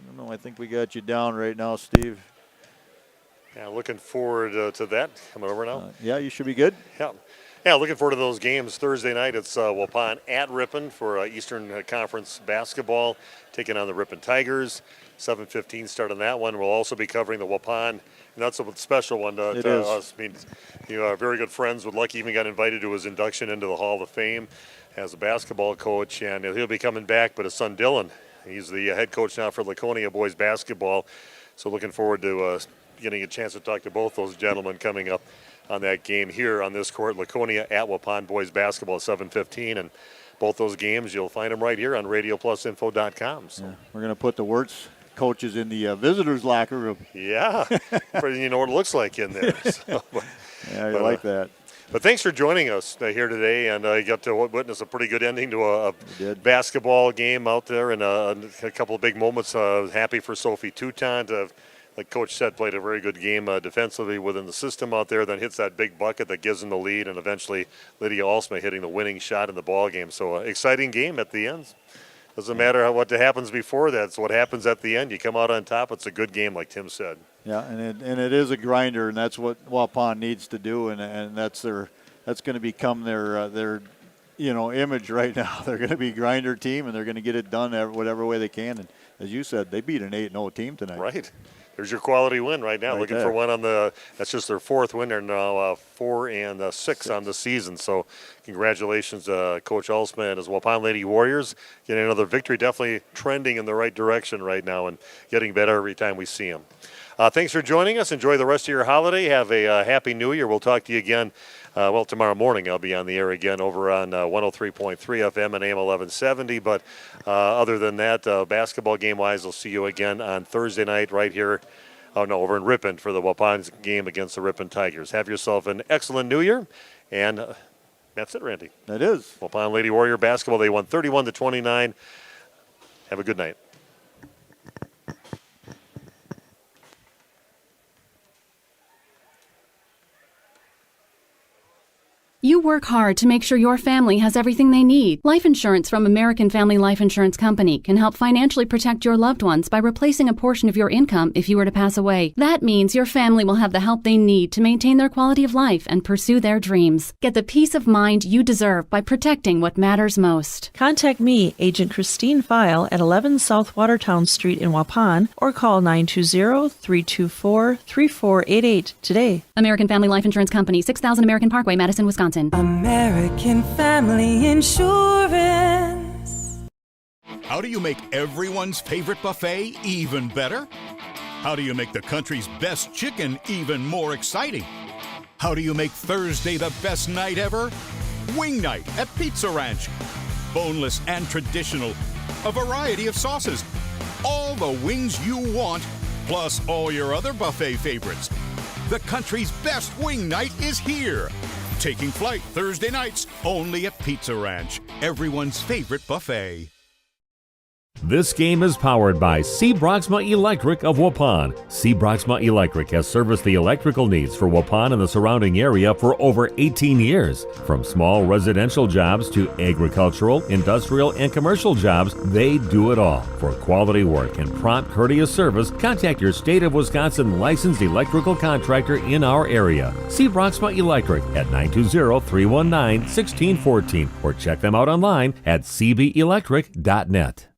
I don't know. I think we got you down right now, Steve. Yeah, looking forward to that. Coming over now. Yeah, you should be good. Yeah, looking forward to those games. Thursday night, it's Waupun at Ripon for Eastern Conference basketball, taking on the Ripon Tigers. 7:15 start on that one. We'll also be covering the Waupun, and that's a special one to us. I mean, very good friends with Lucky. Even got invited to his induction into the Hall of Fame as a basketball coach, and he'll be coming back. But his son Dylan, he's the head coach now for Laconia boys basketball. So looking forward to getting a chance to talk to both those gentlemen coming up on that game here on this court. Laconia at Waupun boys basketball at 7:15, and both those games you'll find them right here on RadioPlusInfo.com. So we're going to put the Wirtz coaches in the visitors' locker room. Yeah, you know what it looks like in there. So, yeah, you like that. But thanks for joining us here today, and you got to witness a pretty good ending to a basketball game out there, and a couple of big moments. Happy for Sophie Toutant to, like Coach said, played a very good game defensively within the system out there, then hits that big bucket that gives them the lead, and eventually Lydia Alsmeyer hitting the winning shot in the ball game. So exciting game at the end. Doesn't matter what happens before that. It's what happens at the end. You come out on top. It's a good game, like Tim said. Yeah, and it is a grinder, and that's what Waupun needs to do, and that's going to become their image right now. They're going to be a grinder team, and they're going to get it done whatever way they can. And as you said, they beat an 8-0 team tonight. Right. There's your quality win right now. Looking for one that's just their 4th win. They're now 4-6 on the season. So congratulations, Coach Alsman and his Waupun Lady Warriors. Getting another victory, definitely trending in the right direction right now and getting better every time we see them. Thanks for joining us. Enjoy the rest of your holiday. Have a happy New Year. We'll talk to you again. Tomorrow morning I'll be on the air again over on 103.3 FM and AM 1170. But other than that, basketball game-wise, I'll see you again on Thursday night right here. Over in Ripon for the Waupun game against the Ripon Tigers. Have yourself an excellent New Year. And that's it, Randy. That is. Waupun Lady Warrior basketball, they won 31-29. Have a good night. You work hard to make sure your family has everything they need. Life insurance from American Family Life Insurance Company can help financially protect your loved ones by replacing a portion of your income if you were to pass away. That means your family will have the help they need to maintain their quality of life and pursue their dreams. Get the peace of mind you deserve by protecting what matters most. Contact me, Agent Christine File, at 11 South Watertown Street in Waupun, or call 920-324-3488 today. American Family Life Insurance Company, 6000 American Parkway, Madison, Wisconsin. American Family Insurance. How do you make everyone's favorite buffet even better? How do you make the country's best chicken even more exciting? How do you make Thursday the best night ever? Wing night at Pizza Ranch. Boneless and traditional. A variety of sauces. All the wings you want, plus all your other buffet favorites. The country's best wing night is here. Taking flight Thursday nights only at Pizza Ranch, everyone's favorite buffet. This game is powered by C. Broxma Electric of Waupun. C. Broxma Electric has serviced the electrical needs for Waupun and the surrounding area for over 18 years. From small residential jobs to agricultural, industrial, and commercial jobs, they do it all. For quality work and prompt, courteous service, contact your State of Wisconsin licensed electrical contractor in our area. C. Broxma Electric at 920-319-1614 or check them out online at cbelectric.net.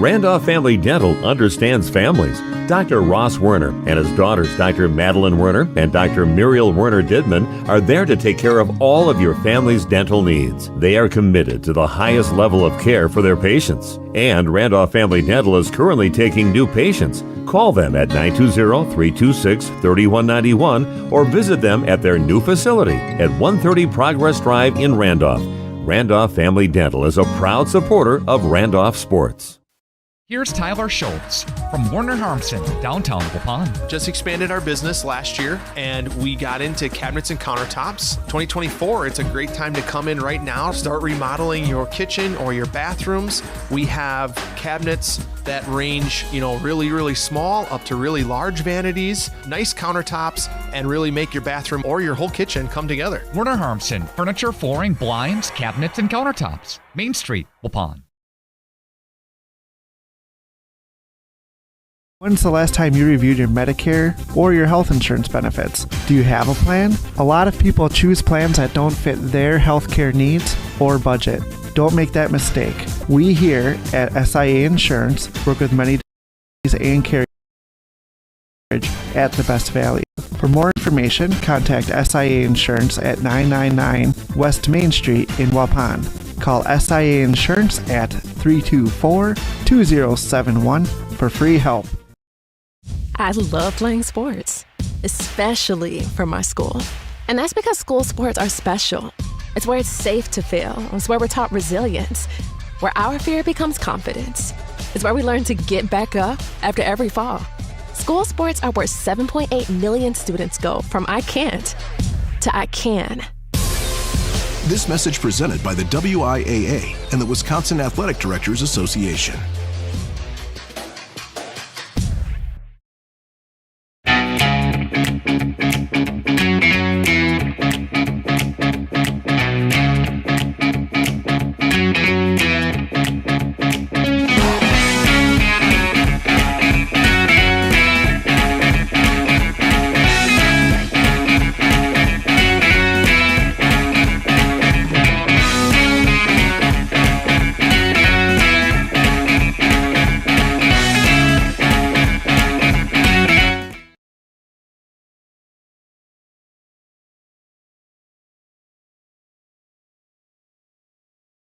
Randolph Family Dental understands families. Dr. Ross Werner and his daughters, Dr. Madeline Werner and Dr. Muriel Werner Didman, are there to take care of all of your family's dental needs. They are committed to the highest level of care for their patients. And Randolph Family Dental is currently taking new patients. Call them at 920-326-3191 or visit them at their new facility at 130 Progress Drive in Randolph. Randolph Family Dental is a proud supporter of Randolph sports. Here's Tyler Schultz from Warner Harmson, downtown Waupun. Just expanded our business last year, and we got into cabinets and countertops. 2024, it's a great time to come in right now, start remodeling your kitchen or your bathrooms. We have cabinets that range, really, really small up to really large vanities, nice countertops, and really make your bathroom or your whole kitchen come together. Warner Harmson, furniture, flooring, blinds, cabinets, and countertops. Main Street, Waupun. When's the last time you reviewed your Medicare or your health insurance benefits? Do you have a plan? A lot of people choose plans that don't fit their healthcare needs or budget. Don't make that mistake. We here at SIA Insurance work with many and carriers at the best value. For more information, contact SIA Insurance at 999 West Main Street in Waupun. Call SIA Insurance at 324-2071 for free help. I love playing sports, especially for my school. And that's because school sports are special. It's where it's safe to fail. It's where we're taught resilience, where our fear becomes confidence. It's where we learn to get back up after every fall. School sports are where 7.8 million students go from I can't to I can. This message presented by the WIAA and the Wisconsin Athletic Directors Association.